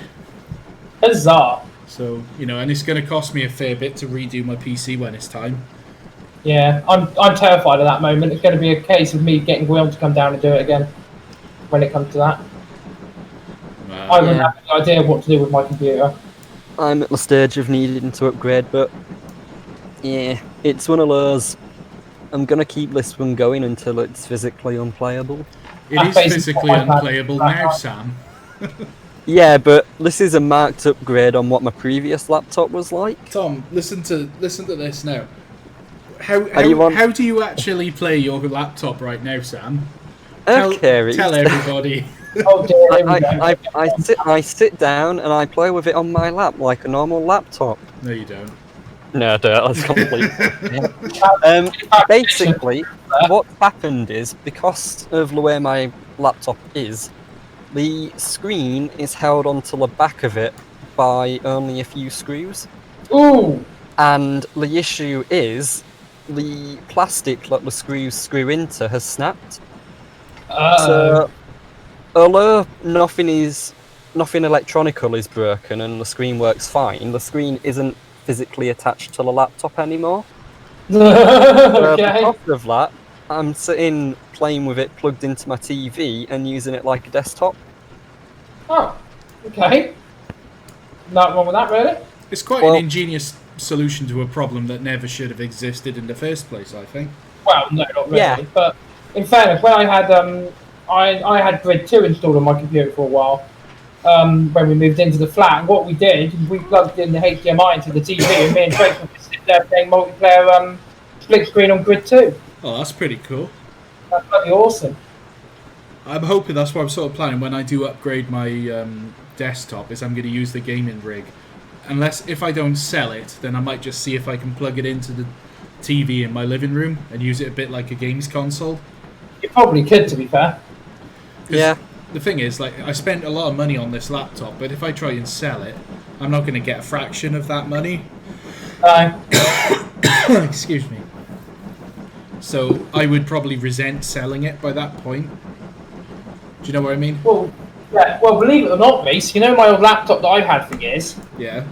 Huzzah!
So and it's going to cost me a fair bit to redo my PC when it's time.
Yeah, I'm terrified of that moment. It's going to be a case of me getting Will to come down and do it again when it comes to that. I wouldn't have any idea what to do with my computer.
I'm at the stage of needing to upgrade, but yeah, it's one of those. I'm going to keep this one going until it's physically unplayable.
It is physically unplayable now, Sam.
Yeah, but this is a marked upgrade on what my previous laptop was like.
Tom, listen to this now. How do you actually play your laptop right now, Sam?
Okay,
tell everybody.
Oh dear,
I sit down and I play with it on my lap like a normal laptop.
No, you don't.
No, I don't. That's completely. Basically, what happened is because of the way my laptop is, the screen is held onto the back of it by only a few screws.
Ooh!
And the issue is the plastic that the screws screw into has snapped. So, although nothing electronical is broken and the screen works fine, the screen isn't physically attached to the laptop anymore.
Okay.
Because of that, I'm sitting playing with it plugged into my TV and using it like a desktop.
Oh, okay. Nothing wrong with that, really.
It's quite an ingenious solution to a problem that never should have existed in the first place, I think.
Well, no, not really.
Yeah.
But in fairness, when I had I had Grid 2 installed on my computer for a while. When we moved into the flat, and what we did, we plugged in the HDMI into the TV, and me and Trace would just sit there playing multiplayer split screen on Grid 2.
Oh, that's pretty cool.
That's bloody awesome.
I'm hoping that's what I'm sort of planning when I do upgrade my desktop, is I'm going to use the gaming rig. Unless, if I don't sell it, then I might just see if I can plug it into the TV in my living room and use it a bit like a games console.
You probably could, to be fair.
Yeah.
The thing is, like, I spent a lot of money on this laptop, but if I try and sell it, I'm not going to get a fraction of that money. Excuse me. So I would probably resent selling it by that point. Do you know what I mean?
Well, yeah. Well, believe it or not, Reese, you know my old laptop that I've had for years?
Yeah.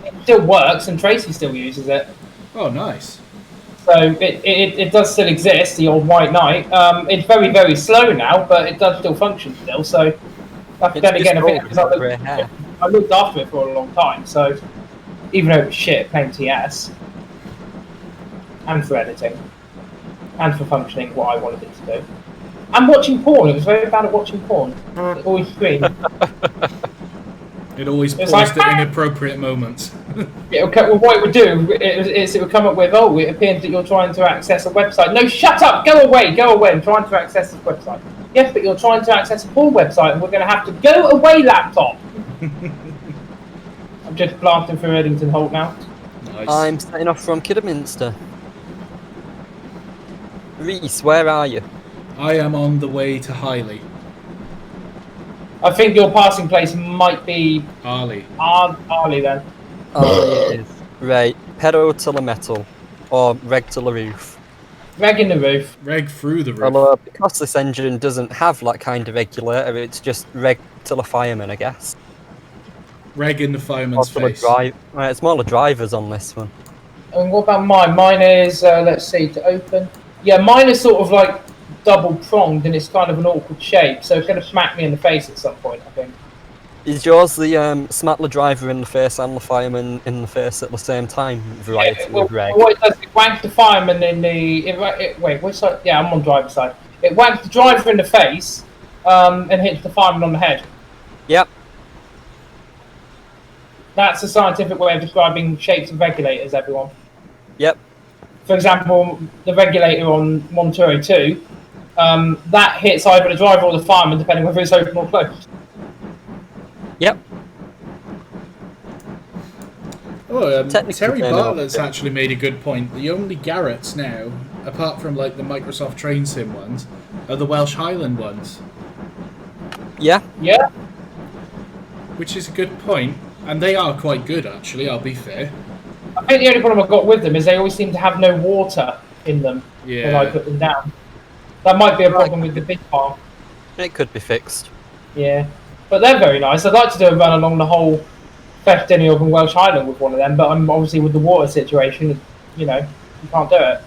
It still works, and Tracy still uses it.
Oh, nice.
So it does still exist, the old White Knight. It's very, very slow now, but it does still function still. So then again, I looked after it for a long time. So even though it was shit, playing TS, and for editing, and for functioning what I wanted it to do, and watching porn. It was very bad at watching porn. It always screamed.
It always paused at inappropriate moments.
Well, what it would do is it would come up with, oh, it appears that you're trying to access a website. No, shut up! Go away! I'm trying to access this website. Yes, but you're trying to access a porn website, and we're going to have to go away, laptop! I'm just blasting through Eddington Holt now.
Nice. I'm setting off from Kidderminster. Reese, where are you?
I am on the way to Highley.
I think your passing place might be
Arley.
Arley then.
Arley it is. Right. Pedal to the metal. Or reg to the roof.
Reg in the roof.
Reg through the roof.
Although, because this engine doesn't have that kind of regulator, it's just reg to the fireman, I guess.
Reg in the fireman's face.
It's more the drivers on this one.
And what about mine? Mine is, let's see, to open. Yeah, mine is sort of like double pronged, and it's kind of an awkward shape, so it's going to smack me in the face at some point, I think.
Is yours the smack the driver in the face and the fireman in the face at the same time variety of reg?
What it does, it whacks the fireman in the... wait, which side? Yeah, I'm on the driver's side. It whacks the driver in the face and hits the fireman on the head.
Yep.
That's a scientific way of describing shapes of regulators, everyone.
Yep.
For example, the regulator on Monturo 2, that hits either the driver or the fireman, depending whether it's open or closed.
Yep.
Oh, Terry Bartlett's actually made a good point. The only Garretts now, apart from like the Microsoft Train Sim ones, are the Welsh Highland ones.
Yeah.
Yeah.
Which is a good point, and they are quite good actually, I'll be fair.
I think the only problem I've got with them is they always seem to have no water in them when I put them down. That might be a problem with the big farm.
It could be fixed.
Yeah. But they're very nice. I'd like to do a run along the whole Festiniog and Welsh Highland with one of them, but I'm obviously with the water situation, you can't do it.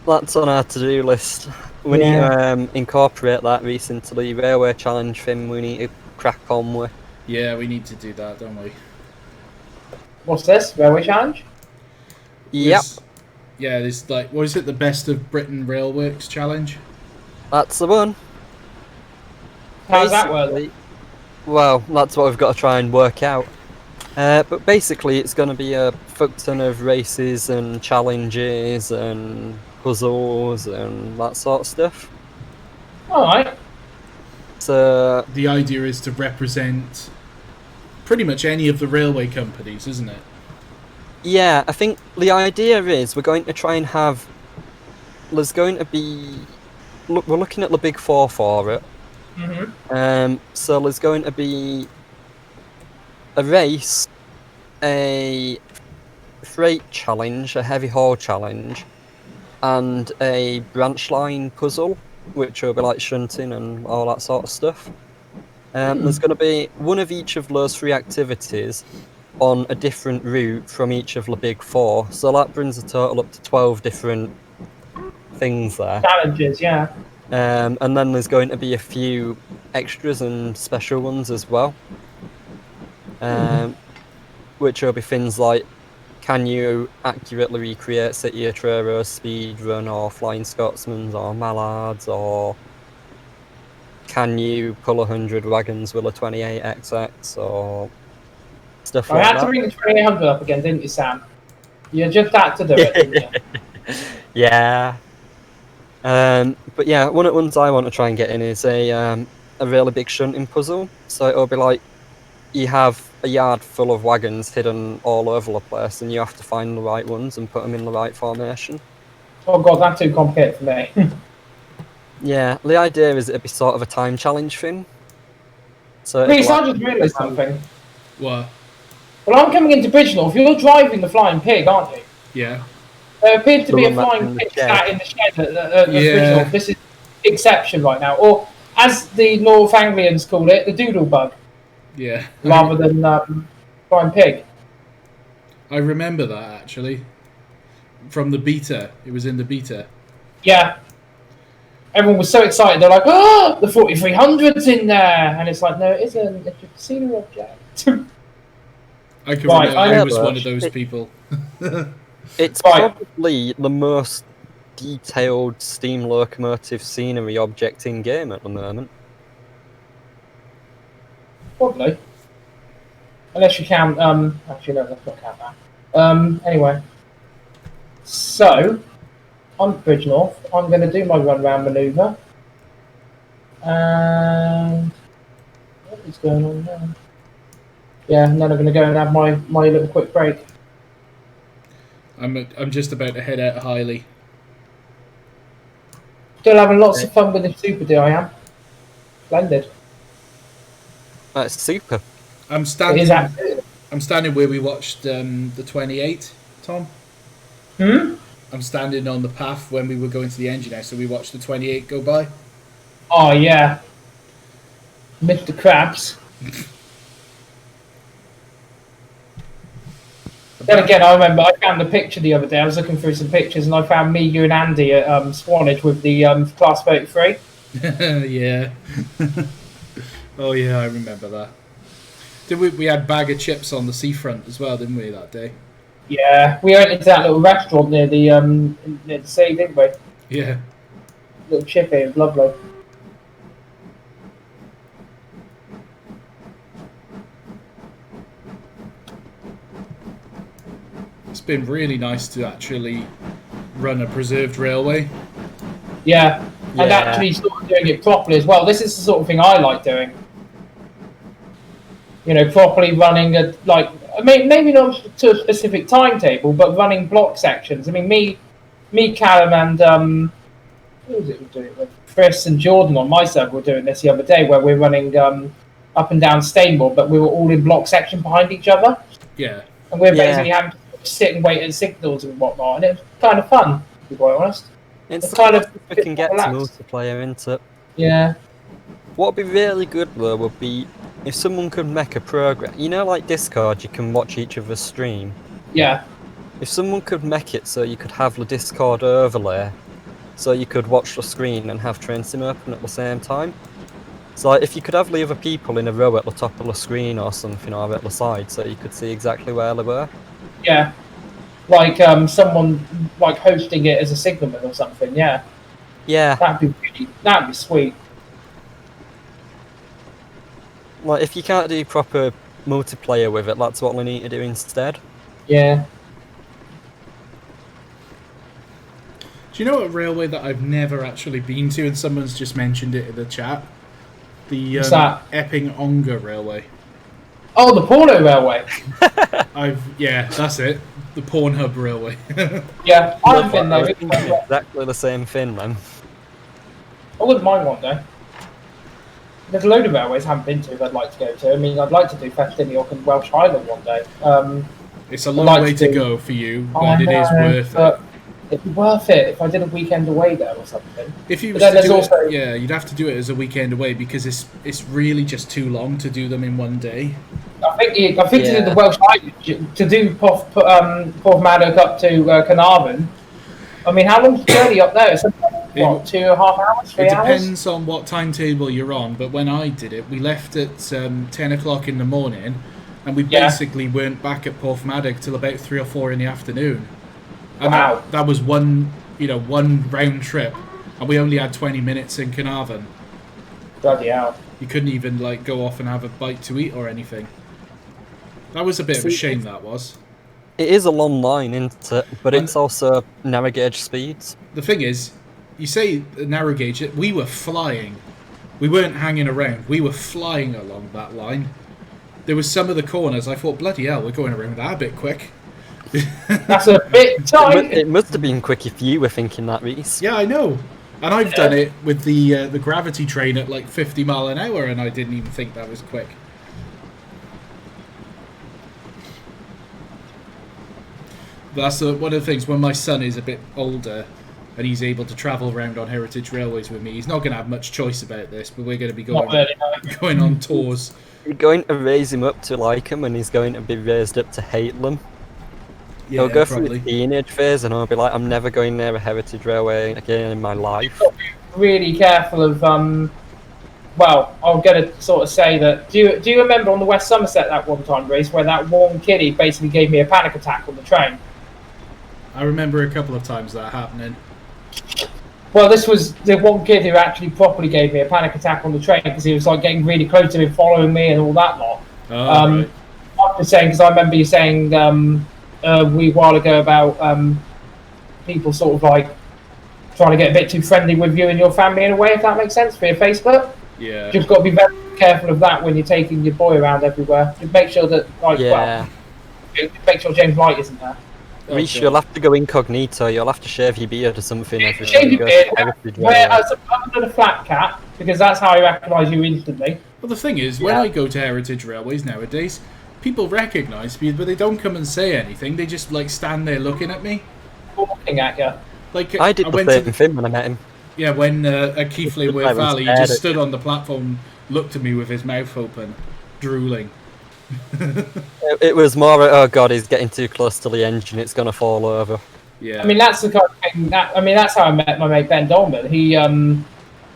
That's on our to-do list. We need to incorporate that into the railway challenge thing we need to crack on with.
Yeah, we need to do that, don't we?
What's this? Railway challenge?
Yep.
Yeah, there's like, what is it, the Best of Britain Railworks challenge?
That's the one.
How's that work?
Well, that's what we've got to try and work out. But basically, it's going to be a fuck ton of races and challenges and puzzles and that sort of stuff.
Alright.
So
the idea is to represent pretty much any of the railway companies, isn't it?
Yeah, I think the idea is we're going to try and have... There's going to be... Look, we're looking at the big four for it.
Mm-hmm.
So there's going to be a race, a freight challenge, a heavy haul challenge, and a branch line puzzle, which will be like shunting and all that sort of stuff. There's going to be one of each of those three activities on a different route from each of the big four, so that brings the total up to 12 different things there.
Challenges, yeah.
And then there's going to be a few extras and special ones as well. Which will be things like, can you accurately recreate City of Truro speedrun, or Flying Scotsmans, or Mallards, or can you pull 100 wagons with a 28XX, or stuff like
I
that.
had to bring the 2800 up again, didn't you, Sam? You just had to do it, didn't you?
Yeah. But yeah, one of the ones I want to try and get in is a really big shunting puzzle. So it'll be like, you have a yard full of wagons hidden all over the place, and you have to find the right ones and put them in the right formation.
Oh god, that's too complicated for me.
Yeah, the idea is it'd be sort of a time challenge thing. So
Reece, I just realised something.
What?
Well, I'm coming into Bridgenorth. You're driving the flying pig, aren't you?
Yeah.
There appears to be a
The one that's
flying
in the
pig
shed.
sat in the shed at
Yeah.
Bridgenorth. This is exception right now. Or, as the North Anglians call it, the doodle bug,
Yeah.
rather than flying pig.
I remember that, actually. From the beta. It was in the beta.
Yeah. Everyone was so excited. They're like, oh, the 4300's in there. And it's like, no, it isn't. It's a casino object.
I can
Right,
remember
I
I
know
was
that.
one of those people.
It's
Right.
probably the most detailed steam locomotive scenery object in game at the moment.
Probably. Unless you count, actually, no, let's not count that. Anyway. So, on Bridgenorth, I'm going to do my run round manoeuvre. And what is going on now? Yeah, and then I'm going to go and have my little quick break.
I'm just about to head out of Highley.
Still having lots of fun with the Super D, I am. Splendid.
That's super.
I'm
It is
standing.
absolutely.
I'm standing where we watched the 28. Tom. I'm standing on the path when we were going to the engine house, so we watched the 28 go by.
Oh, yeah. Mr. Krabs. Then again, I remember I found the picture the other day. I was looking through some pictures, and I found me, you, and Andy at Swanage with the Class 33.
Yeah. Oh yeah, I remember that. Did we had bag of chips on the seafront as well, didn't we, that day?
Yeah, we went into that little restaurant near the sea, didn't we?
Yeah.
Little chippy, it was lovely.
It's been really nice to actually run a preserved railway.
Yeah, and
Yeah.
actually sort of doing it properly as well. This is the sort of thing I like doing. You know, properly running maybe not to a specific timetable, but running block sections. I mean, me, Callum, and who was it we're doing it with? Chris and Jordan on my side were doing this the other day, where we're running up and down Stainmore, but we were all in block section behind each other,
Yeah.
and we're
Yeah.
basically having to sit and wait at signals and whatnot, and it was kind of fun, to be quite honest.
It's
kind of
we can get to
relaxed.
multiplayer into it.
Yeah.
What would be really good though would be if someone could make a program. You know, like Discord, you can watch each other's stream.
Yeah.
If someone could make it so you could have the Discord overlay, so you could watch the screen and have Train Sim open at the same time. So like, if you could have the other people in a row at the top of the screen or something, or at the side, so you could see exactly where they were.
Yeah. Like someone like hosting it as a signalman or something, yeah.
Yeah,
That'd be sweet.
like if you can't do proper multiplayer with it, that's what we need to do instead.
Yeah.
Do you know a railway that I've never actually been to, and someone's just mentioned it in the chat? The
What's that?
Epping Ongar Railway.
Oh, the Porno Railway.
Yeah, that's it. The Pornhub Railway.
Yeah, I've been
I
there.
was thinking exactly the same thing, man.
I wouldn't mind one day. There's a load of railways I haven't been to that I'd like to go to. I mean, I'd like to do Festiniog and Welsh Highland one day.
It's a long
like
way
to
to
do-
go for you,
I
but it is
know,
worth it.
but it'd be worth it if I did a weekend away there or something.
If you
But
was
then
to
there's
do
also-
it, yeah, you'd have to do it as a weekend away because it's really just too long to do them in one day.
I think to do
Yeah.
the Welsh Highland, to do Porthmadog up to Carnarvon, I mean, how long's the journey up there? It's about, what, 2.5 hours, 3
It
hours?
depends on what timetable you're on, but when I did it, we left at 10 o'clock in the morning, and we basically weren't back at Porthmadog till about 3 or 4 in the afternoon. And
Wow.
that was one round trip, and we only had 20 minutes in Carnarvon.
Bloody hell.
You couldn't even like go off and have a bite to eat or anything. That was a bit of a shame, that was.
It is a long line, isn't it? But it's also narrow gauge speeds.
The thing is, you say narrow gauge, we were flying. We weren't hanging around. We were flying along that line. There was some of the corners, I thought, bloody hell, we're going around that a bit quick.
That's a bit tight.
It must have been quick if you were thinking that, Reese.
Yeah, I know. And I've done it with the gravity train at like 50 mile an hour, and I didn't even think that was quick. That's one of the things, when my son is a bit older and he's able to travel around on heritage railways with me, he's not going to have much choice about this, but we're going to be going on tours.
You're going to raise him up to like them, and he's going to be raised up to hate them.
Yeah,
He'll go
probably.
through the teenage phase, and I'll be like, I'm never going near a heritage railway again in my life.
Really careful of, well, I'm going to sort of say that, do you remember on the West Somerset that one time, Reese, where that one kiddie basically gave me a panic attack on the train?
I remember a couple of times that happening.
Well, this was the one kid who actually properly gave me a panic attack on the train because he was like getting really close to me, following me and all that lot.
Right.
I'm just saying, because I remember you saying a wee while ago about people sort of like trying to get a bit too friendly with you and your family in a way, if that makes sense, via Facebook.
Yeah.
Just got to be very careful of that when you're taking your boy around everywhere. Just make sure that, like, make sure James Light isn't there.
Reece, you'll have to go incognito. You'll have to shave your beard or something.
Shave your beard, other than a flat cap, because that's how I recognise you instantly.
Well, the thing is, when I go to heritage railways nowadays, people recognise me, but they don't come and say anything. They just like stand there looking at me,
looking at you.
Like
I did the same thing when I met him.
Yeah, when at Keighley Valley, he just stood on the platform, looked at me with his mouth open, drooling.
It was more, oh god, he's getting too close to the engine, it's gonna fall over.
Yeah.
I mean, that's the kind of thing. That's how I met my mate Ben Dolman. Him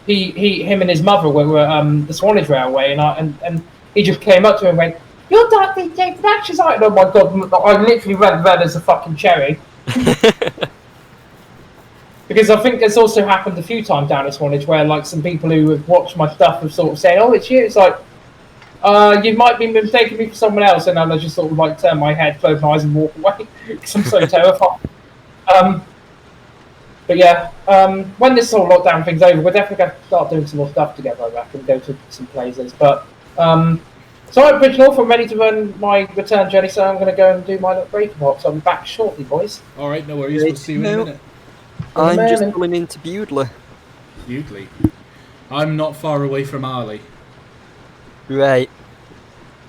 and his mother were the Swanage Railway, and he just came up to me and went, "You're Dr. James Batch." She's like, "Oh my god!" I literally red as a fucking cherry. Because I think it's also happened a few times down at Swanage where like some people who have watched my stuff have sort of said, "Oh, it's you." It's like, you might be mistaking me for someone else, and then I just sort of like turn my head, close my eyes, and walk away because I'm so terrified. But yeah, when this whole lockdown thing's over, we're definitely going to start doing some more stuff together. I reckon, go to some places. But so I'm Bridge North. I'm ready to run my return journey, so I'm going to go and do my little break box. I'll be back shortly, boys.
All right, no worries. We'll see you in a minute.
I'm just pulling into Bewdley.
Bewdley. I'm not far away from Arley.
Right.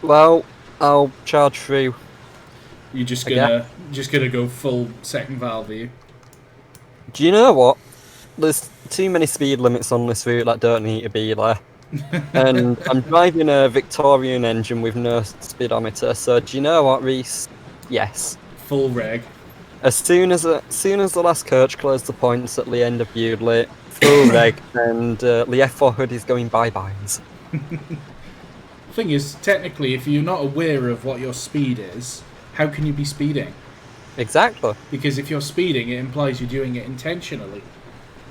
Well, I'll charge through.
You're just gonna go full second valve, are you?
Do you know what? There's too many speed limits on this route that don't need to be there. And I'm driving a Victorian engine with no speedometer, so do you know what, Reese? Yes.
Full reg.
As soon as the last coach closed the points at the end of Bewdley, full reg, and the F4 hood is going bye-byes.
The thing is, technically, if you're not aware of what your speed is, how can you be speeding?
Exactly.
Because if you're speeding, it implies you're doing it intentionally.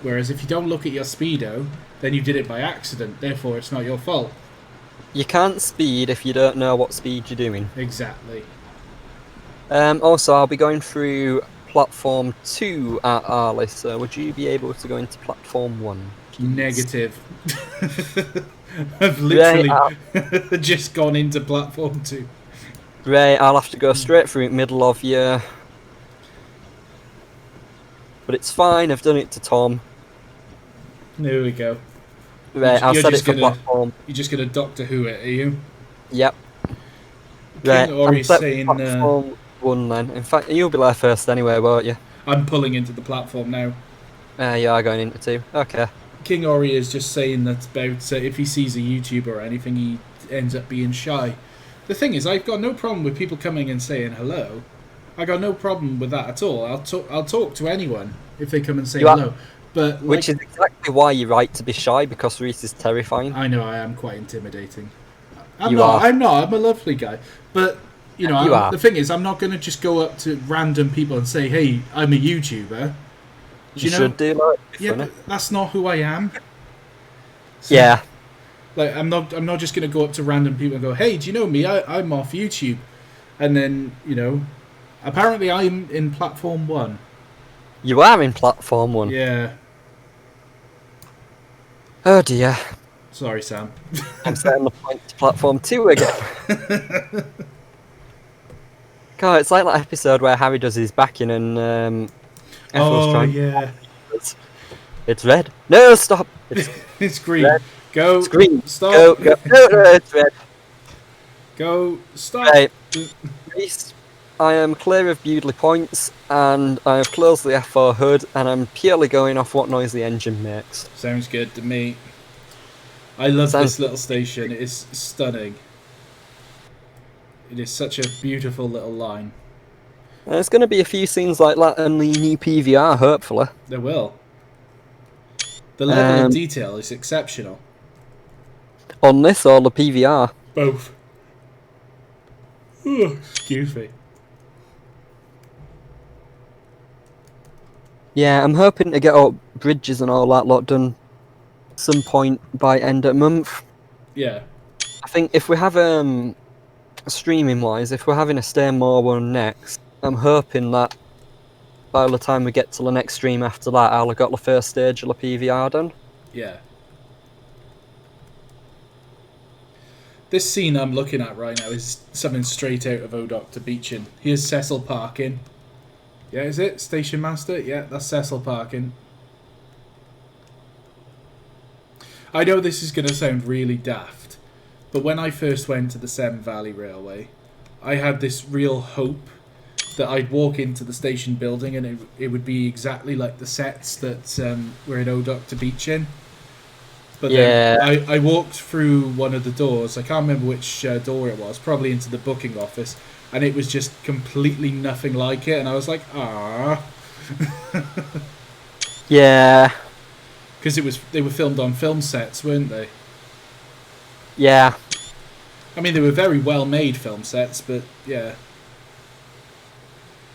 Whereas if you don't look at your speedo, then you did it by accident, therefore it's not your fault.
You can't speed if you don't know what speed you're doing.
Exactly.
Also, I'll be going through platform 2 at Arley, so would you be able to go into platform 1? Please?
Negative. I've literally just gone into platform 2.
Right, I'll have to go straight through the middle of you. But it's fine, I've done it to Tom.
There we go.
Right, I'll set it for platform.
You're just going to Doctor Who it, are you?
Yep.
Right, I'm saying...
platform 1 then. In fact, you'll be there first anyway, won't you?
I'm pulling into the platform now.
You are going into 2. Okay.
King Ori is just saying that about if he sees a YouTuber or anything, he ends up being shy. The thing is, I've got no problem with people coming and saying hello, I got no problem with that at all. I'll talk to anyone if they come and say
You are-
hello. But
Which is exactly why you're right to be shy, because Reese is terrifying.
I know I am quite intimidating.
You are.
I'm not. I'm a lovely guy. But you know,
are.
the thing is, I'm not going to just go up to random people and say, "Hey, I'm a YouTuber."
You should do that.
Yeah, but that's not who I am. So,
Yeah.
Like I'm not just going to go up to random people and go, "Hey, do you know me? I'm off YouTube," and then apparently I'm in platform 1.
You are in platform 1.
Yeah.
Oh dear.
Sorry, Sam.
I'm setting the point to platform 2 again. God, it's like that episode where Harry does his backing and everyone's trying.
Yeah.
It's red. No, stop.
It's green.
Red.
Go.
It's green.
Stop.
Go. No, it's red.
Go. Stop.
Right. Reese, I am clear of Bewdley points, and I have closed the F4 hood, and I'm purely going off what noise the engine makes.
Sounds good to me. I love this little station. It is stunning. It is such a beautiful little line.
There's going to be a few scenes like that in the new PVR, hopefully.
There will. The level of detail is exceptional.
On this or the PVR?
Both. Ooh, excuse me.
Yeah, I'm hoping to get all bridges and all that lot done some point by end of month.
Yeah.
I think if we have streaming wise, if we're having a Stay More one next, I'm hoping that by the time we get to the next stream after that, I'll have got the first stage of the PVR done.
Yeah. This scene I'm looking at right now is something straight out of O Doctor Beechin. Here's Cecil parking. Yeah, is it? Station Master? Yeah, that's Cecil parking. I know this is going to sound really daft, but when I first went to the Severn Valley Railway, I had this real hope that I'd walk into the station building and it would be exactly like the sets that were in O Doctor Beechin. But
yeah,
then I walked through one of the doors. I can't remember which door it was, probably into the booking office, and it was just completely nothing like it. And I was like, ah.
Yeah.
Because they were filmed on film sets, weren't they?
Yeah.
I mean, they were very well made film sets, but yeah.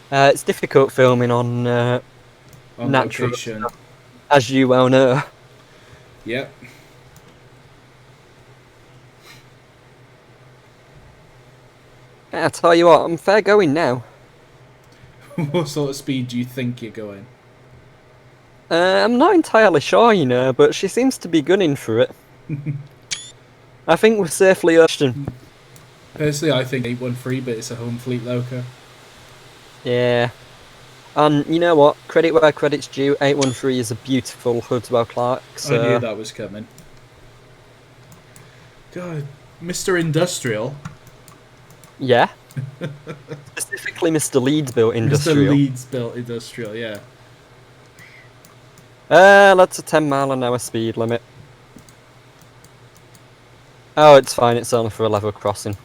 It's difficult filming on natural
location,
as you well know.
Yep.
I tell you what, I'm fair going now.
What sort of speed do you think you're going?
I'm not entirely sure, you know, but she seems to be gunning for it. I think we're safely ocean.
Personally, I think 813, but it's a home fleet loco.
Yeah. And you know what? Credit where credit's due. 813 is a beautiful Hudswell Clark. So...
I knew that was coming. God, Mr. Industrial.
Yeah. Specifically, Mr. Leeds built industrial.
Mr. Leeds built industrial, yeah.
That's a 10 mile an hour speed limit. Oh, it's fine. It's only for a level crossing.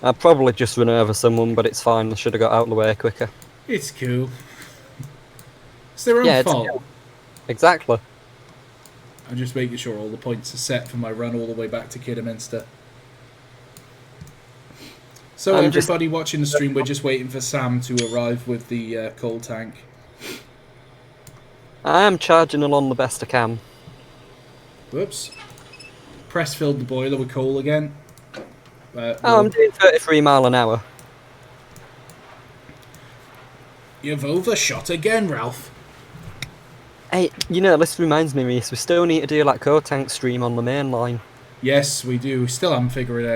I'll probably just run over someone, but it's fine. I should have got out of the way quicker.
It's cool. It's their own fault.
Cool. Exactly.
I'm just making sure all the points are set for my run all the way back to Kidderminster. So everybody watching the stream, we're just waiting for Sam to arrive with the coal tank.
I am charging along the best I can.
Whoops. Press filled the boiler with coal again.
I'm doing 33 mile an hour.
You've overshot again, Ralph.
Hey, you know, this reminds me, Reese, we still need to do like coal tank stream on the main line.
Yes, we do. Still haven't figured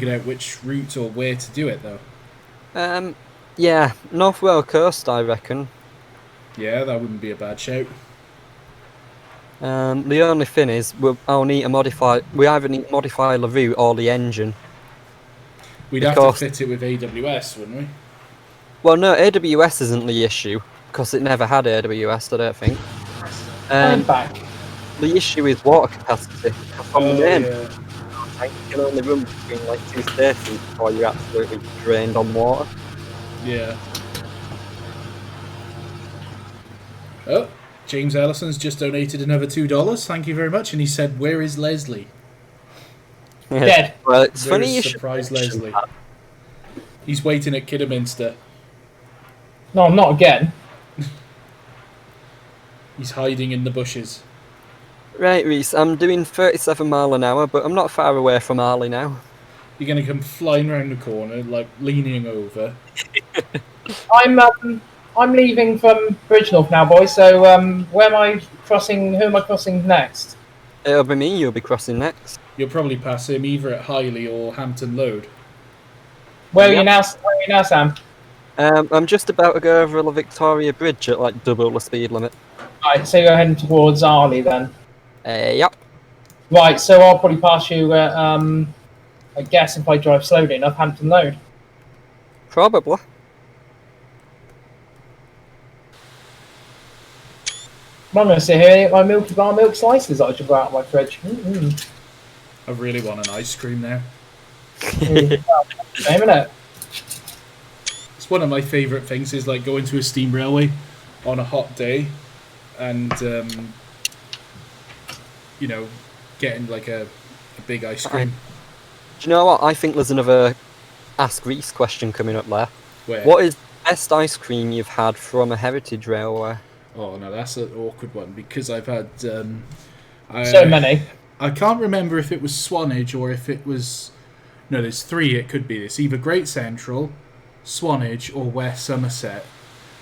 out which route or where to do it, though.
Yeah, North Wales Coast, I reckon.
Yeah, that wouldn't be a bad shout.
The only thing is, I'll need to modify. We either need to modify the route or the engine.
We'd have to fit it with AWS, wouldn't we?
Well, no, AWS isn't the issue because it never had AWS. I don't think.
I'm back.
The issue is water capacity. On the main,
yeah.
you can only run between like 2 stations before you're absolutely drained on water.
Yeah. Oh, James Ellison's just donated another $2. Thank you very much. And he said, "Where is Leslie?"
Dead.
Well, it's
There's
funny you should
surprise
mention
Leslie.
that.
He's waiting at Kidderminster.
No, not again.
He's hiding in the bushes.
Right, Reese, I'm doing 37 mile an hour, but I'm not far away from Arley now.
You're going to come flying round the corner, like leaning over.
I'm leaving from Bridgenorth now, boys. So where am I crossing? Who am I crossing next?
It'll be me you'll be crossing next.
You'll probably pass him either at Highley or Hampton Load.
Where are you now? Where are you now, Sam?
I'm just about to go over the Victoria Bridge at like double the speed limit.
Right, so you're heading towards Arley then.
Yep.
Right, so I'll probably pass you at, I guess if I drive slowly enough, Hampton Load.
Probably.
I'm going to sit here and eat my Milky Bar milk slices that I just got out of my fridge.
I really want an ice cream now.
Same, innit?
It's one of my favourite things is like going to a steam railway on a hot day and, you know, getting like a big ice cream.
Do you know what? I think there's another Ask Reese question coming up there.
Where?
What is the best ice cream you've had from a heritage railway?
Oh no, that's an awkward one because I've had
So many.
I can't remember if it was Swanage or if it was. No, there's three. It could be. It's either Great Central, Swanage, or West Somerset,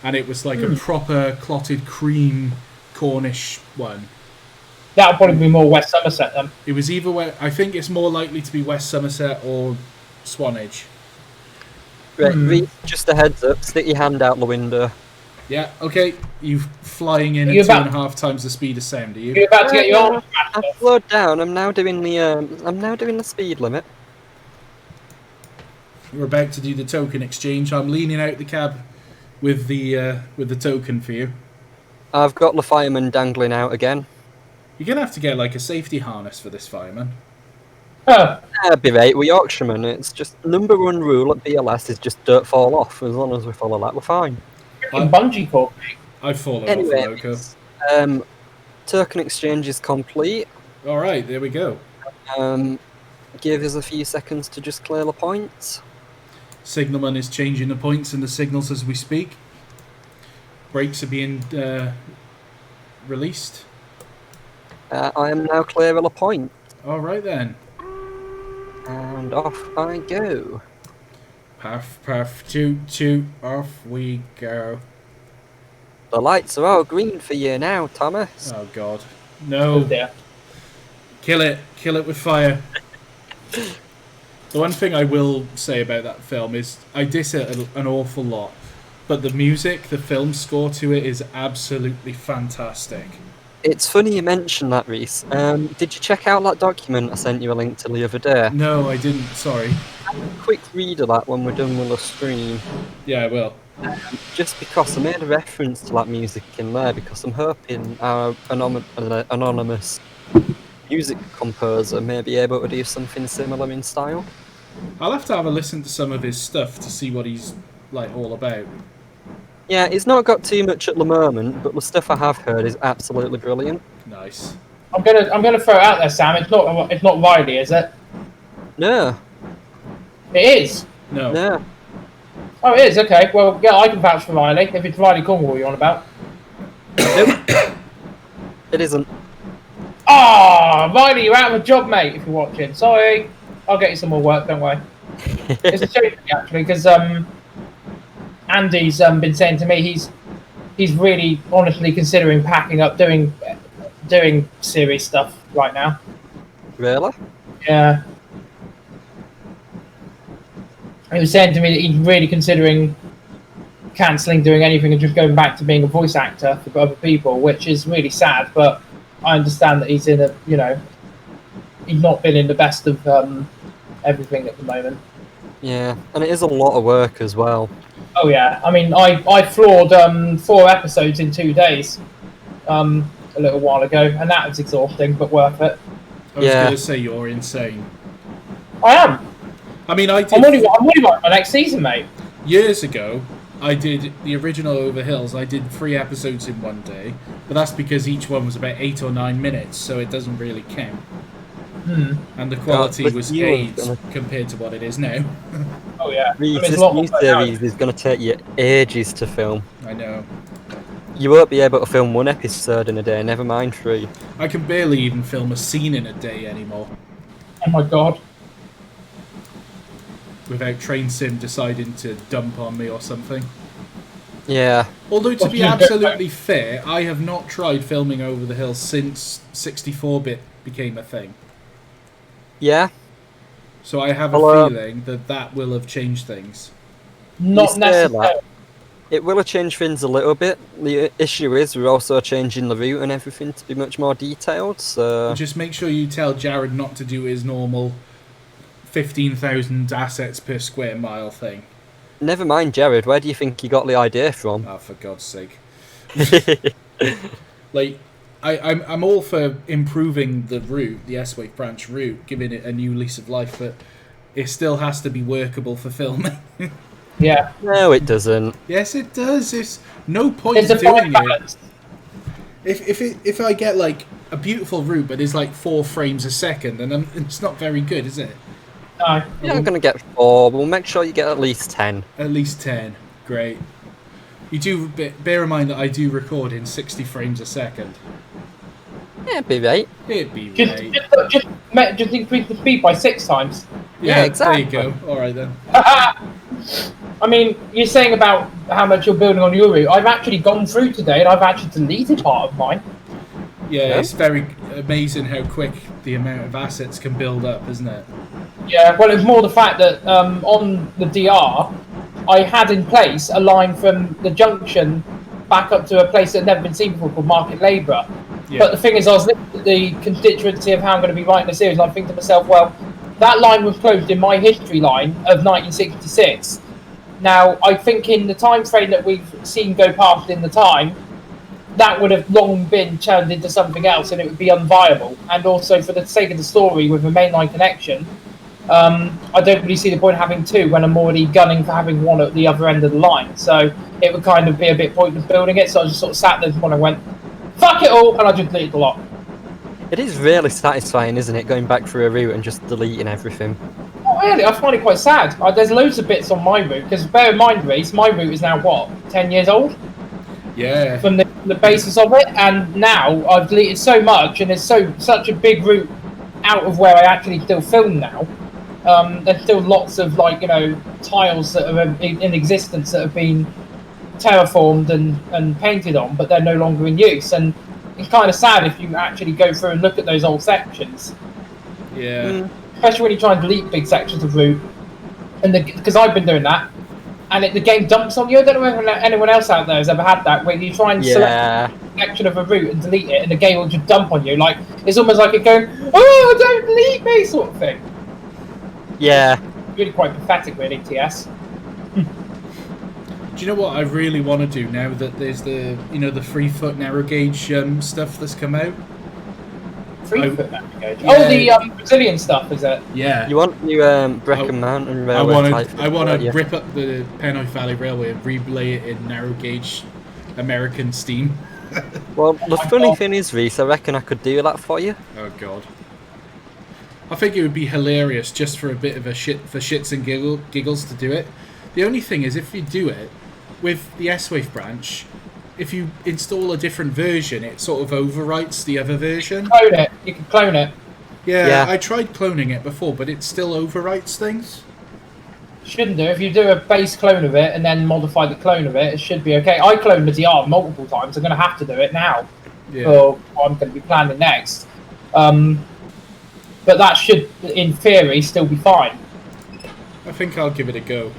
and it was like a proper clotted cream Cornish one.
That would probably be more West Somerset then.
It was either I think it's more likely to be West Somerset or Swanage.
Right, Reese, just a heads up. Stick your hand out the window.
Yeah. Okay. You flying in at
You're
2.5 times the speed of sound? Are you?
You're about to get your arm.
I've slowed down. I'm now doing the speed limit.
We're about to do the token exchange. I'm leaning out the cab with the token for you.
I've got the fireman dangling out again.
You're gonna have to get like a safety harness for this fireman.
Oh,
That'd be right, we Yorkshiremen. It's just number one rule at BLS is just don't fall off. As long as we follow that, we're fine.
freaking bungee cord.
I've fallen
Anyway,
off the loco.
Token exchange is complete.
All right, there we go.
Give us a few seconds to just clear the points.
Signalman is changing the points and the signals as we speak. Brakes are being released.
I am now clear of the point.
All right then.
And off I go.
Puff, puff, toot, toot, off we go.
The lights are all green for you now, Thomas.
Oh God,
Oh
no!
dear.
Kill it with fire. The one thing I will say about that film is I diss it an awful lot, but the music, the film score to it is absolutely fantastic.
It's funny you mentioned that, Reese. Did you check out that document I sent you a link to the other day?
No, I didn't. Sorry.
Quick read of that when we're done with the stream.
Yeah, I will.
Just because I made a reference to that music in there, because I'm hoping our anonymous music composer may be able to do something similar in style.
I'll have to have a listen to some of his stuff to see what he's like all about.
Yeah, he's not got too much at the moment, but the stuff I have heard is absolutely brilliant.
Nice.
I'm gonna throw it out there, Sam. It's not Riley, is it?
No,
It is.
No.
no.
Oh, it is. Okay. Well, yeah, I can vouch for Riley if it's Riley Cornwall you're on about.
Nope. It isn't.
Ah, Riley, you're out of a job, mate. If you're watching, sorry. I'll get you some more work. Don't worry. It's a shame actually because Andy's been saying to me he's really honestly considering packing up doing series stuff right now.
Really?
Yeah. He was saying to me that he's really considering cancelling doing anything and just going back to being a voice actor for other people, which is really sad. But I understand that he's in he's not been in the best of everything at the moment.
Yeah, and it is a lot of work as well.
Oh yeah, I mean, I floored 4 episodes in 2 days a little while ago, and that was exhausting, but worth it.
I was
Yeah.
going to say you're insane.
I am.
I mean, I did.
I'm only writing my next season, mate.
years ago, I did the original Over Hills. I did 3 episodes in one day, but that's because each one was about 8 or 9 minutes, so it doesn't really count. And the quality was AIDS compared to what it is now.
Oh yeah.
This new series is going to take you ages to film.
I know.
You won't be able to film 1 episode in a day, never mind 3.
I can barely even film a scene in a day anymore.
Oh my god.
Without Train Sim deciding to dump on me or something.
Yeah.
Although, to be absolutely fair, I have not tried filming Over the Hills since 64-bit became a thing.
Yeah.
So I have a feeling that will have changed things.
Not necessarily.
It will have changed things a little bit. The issue is we're also changing the route and everything to be much more detailed, so...
Just make sure you tell Jared not to do his normal 15,000 assets per square mile thing.
Never mind Jared, where do you think you got the idea from?
Oh, for God's sake. Like, I'm all for improving the route, the S-Wave branch route, giving it a new lease of life, but it still has to be workable for filming.
Yeah.
No, it doesn't.
Yes, it does. It's no point doing it. If I get like a beautiful route, but it's like 4 frames a second, then it's not very good, is it?
No.
You're not going to get 4, but we'll make sure you get at least 10.
At least 10. Great. You do bear in mind that I do record in 60 frames a second.
Yeah, it'd be right.
It'd be right.
Just increase the speed by 6 times.
Yeah, exactly.
There you go. All right then.
I mean, you're saying about how much you're building on your route. I've actually gone through today and I've actually deleted part of mine.
Yeah, it's very amazing how quick the amount of assets can build up, isn't it?
Yeah, well, it's more the fact that on the DR, I had in place a line from the junction back up to a place that had never been seen before called Market Labourer. Yeah. But the thing is, I was looking at the constituency of how I'm going to be writing the series, and I think to myself, well, that line was closed in my history line of 1966. Now, I think in the time frame that we've seen go past in the time, that would have long been turned into something else and it would be unviable. And also, for the sake of the story with a mainline connection, I don't really see the point of having 2 when I'm already gunning for having 1 at the other end of the line. So it would kind of be a bit pointless building it. So I just sort of sat there and I went, fuck it all, and I just deleted the lot.
It is really satisfying, isn't it, going back through a route and just deleting everything?
Not really, I find it quite sad. There's loads of bits on my route, because bear in mind, Reese, my route is now, what, 10 years old?
Yeah.
From the basis of it, and now I've deleted so much, and there's such a big route out of where I actually still film now. There's still lots of, like, you know, tiles that are in existence that have been terraformed and painted on, but they're no longer in use, and it's kind of sad if you actually go through and look at those old sections.
Yeah.
Especially when you try and delete big sections of route, and because I've been doing that, and the game dumps on you. I don't know if anyone else out there has ever had that, where you try and select a section of a route and delete it, and the game will just dump on you. Like, it's almost like it going, "Oh, don't delete me," sort of thing.
Yeah.
Really quite pathetic, really, TS.
Do you know what I really want to do now that there's the 3-foot narrow gauge stuff that's come out?
3-foot narrow gauge. Yeah. Oh, the Brazilian stuff, is it?
Yeah.
You want the Brecon Mountain Railway?
I want to rip up the Severn Valley Railway and relay it in narrow gauge American steam.
Well, the funny thing is, Reese, I reckon I could do that for you.
Oh God. I think it would be hilarious just for a bit of a shits and giggles to do it. The only thing is, if you do it with the S-Wave branch, if you install a different version, it sort of overwrites the other version.
Clone it. You can clone it.
Yeah, I tried cloning it before, but it still overwrites things.
Shouldn't do. If you do a base clone of it and then modify the clone of it, it should be okay. I cloned the DR multiple times. I'm going to have to do it now for what I'm going to be planning next. But that should, in theory, still be fine.
I think I'll give it a go.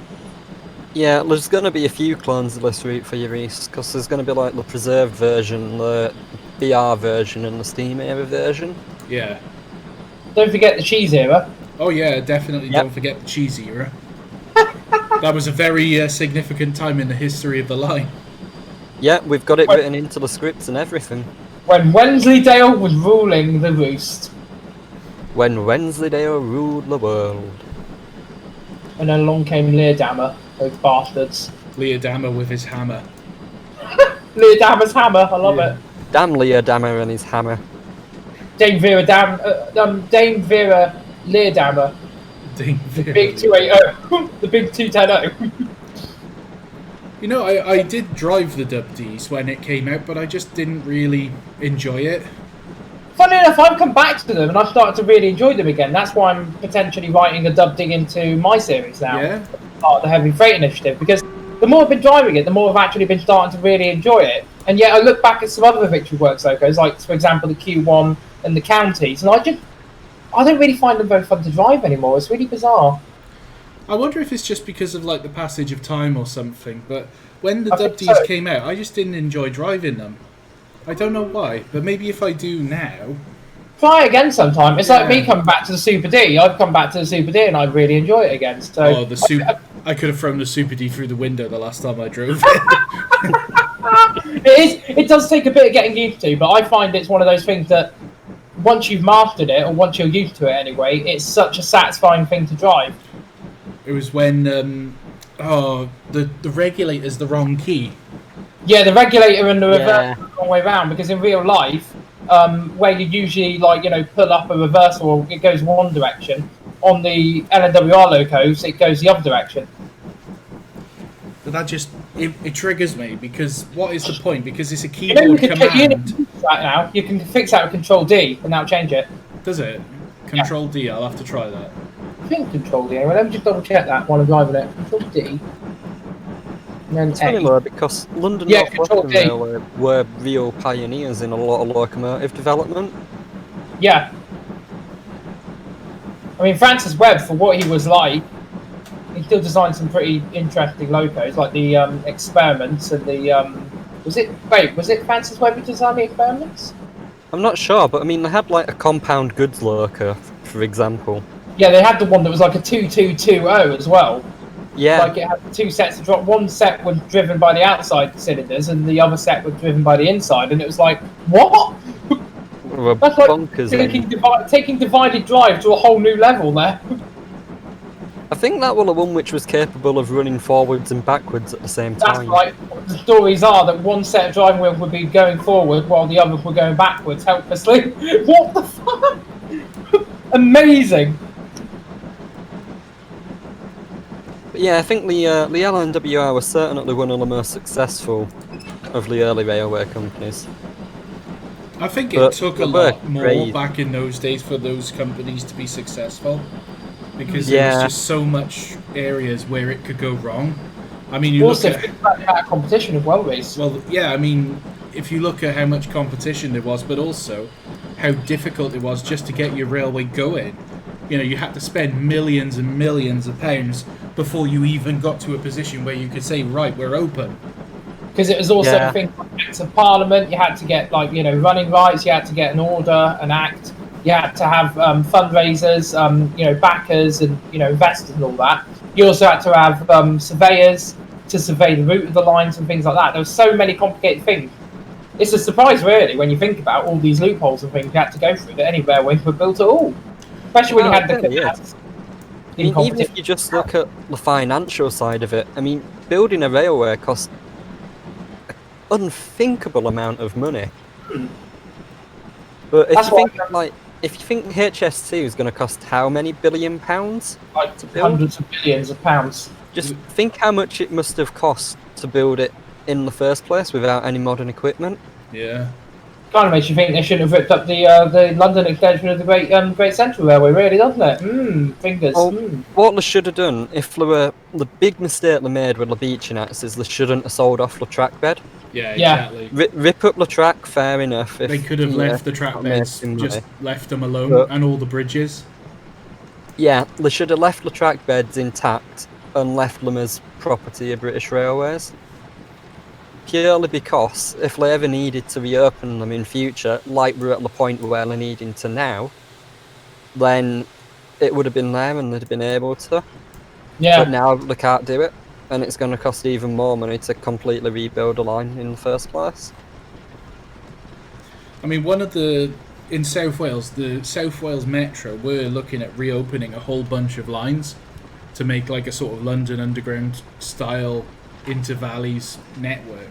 Yeah, there's going to be a few clones of this route for you, Reese, because there's going to be like the preserved version, the VR version, and the Steam era version.
Yeah.
Don't forget the cheese era.
Oh yeah, definitely don't forget the cheese era. That was a very significant time in the history of the line.
Yeah, we've got it written into the scripts and everything.
When Wensleydale was ruling the roost.
When Wensleydale ruled the world.
And then along came Leerdammer. Those bastards.
Leodama with his hammer.
Leodama's hammer, I love it.
Damn Leodama and his hammer.
Dame Vera Leodama.
Dame
The
Vera
big 280. The big 210.
You know, I did drive the Dub Ds when it came out, but I just didn't really enjoy it.
Funny enough, I've come back to them and I've started to really enjoy them again. That's why I'm potentially writing a Dub D into my series now.
Yeah.
Part of the Heavy Freight Initiative, because the more I've been driving it, the more I've actually been starting to really enjoy it. And yet I look back at some other Victory Works logos, like for example the Q1 and the Counties, and I don't really find them very fun to drive anymore. It's really bizarre.
I wonder if it's just because of like the passage of time or something, but when the Dub Ds came out, I just didn't enjoy driving them. I don't know why, but maybe if I do now...
Try again sometime. It's like me coming back to the Super D. I've come back to the Super D and I really enjoy it again. So
I could have thrown the Super D through the window the last time I drove
it. It does take a bit of getting used to, but I find it's one of those things that once you've mastered it, or once you're used to it anyway, it's such a satisfying thing to drive.
It was when the regulator's the wrong key.
Yeah, the regulator and the reverse are the wrong way around, because in real life, where you usually pull up a reversal, it goes one direction. On the LNWR locos, it goes the other direction.
But that just it triggers me, because what is the point? Because it's a keyboard command.
You can fix that with Control D and that'll change it.
Does it? Control D. I'll have to try that.
I think Control D. Well, let me just double check that while I'm driving it. Control D. And then
it's funny though, because London North Western Railway were real pioneers in a lot of locomotive development.
Yeah. I mean, Francis Webb, for what he was like, he still designed some pretty interesting locos, like the Experiments and the was it Francis Webb who designed the Experiments?
I'm not sure, but I mean, they had like a compound goods loco, for example.
Yeah, they had the one that was like a 2220 as well.
Yeah.
Like it had two sets of drop. One set was driven by the outside cylinders, and the other set was driven by the inside. And it was like, what? That's like
bonkers,
taking divided drive to a whole new level there.
I think that was the one which was capable of running forwards and backwards at the same time.
That's right. The stories are that one set of driving wheels would be going forward while the others were going backwards helplessly. What the fuck? Amazing.
But yeah, I think the LNWR was certainly one of the most successful of the early railway companies.
I think it took a lot more back in those days for those companies to be successful, because there was just so much areas where it could go wrong. I mean, you
also
look at
competition as well, Reece.
Well, yeah, I mean, if you look at how much competition there was, but also how difficult it was just to get your railway going. You know, you had to spend millions and millions of pounds before you even got to a position where you could say, right, we're open.
Because it was also a thing of Parliament. You had to get running rights. You had to get an order, an act. You had to have fundraisers, backers, and investors and all that. You also had to have surveyors to survey the route of the lines and things like that. There were so many complicated things. It's a surprise, really, when you think about all these loopholes and things you had to go through that any railway were built at all. Especially when you had the canals.
Even if you just look at the financial side of it, I mean, building a railway costs an unthinkable amount of money. But if you think HS2 is going to cost how many £billion?
Like hundreds of billions of pounds.
Just think how much it must have cost to build it in the first place without any modern equipment.
Yeah.
Kind of makes you think they shouldn't have ripped up the London extension of the Great Central Railway, really, doesn't it? Fingers.
Well, what they should have done, if there were the big mistake they made with the beaching acts, is they shouldn't have sold off the track bed.
Yeah, exactly.
Rip up the track, fair enough.
They could have left the track beds, just left them alone, and all the bridges.
Yeah, they should have left the track beds intact and left them as property of British Railways. Purely because if they ever needed to reopen them in future, like we're at the point where they're needing to now, then it would have been there and they'd have been able to.
Yeah.
But now they can't do it, and it's going to cost even more money to completely rebuild a line in the first place.
I mean, in South Wales, the South Wales Metro were looking at reopening a whole bunch of lines, to make like a sort of London Underground style inter-valleys network.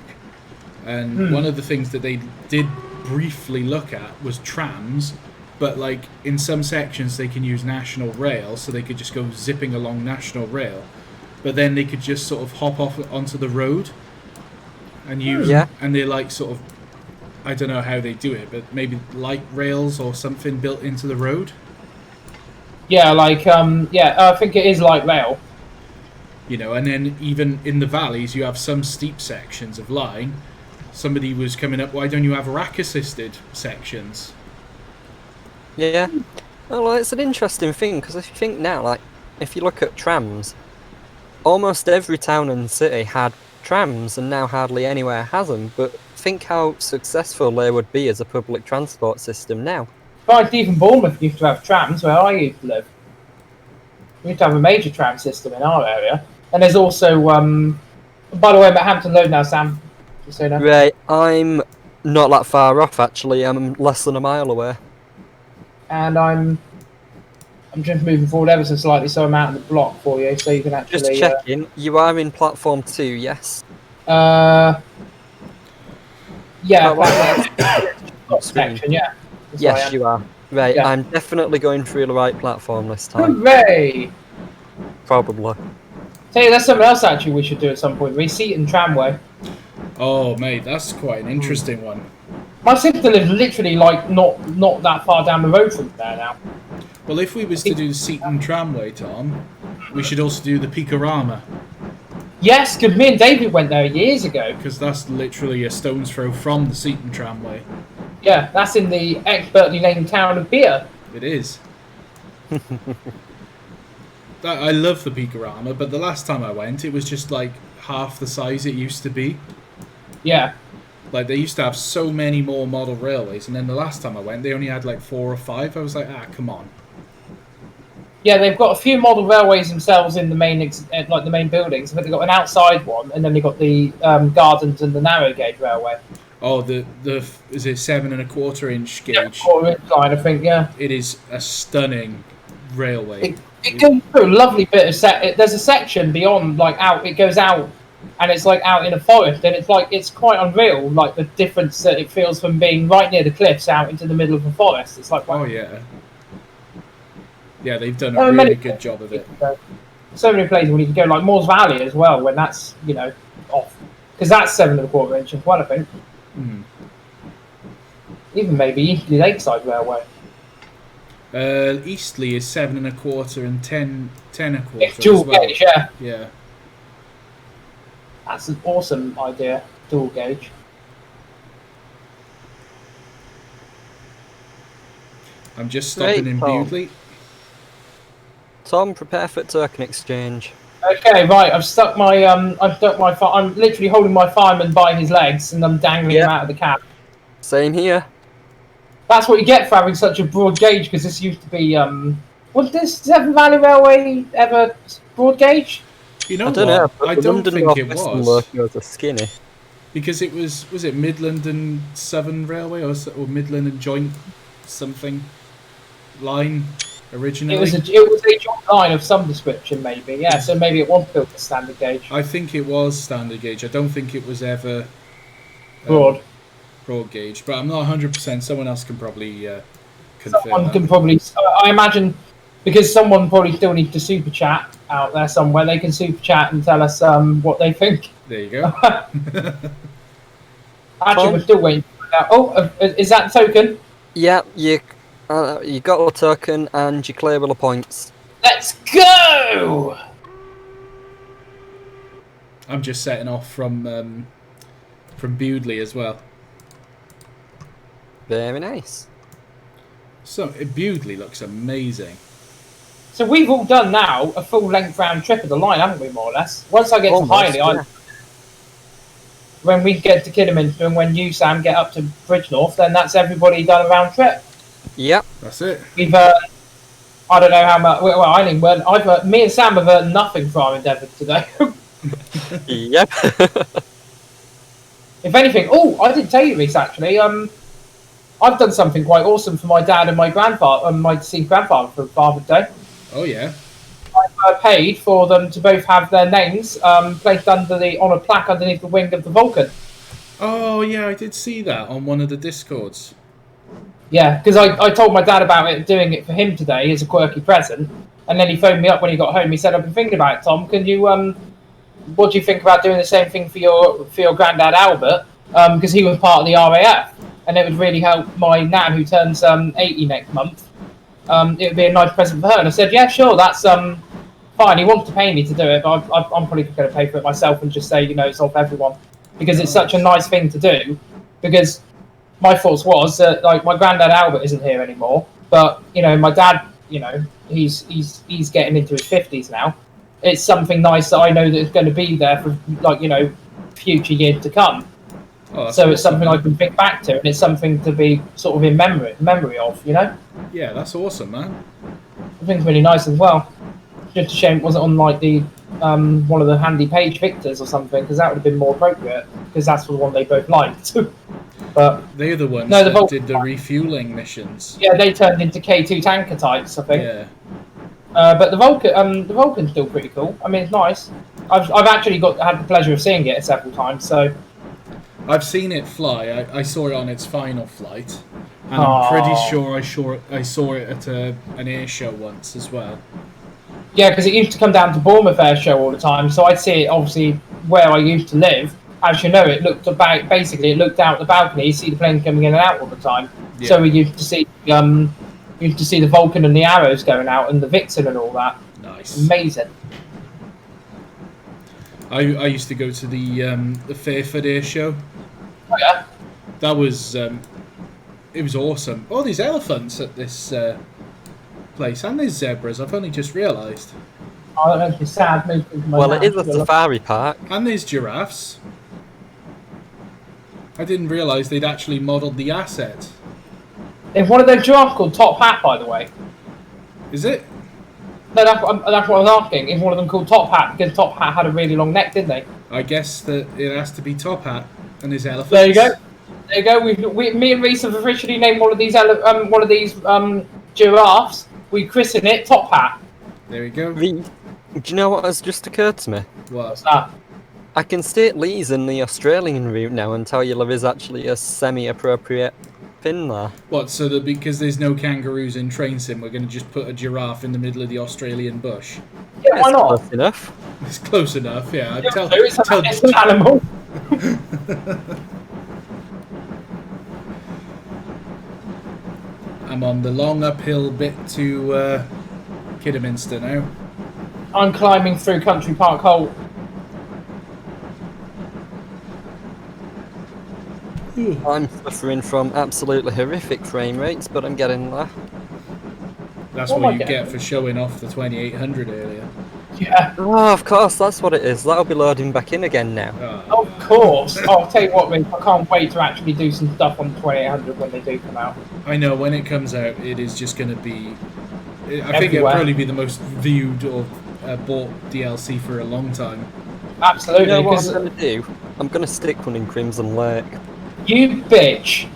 And one of the things that they did briefly look at was trams, but like in some sections they can use National Rail, so they could just go zipping along National Rail, but then they could just sort of hop off onto the road and use, and they're like sort of, I don't know how they do it, but maybe light rails or something built into the road.
Yeah, like I think it is light rail.
You know, and then even in the valleys, you have some steep sections of line. Somebody was coming up, why don't you have rack-assisted sections?
Yeah. Well, it's an interesting thing, because if you think now, like, if you look at trams, almost every town and city had trams, and now hardly anywhere has them. But think how successful they would be as a public transport system now.
Right, even Bournemouth used to have trams where I used to live. We used to have a major tram system in our area. And there's also, by the way, I'm at Hampton Road now, Sam. Just so you know.
Right, I'm not that far off, actually. I'm less than a mile away. And
I'm just moving forward ever so slightly, so I'm out of the block for you, so you can actually...
Just checking, you are in platform 2, yes?
Yeah, section, yeah.
Yes, you are. Right,
yeah.
I'm definitely going through the right platform this time.
Hooray!
Probably.
Tell you, that's something else actually we should do at some point. Seaton Tramway.
Oh, mate, that's quite an interesting one.
My sister lives literally like not that far down the road from there now.
Well, if we was to do the Seaton Tramway, Tom, we should also do the Peakorama.
Yes, because me and David went there years ago.
Because that's literally a stone's throw from the Seaton Tramway.
Yeah, that's in the expertly named town of Beer.
It is. I love the Peakorama, but the last time I went, it was just like half the size it used to be.
Yeah.
Like, they used to have so many more model railways, and then the last time I went, they only had like 4 or 5. I was like, come on.
Yeah, they've got a few model railways themselves in the main, like the main buildings, but they've got an outside one, and then they've got the gardens and the narrow gauge railway.
Oh, the is it 7 1/4 inch gauge?
Yeah, 1/4 inch line, I think. Yeah.
It is a stunning railway.
It goes through a lovely bit of there's a section beyond, like out. It goes out, and it's like out in a forest, and it's quite unreal, like the difference that it feels from being right near the cliffs out into the middle of the forest. It's like, wow.
Oh yeah. Yeah, they've done a really good job of it.
So many places where you can go, like Moores Valley as well, when that's off, because that's 7 1/4 inch as well, I think.
Mm.
Even maybe Eastleigh Lakeside Railway.
Eastleigh is 7 1/4 and 10 1/4.
It's dual gauge, yeah.
Yeah.
That's an awesome idea, dual gauge.
I'm just stopping in Bewdley.
Tom, prepare for token exchange.
Okay, right. I've stuck my I'm literally holding my fireman by his legs, and I'm dangling him out of the cab.
Same here.
That's what you get for having such a broad gauge, because this used to be was this Severn Valley Railway ever broad gauge?
You know,
I don't know.
I don't think it was.
It was skinny.
Because it was it Midland and Severn Railway or Midland and Joint something line originally?
It was a joint line of some description, maybe. Yeah, so maybe it was built as standard gauge.
I think it was standard gauge. I don't think it was ever
broad
gauge, but I'm not 100%. Someone else can probably confirm.
Someone can probably. I imagine, because someone probably still needs to super chat out there somewhere. They can super chat and tell us what they think.
There you go.
Actually, we're still waiting. Oh, is that token?
Yeah, you got a token and you clear all the points.
Let's go!
I'm just setting off from Bewdley as well.
Very nice.
So Bewdley looks amazing.
So we've all done now a full length round trip of the line, haven't we? More or less. Once I get to Highley, when we get to Kidderminster, and when you, Sam, get up to Bridgnorth, then that's everybody done a round trip.
Yep.
That's it.
We've I don't know how much. Well, I think me and Sam have earned nothing for our endeavours today.
Yep.
If anything, I didn't tell you this actually. I've done something quite awesome for my dad and my grandfather, my deceased grandfather, for Father's Day.
Oh yeah.
paid for them to both have their names placed on a plaque underneath the wing of the Vulcan.
Oh yeah, I did see that on one of the Discords.
Yeah, because I told my dad about it, doing it for him today as a quirky present, and then he phoned me up when he got home. He said, "I've been thinking about it, Tom. Can you what do you think about doing the same thing for your granddad Albert? Because he was part of the RAF, and it would really help my nan who turns 80 next month. It would be a nice present for her." And I said, "Yeah, sure, that's fine." He wants to pay me to do it, but I'm probably going to pay for it myself and just say, it's off everyone, because it's such a nice thing to do. Because my thoughts was that like my granddad Albert isn't here anymore, but my dad, he's getting into his 50s now. It's something nice that I know that is going to be there for future years to come.
Oh,
so it's something I can think back to, and it's something to be sort of in memory of.
Yeah, that's awesome, man.
I think it's really nice as well. Just a shame it wasn't on like the one of the handy page Victors or something, because that would have been more appropriate, because that's the one they both liked. But
they're the ones that did the refueling missions.
Yeah, they turned into K2 tanker types, I think.
Yeah.
But the Vulcan's still pretty cool. I mean, it's nice. I've actually had the pleasure of seeing it several times. So
I've seen it fly. I saw it on its final flight, and I'm pretty sure I saw it at an air show once as well.
Yeah, because it used to come down to Bournemouth Air Show all the time. So I'd see it obviously where I used to live. As you know, it looked out the balcony. You see the plane coming in and out all the time. Yeah. So we used to see the Vulcan and the Arrows going out, and the Vixen and all that.
Nice,
amazing.
I used to go to the Fairford Air Show.
Oh yeah,
that was it was awesome. Oh, there's elephants at this place, and there's zebras. I've only just realised.
Oh, that makes me sad.
Well, it is a safari park,
and there's giraffes. I didn't realise they'd actually modelled the asset.
There's one of those giraffes called Top Hat, by the way.
Is it?
No, that's what I was asking. Is one of them called Top Hat because Top Hat had a really long neck, didn't they?
I guess that it has to be Top Hat and his elephants.
There you go. There you go. Me and Reese have officially named one of these giraffes. We christen it Top Hat.
There we go.
Do you know what has just occurred to me?
What's
that?
I can state Lee's in the Australian route now and tell you there is actually a semi-appropriate pin there.
What, so that because there's no kangaroos in Train Sim, we're going to just put a giraffe in the middle of the Australian bush?
Yeah, why not?
Close enough.
It's close enough, yeah.
It's an animal.
I'm on the long uphill bit to Kidderminster now.
I'm climbing through Country Park Hole.
I'm suffering from absolutely horrific frame rates, but I'm getting there.
That's what you get for showing off the 2800 earlier.
Yeah.
Oh, of course, that's what it is. That'll be loading back in again now.
Oh. Of course. I'll tell you what, Rick, I can't wait to actually do some stuff on the 2800 when they do come out.
I know, when it comes out, it is just going to be... I think it'll probably be the most viewed or bought DLC for a long time.
Absolutely.
You know what I'm going to do? I'm going to stick one in Crimson Lake.
You bitch.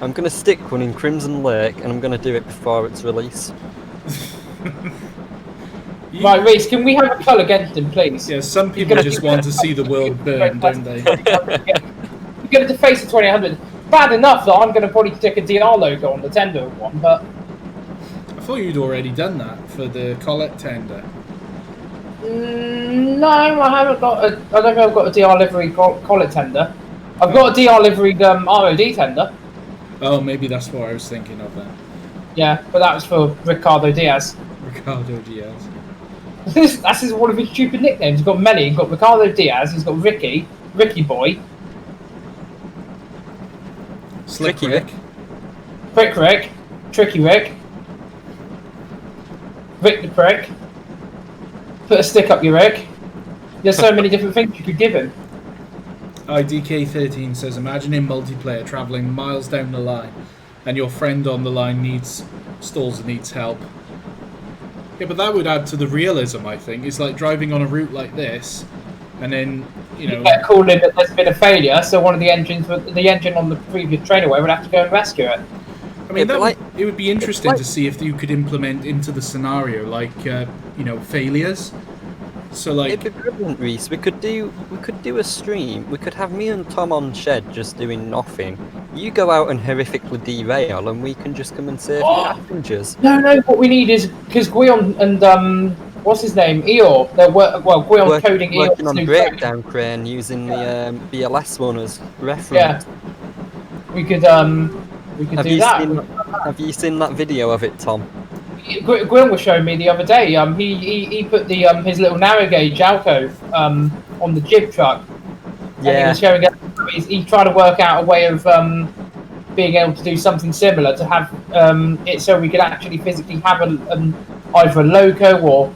I'm going to stick one in Crimson Lake, and I'm going to do it before its release.
Right, Reese, can we have a cull against him, please?
Yeah, some people just want to see the world burn, don't they?
You're going to deface the 2800. Bad enough that I'm going to probably stick a DR logo on the tender one, but...
I thought you'd already done that for the Colette tender.
No, I haven't got a... I don't think I've got a DR livery Colette tender. I've got a DR livery ROD tender.
Oh, maybe that's what I was thinking of then.
Yeah, but that was for Ricardo Diaz.
Ricardo Diaz.
That's one of his stupid nicknames. He's got many. He's got Ricardo Diaz. He's got Ricky Boy.
Slick Rick.
Prick Rick. Tricky Rick. Rick the Prick. Put a stick up your Rick. There's so many different things you could give him.
IDK13 says, imagine in multiplayer travelling miles down the line and your friend on the line stalls and needs help. Yeah, but that would add to the realism, I think. It's like driving on a route like this, and then, you
get called in that there's been a failure, so one of the engine on the previous train away would have to go and rescue it.
I mean, it would be interesting to see if you could implement into the scenario, like, failures. So, like,
it'd be brilliant, Reese. We could do a stream. We could have me and Tom on shed just doing nothing. You go out and horrifically derail, and we can just come and save passengers.
No. What we need is because Guion and what's his name, Eeyore. Guion's coding Eeyore
working on breakdown crane using the BLS one as reference.
Yeah, we could do that.
Have you seen that video of it, Tom?
Gwen was showing me the other day. He put the his little narrow gauge alcove on the jib truck.
Yeah.
And he was showing us. He's trying to work out a way of being able to do something similar to have it so we could actually physically have either a loco or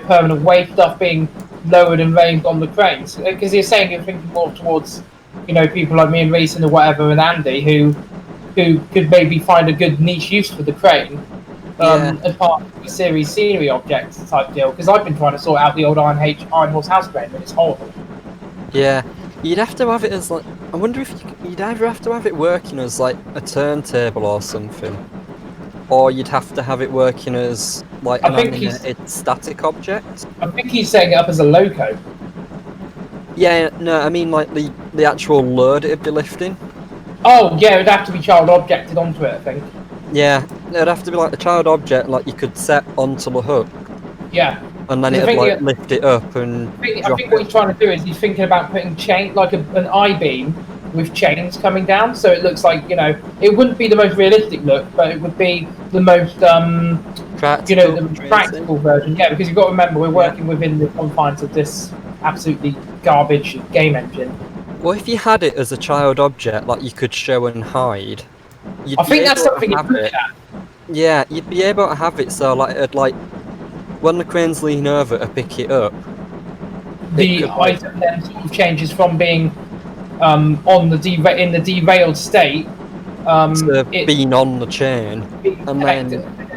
permanent weight stuff being lowered and raised on the cranes. Because you're saying you're thinking more towards people like me and Reese or whatever and Andy who could maybe find a good niche use for the crane. As part of the series scenery objects type deal, because I've been trying to sort out the old Iron Horse house crane, but it's horrible.
Yeah, you'd have to have it as like. I wonder if you'd either have to have it working as like a turntable or something, or you'd have to have it working as like an animated static object.
I think he's setting it up as a loco.
Yeah, no, I mean like the actual load it'd be lifting.
Oh yeah, it'd have to be child objected onto it, I think.
Yeah, it'd have to be like a child object, like you could set onto the hook.
Yeah.
And then it'd like lift it up and.
I think what he's trying to do is he's thinking about putting chain like an I-beam with chains coming down, so it looks like it wouldn't be the most realistic look, but it would be the most practical version. Yeah, because you've got to remember we're working within the confines of this absolutely garbage game engine.
Well, if you had it as a child object, like you could show and hide.
I think that's something you could have.
Yeah, you'd be able to have it so like it'd like when the cranes lean over to pick it up.
The item then sort of changes from being in the derailed state
to being on the chain, and then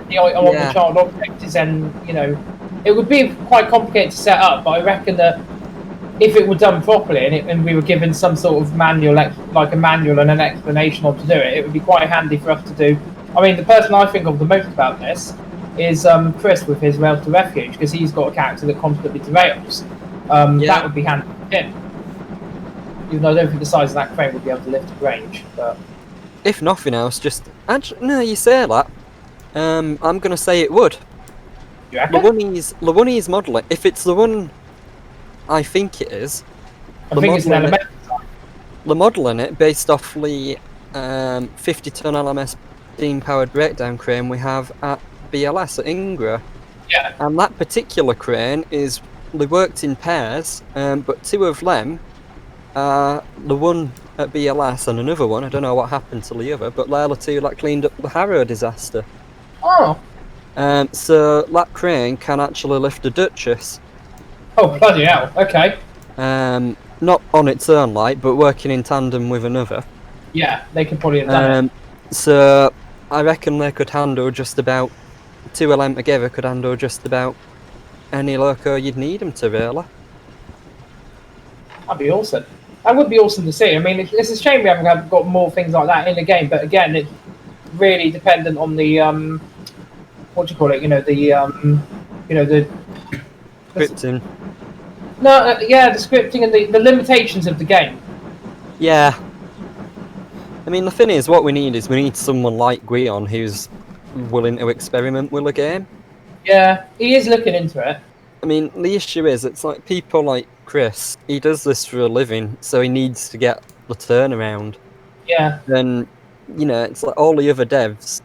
the item on the child object is then it would be quite complicated to set up, but I reckon that if it were done properly and we were given some sort of manual, like a manual and an explanation on to do it, it would be quite handy for us to do. I mean, the person I think of the most about this is Chris with his Rails to Refuge, because he's got a character that constantly derails. That would be handy for him. Even though I don't think the size of that crane would be able to lift a range. But
if nothing else, no, you say that. I'm going to say it would.
You reckon?
The one he's modelling, if it's the one I think it is.
I think it's an elemental type.
The modelling it based off the 50-ton LMS steam-powered breakdown crane we have at BLS at Ingra.
Yeah.
And that particular crane they worked in pairs, but two of them, the one at BLS and another one, I don't know what happened to the other, but they're the two that cleaned up the Harrow disaster.
Oh.
So that crane can actually lift a Duchess.
Oh, bloody hell, okay.
Not on its own light, but working in tandem with another.
Yeah, they could probably have done it.
So I reckon they could handle just about, two of them together could handle just about any loco you'd need them to, really.
That'd be awesome. That would be awesome to see. I mean, it's a shame we haven't got more things like that in the game, but again, it's really dependent on the, what do you call it, the
Scripting.
No, the scripting and the limitations of the game.
Yeah. I mean, the thing is, what we need someone like Guion who's willing to experiment with a game.
Yeah, he is looking into it.
I mean, the issue is, it's like people like Chris, he does this for a living, so he needs to get the turnaround.
Yeah.
Then, it's like all the other devs,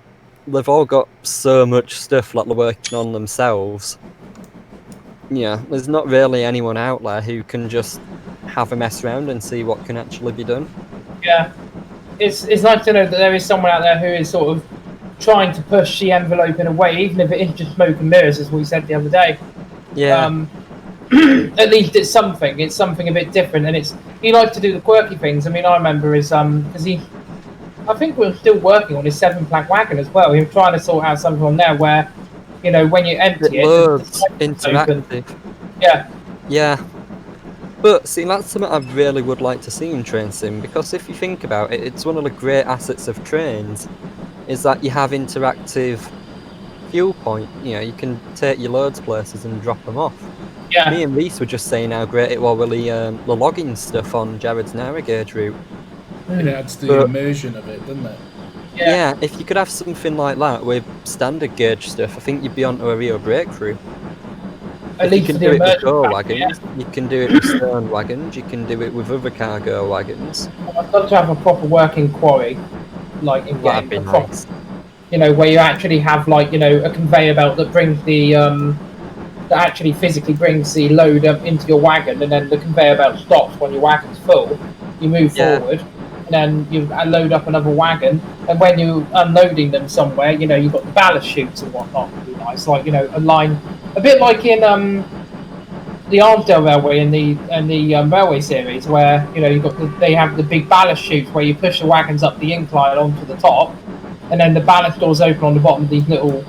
they've all got so much stuff that they're working on themselves. Yeah, there's not really anyone out there who can just have a mess around and see what can actually be done.
Yeah, it's nice to know that there is someone out there who is sort of trying to push the envelope in a way, even if it is just smoke and mirrors, as we said the other day.
Yeah.
At least it's something. It's something a bit different, and he likes to do the quirky things. I mean, I remember because I think we're still working on his 7-plank wagon as well. He was trying to sort out something on there where, when you empty
it's interactive.
Yeah.
Yeah. But see, that's something I really would like to see in Train Sim, because if you think about it, it's one of the great assets of trains. is that you have interactive fuel point. You know, you can take your loads places and drop them off.
Yeah.
Me and Reese were just saying how great it was with the logging stuff on Jared's narrow gauge route.
It adds to the immersion of it, doesn't it?
Yeah, if you could have something like that with standard gauge stuff, I think you'd be onto a real breakthrough.
At
If
least
you can
for the
do it with
immersion
go
factor,
wagons, you can do it with stern wagons, you can do it with other cargo wagons.
I'd love to have a proper working quarry, like in
That'd
game.
be nice.
You know, where you actually have like, you know, a conveyor belt that brings the that actually physically brings the load up into your wagon, and then the conveyor belt stops when your wagon's full. You move forward, and then you load up another wagon, and when you're unloading them somewhere, you know, you've got the ballast chutes and whatnot. Would be nice, like, you know, a line, a bit like in the Armsdale Railway and the railway series, where, you know, you've got they have the big ballast chutes where you push the wagons up the incline onto the top, and then the ballast doors open on the bottom of these little,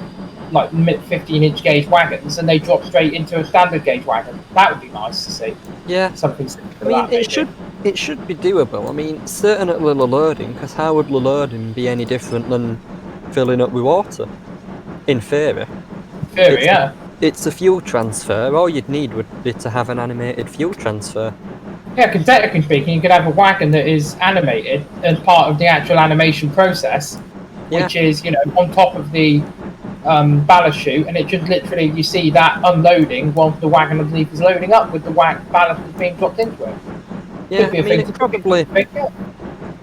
like, 15-inch gauge wagons, and they drop straight into a standard gauge wagon. That would be nice to see.
Yeah,
something similar to
I mean,
that,
it should be doable. I mean, certainly loading, because how would loading be any different than filling up with water? In theory. It's a fuel transfer. All you'd need would be to have an animated fuel transfer.
Yeah, because technically speaking, you could have a wagon that is animated as part of the actual animation process, which is, you know, on top of the ballast chute, and it just literally, you see that unloading whilst the wagon underneath is loading up with the ballast that's being dropped into it.
Yeah, I mean, it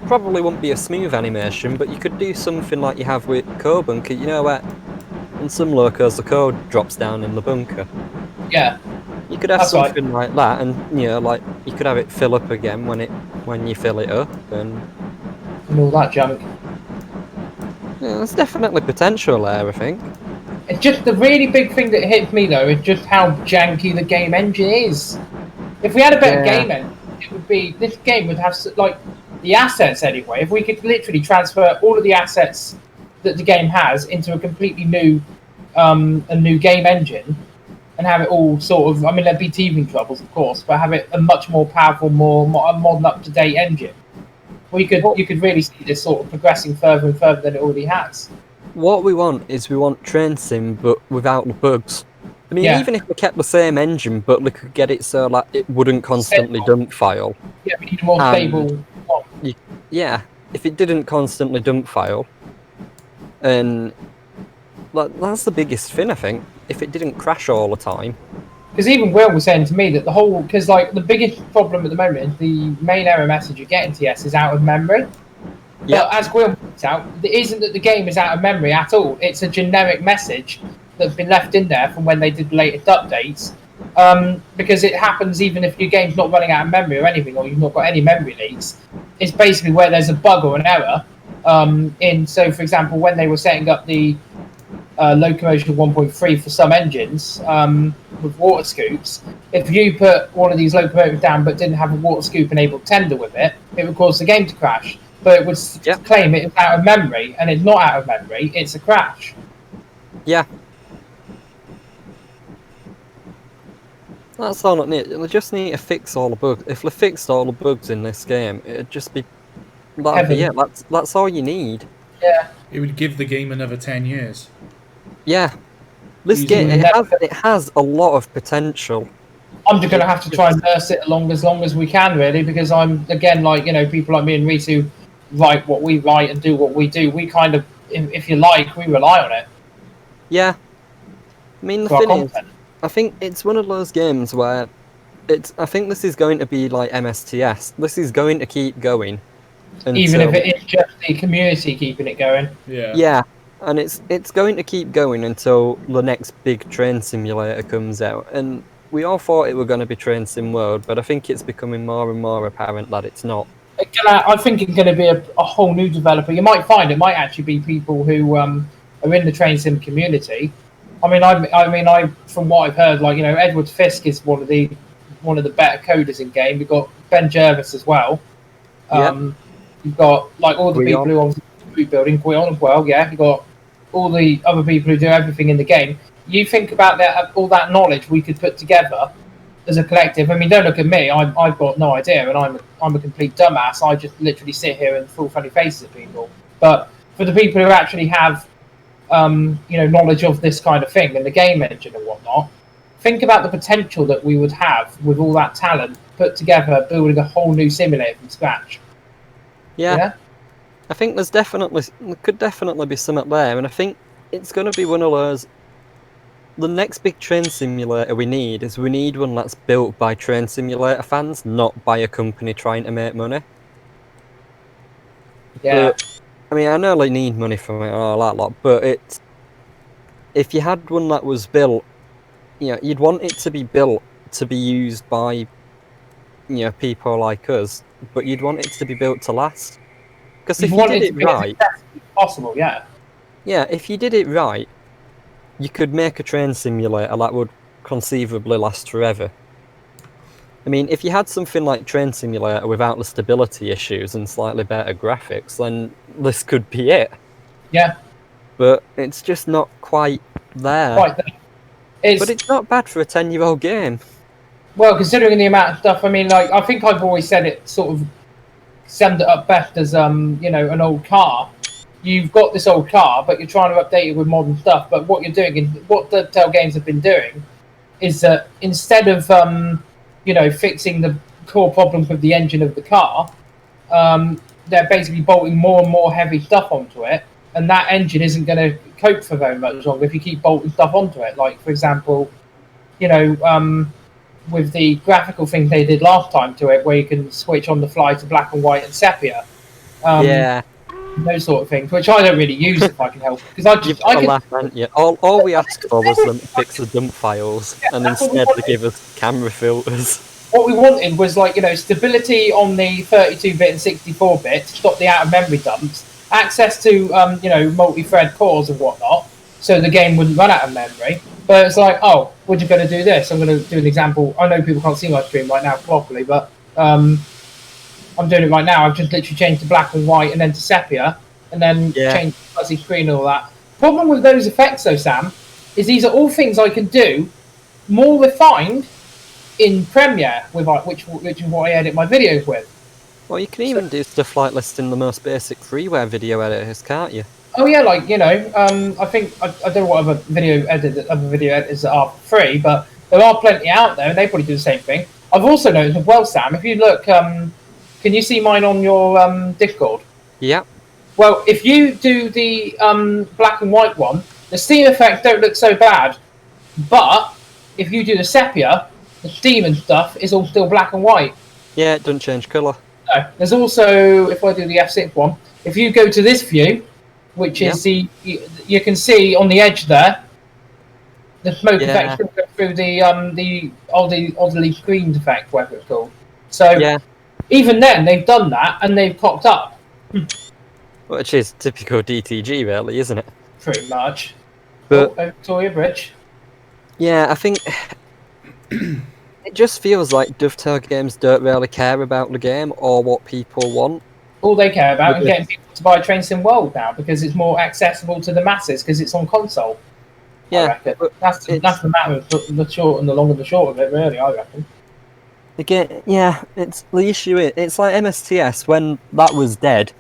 probably wouldn't be a smooth animation, but you could do something like you have with coal bunker. You know, where on some locos the coal drops down in the bunker.
Yeah.
You could have something like that, and, you know, like, you could have it fill up again when you fill it up, and
all that junk.
Yeah, there's definitely potential there, I think.
It's just the really big thing that hits me, though, is just how janky the game engine is. If we had a better game engine, it would be, this game would have, like, the assets anyway. If we could literally transfer all of the assets that the game has into a completely new game engine, and have it all sort of, I mean, there'd be teething troubles, of course, but have it a much more powerful, more modern, up-to-date engine. You could really see this sort of progressing further and further than it already has.
What we want is train sim, but without the bugs. I mean, even if we kept the same engine, but we could get it so that it wouldn't constantly dump file.
Yeah, we need a more stable one.
Yeah, if it didn't constantly dump file, and that's the biggest thing, I think. If it didn't crash all the time.
Because even Will was saying to me that because like the biggest problem at the moment is the main error message you get in TS is out of memory. But as Will points out, it isn't that the game is out of memory at all. It's a generic message that's been left in there from when they did the latest updates. Because it happens even if your game's not running out of memory or anything, or you've not got any memory leaks. It's basically where there's a bug or an error. So, for example, when they were setting up the locomotion 1.3 for some engines with water scoops, if you put one of these locomotives down but didn't have a water scoop enabled tender with it, it would cause the game to crash. But it would claim it is out of memory, and it's not out of memory, it's a crash.
Yeah. That's all it needs. They just need to fix all the bugs. If they fixed all the bugs in this game, it'd just be... that's all you need.
Yeah.
It would give the game another 10 years.
Yeah. This game, it has a lot of potential.
I'm just going to have to try and nurse it as long as we can, really, because I'm, again, like, you know, people like me and Reese who write what we write and do what we do, we kind of, if you like, we rely on it.
Yeah. I mean, the thing is, I think it's one of those games where I think this is going to be like MSTS. This is going to keep going.
Even if it is just the community keeping it going.
Yeah.
Yeah. And it's going to keep going until the next big train simulator comes out. And we all thought it were going to be Train Sim World, but I think it's becoming more and more apparent that it's not.
I think it's going to be a whole new developer. You might find it might actually be people who are in the Train Sim community. I mean, from what I've heard, like, you know, Edward Fisk is one of the better coders in game. We've got Ben Jervis as well. You've got like all the people who are rebuilding Guion as well. Yeah, you've got all the other people who do everything in the game. You think about that, all that knowledge we could put together as a collective. I mean, don't look at me. I've got no idea, and I'm a complete dumbass. I just literally sit here and full funny faces at people. But for the people who actually have, knowledge of this kind of thing and the game engine and whatnot. Think about the potential that we would have with all that talent put together, building a whole new simulator from scratch.
Yeah. I think there could definitely be something there, and I think it's going to be one of those. The next big train simulator we need one that's built by train simulator fans, not by a company trying to make money.
Yeah.
But, I mean, I know they need money from it and all that lot, but if you had one that was built, you'd want it to be built to be used by, people like us, but you'd want it to be built to last. Because if you did it right,
possible, yeah.
Yeah, if you did it right, you could make a train simulator that would conceivably last forever. I mean, if you had something like Train Simulator without the stability issues and slightly better graphics, then this could be it.
Yeah.
But it's just not quite there. But it's not bad for a 10-year-old game.
Well, considering the amount of stuff, I mean, like, I think I've always said it sort of summed it up best as, an old car. You've got this old car, but you're trying to update it with modern stuff. But what you're doing, what the Telltale Games have been doing, is that instead of, fixing the core problems with the engine of the car, they're basically bolting more and more heavy stuff onto it. And that engine isn't going to cope for very much longer if you keep bolting stuff onto it. Like, for example, with the graphical thing they did last time to it, where you can switch on the fly to black and white and sepia. Those sort of things, which I don't really use if I can help. Because
all we asked for was them to fix the dump files, and instead they give us camera filters.
What we wanted was stability on the 32-bit and 64-bit to stop the out-of-memory dumps, access to multi-thread cores and whatnot, so the game wouldn't run out of memory. But it's like, oh, we're just going to do this. I'm going to do an example. I know people can't see my screen right now properly, but I'm doing it right now. I've just literally changed to black and white and then to sepia, and then changed the fuzzy screen and all that. Problem with those effects, though, Sam, is these are all things I can do more refined in Premiere, which is what I edit my videos with.
Well, you can even do stuff like listing the most basic freeware video editors, can't you?
Oh yeah, I think I don't know what other video editors that are free, but there are plenty out there, and they probably do the same thing. I've also noticed as well, Sam, if you look, can you see mine on your Discord?
Yeah.
Well, if you do the black and white one, the steam effects don't look so bad, but if you do the sepia, the steam and stuff is all still black and white.
Yeah, it doesn't change colour.
No. There's also, if I do the F6 one, if you go to this view, which is you can see on the edge there, the smoke effect still goes through the oddly screened effect, whatever it's called. So even then, they've done that and they've cocked up.
Which is typical DTG, really, isn't it?
Pretty much.
But
Victoria Bridge.
Yeah, I think it just feels like Dovetail Games don't really care about the game or what people want. All
they care about is getting people to buy Train Sim World now because it's more accessible to the masses because it's on console.
Yeah,
I reckon. That's the matter of the short and the long and the short of it, really. I reckon.
Again, it's the issue. It's like MSTS when that was dead,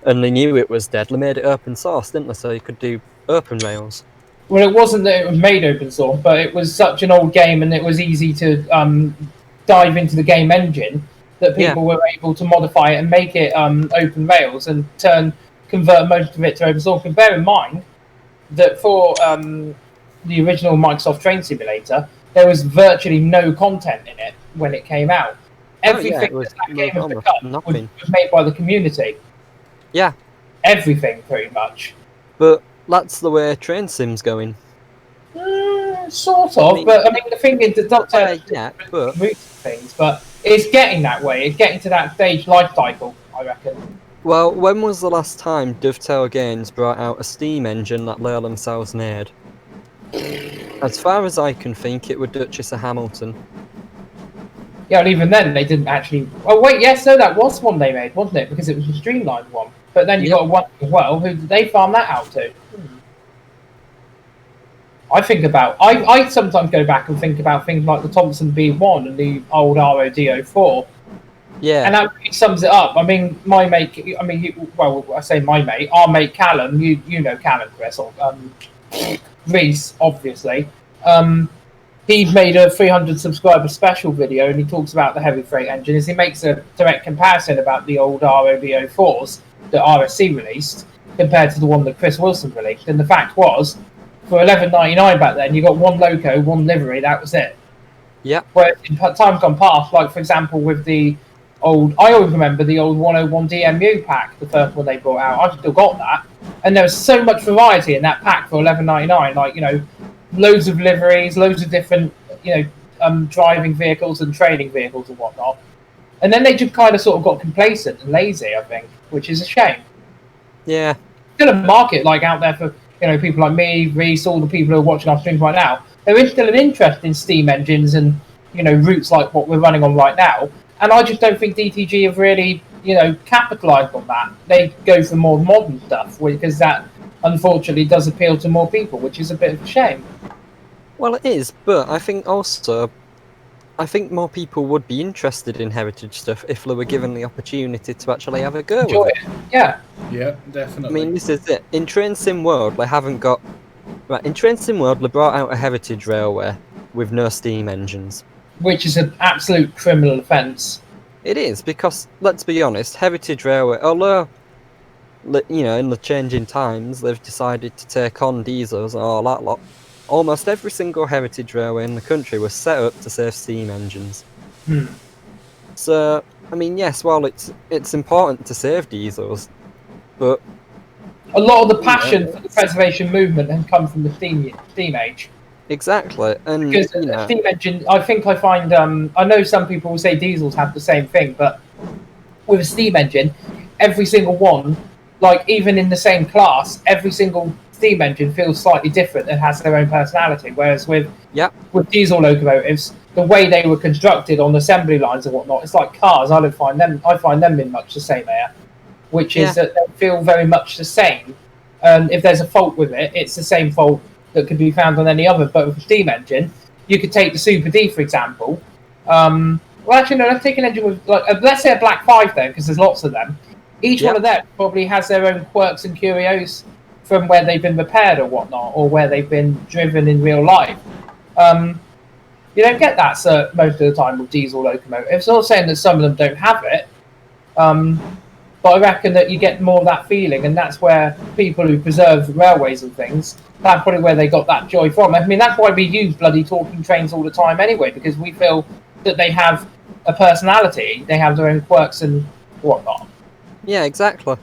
and they knew it was dead. They made it open source, didn't they? So you could do open rails.
Well, it wasn't that it was made open source, but it was such an old game, and it was easy to dive into the game engine that people were able to modify it and make it open rails and convert most of it to open source. And bear in mind that for the original Microsoft Train Simulator, there was virtually no content in it when it came out. Everything that game has become was made by the community.
Yeah.
Everything, pretty much.
But that's the way Train Sim's going.
Sort of, but I mean, the thing is, the Doctor things, but it's getting that way. It's getting to that stage life cycle, I reckon.
Well, when was the last time Dovetail Games brought out a Steam engine that they themselves made? As far as I can think, it was Duchess of Hamilton.
Yeah, and even then, they didn't actually... Oh, wait, yes, no, that was one they made, wasn't it? Because it was a streamlined one. But then you got one as well. Who did they farm that out to? I sometimes go back and think about things like the Thompson B1 and the old RODO4.
Yeah.
And that really sums it up. I mean, my mate. I mean, well, I say my mate. Our mate Callum. You know Callum, Chris, or Reese, obviously. He's made a 300 subscriber special video, and he talks about the heavy freight engines. He makes a direct comparison about the old ROV04s that RSC released compared to the one that Chris Wilson released. And the fact was, for $11.99 back then, you got one loco, one livery. That was it.
Yeah.
Where in times gone past, like for example with the old, I always remember the old 101 DMU pack, the first one they brought out. I've still got that, and there was so much variety in that pack for $11.99. Like, you know, loads of liveries, loads of different, you know, driving vehicles and training vehicles and whatnot. And then they just kind of sort of got complacent and lazy, I think, which is a shame.
Yeah.
Still a market like out there for, you know, people like me, Reese, all the people who are watching our streams right now. There is still an interest in steam engines and, you know, routes like what we're running on right now. And I just don't think DTG have really, you know, capitalised on that. They go for more modern stuff because that, unfortunately, does appeal to more people, which is a bit of a shame.
Well, it is, but I think more people would be interested in heritage stuff if they were given the opportunity to actually have a go
Enjoy
with
it. Yeah.
Yeah, definitely.
I mean, this is it. In Train Sim World, they haven't got... Right, in Train Sim World, they brought out a heritage railway with no steam engines.
Which is an absolute criminal offence.
It is, because, let's be honest, heritage railway, although, you know, in the changing times, they've decided to take on diesels and all that lot, almost every single heritage railway in the country was set up to save steam engines. So, I mean, yes, while it's important to save diesels, but...
A lot of the passion for the preservation movement has come from the steam age.
Exactly, and
because
you know,
steam engine, I think I find, I know some people will say diesels have the same thing, but with a steam engine, every single one, like even in the same class, every single steam engine feels slightly different and has their own personality. Whereas with diesel locomotives, the way they were constructed on assembly lines and whatnot, it's like cars. I find them in much the same air, which is that they feel very much the same. If there's a fault with it, it's the same fault that could be found on any other. But with a steam engine, you could take the Super D, for example. Well, actually, no, let's take an engine with, like, let's say a Black 5 then, because there's lots of them. Each one of them probably has their own quirks and curios from where they've been repaired or whatnot, or where they've been driven in real life. You don't get that most of the time with diesel locomotives. I'm not saying that some of them don't have it, but I reckon that you get more of that feeling, and that's where people who preserve railways and things, that's probably where they got that joy from. I mean, that's why we use bloody talking trains all the time anyway, because we feel that they have a personality, they have their own quirks and whatnot.
Yeah, exactly.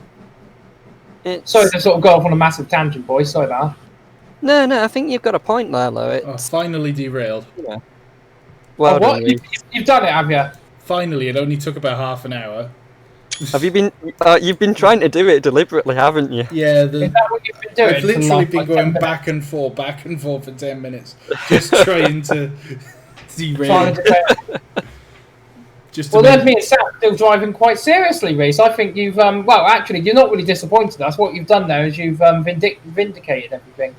Sorry to sort of go off on a massive tangent, boys. Sorry about that.
No, I think you've got a point there, though.
It's finally derailed.
Yeah. Well,
what? You've done it, have you?
Finally, it only took about half an hour.
Have you been? You've been trying to do it deliberately, haven't you?
Yeah.
Is that what you've been doing?
I've literally been going back and forth for 10 minutes, just trying to derail.
Well, there's me and Sam still driving quite seriously, Reese. I think you've, well, actually, you're not really disappointed us. What you've done there is you've vindicated everything.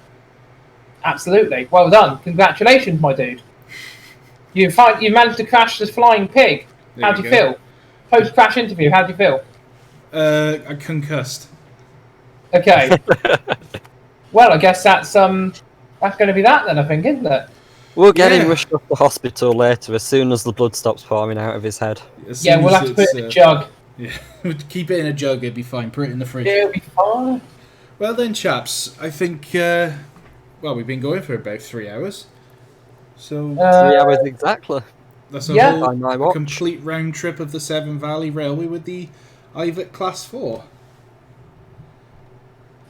Absolutely. Well done. Congratulations, my dude. You managed to crash this flying pig. How do you feel? Post-crash interview, how do you feel?
I'm concussed.
Okay. Well, I guess that's going to be that then, I think, isn't it?
We'll get him rushed off the hospital later as soon as the blood stops pouring out of his head.
Yeah, we'll have to put it in a jug.
Yeah, keep it in a jug, it'll be fine. Put it in the fridge.
Yeah, it'll be fine.
Well then, chaps, I think, well, we've been going for about 3 hours. So
3 hours exactly.
That's a whole complete round trip of the Severn Valley Railway with the Ivatt Class 4.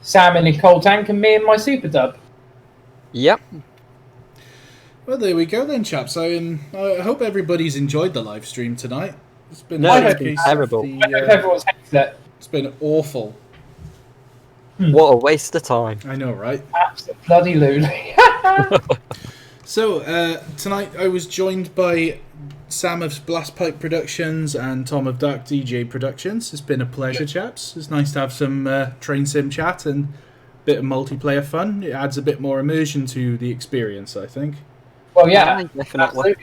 Sam in his coal tank and me in my super dub.
Yep.
Well, there we go then, chaps. I hope everybody's enjoyed the live stream tonight. It's been
terrible.
I hope everyone's hated it.
It's been awful.
What a waste of time.
I know, right?
Absolutely bloody lully.
So, tonight I was joined by Sam of Blastpipe Productions and Tom of Dark DJ Productions. It's been a pleasure, chaps. It's nice to have some train sim chat and a bit of multiplayer fun. It adds a bit more immersion to the experience, I think.
Well, yeah,
definitely.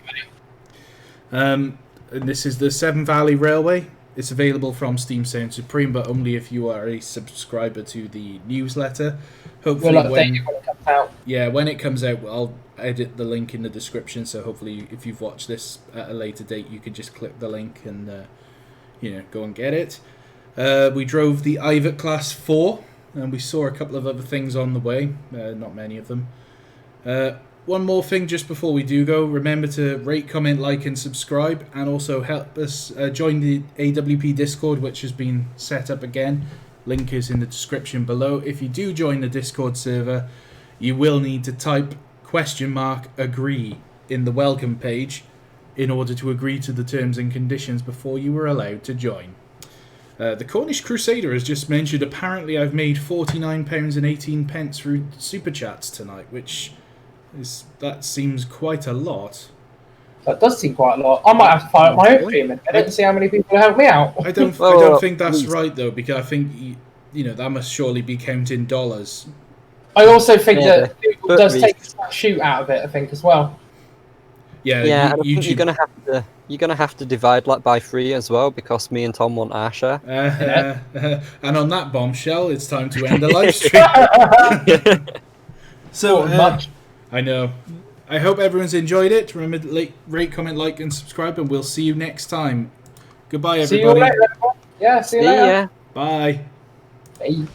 absolutely.
and this is the Severn Valley Railway. It's available from Steam Sound Supreme, but only if you are a subscriber to the newsletter. Hopefully,
We'll update you when it comes out.
Yeah, when it comes out, I'll edit the link in the description. So hopefully, if you've watched this at a later date, you can just click the link and go and get it. We drove the Ivatt Class 4, and we saw a couple of other things on the way. Not many of them. One more thing just before we do go. Remember to rate, comment, like, and subscribe, and also help us join the AWP Discord, which has been set up again. Link is in the description below. If you do join the Discord server, you will need to type !agree in the welcome page in order to agree to the terms and conditions before you are allowed to join. The Cornish Crusader has just mentioned, apparently I've made £49.18 through Super Chats tonight, which that seems quite a lot.
That does seem quite a lot. I might have to fire up my own stream in a minute and see how many people help me out.
I don't think that's right, though, because I think that must surely be counting dollars.
I also think that it does take a shoot out of it, I think, as well.
Yeah,
I think you're gonna have to divide by 3 as well, because me and Tom want our share.
And on that bombshell, it's time to end the live stream. So
much.
I know. I hope everyone's enjoyed it. Remember to rate, comment, like, and subscribe, and we'll see you next time. Goodbye, everybody.
See you later. Yeah, see you later.
Bye.
Bye.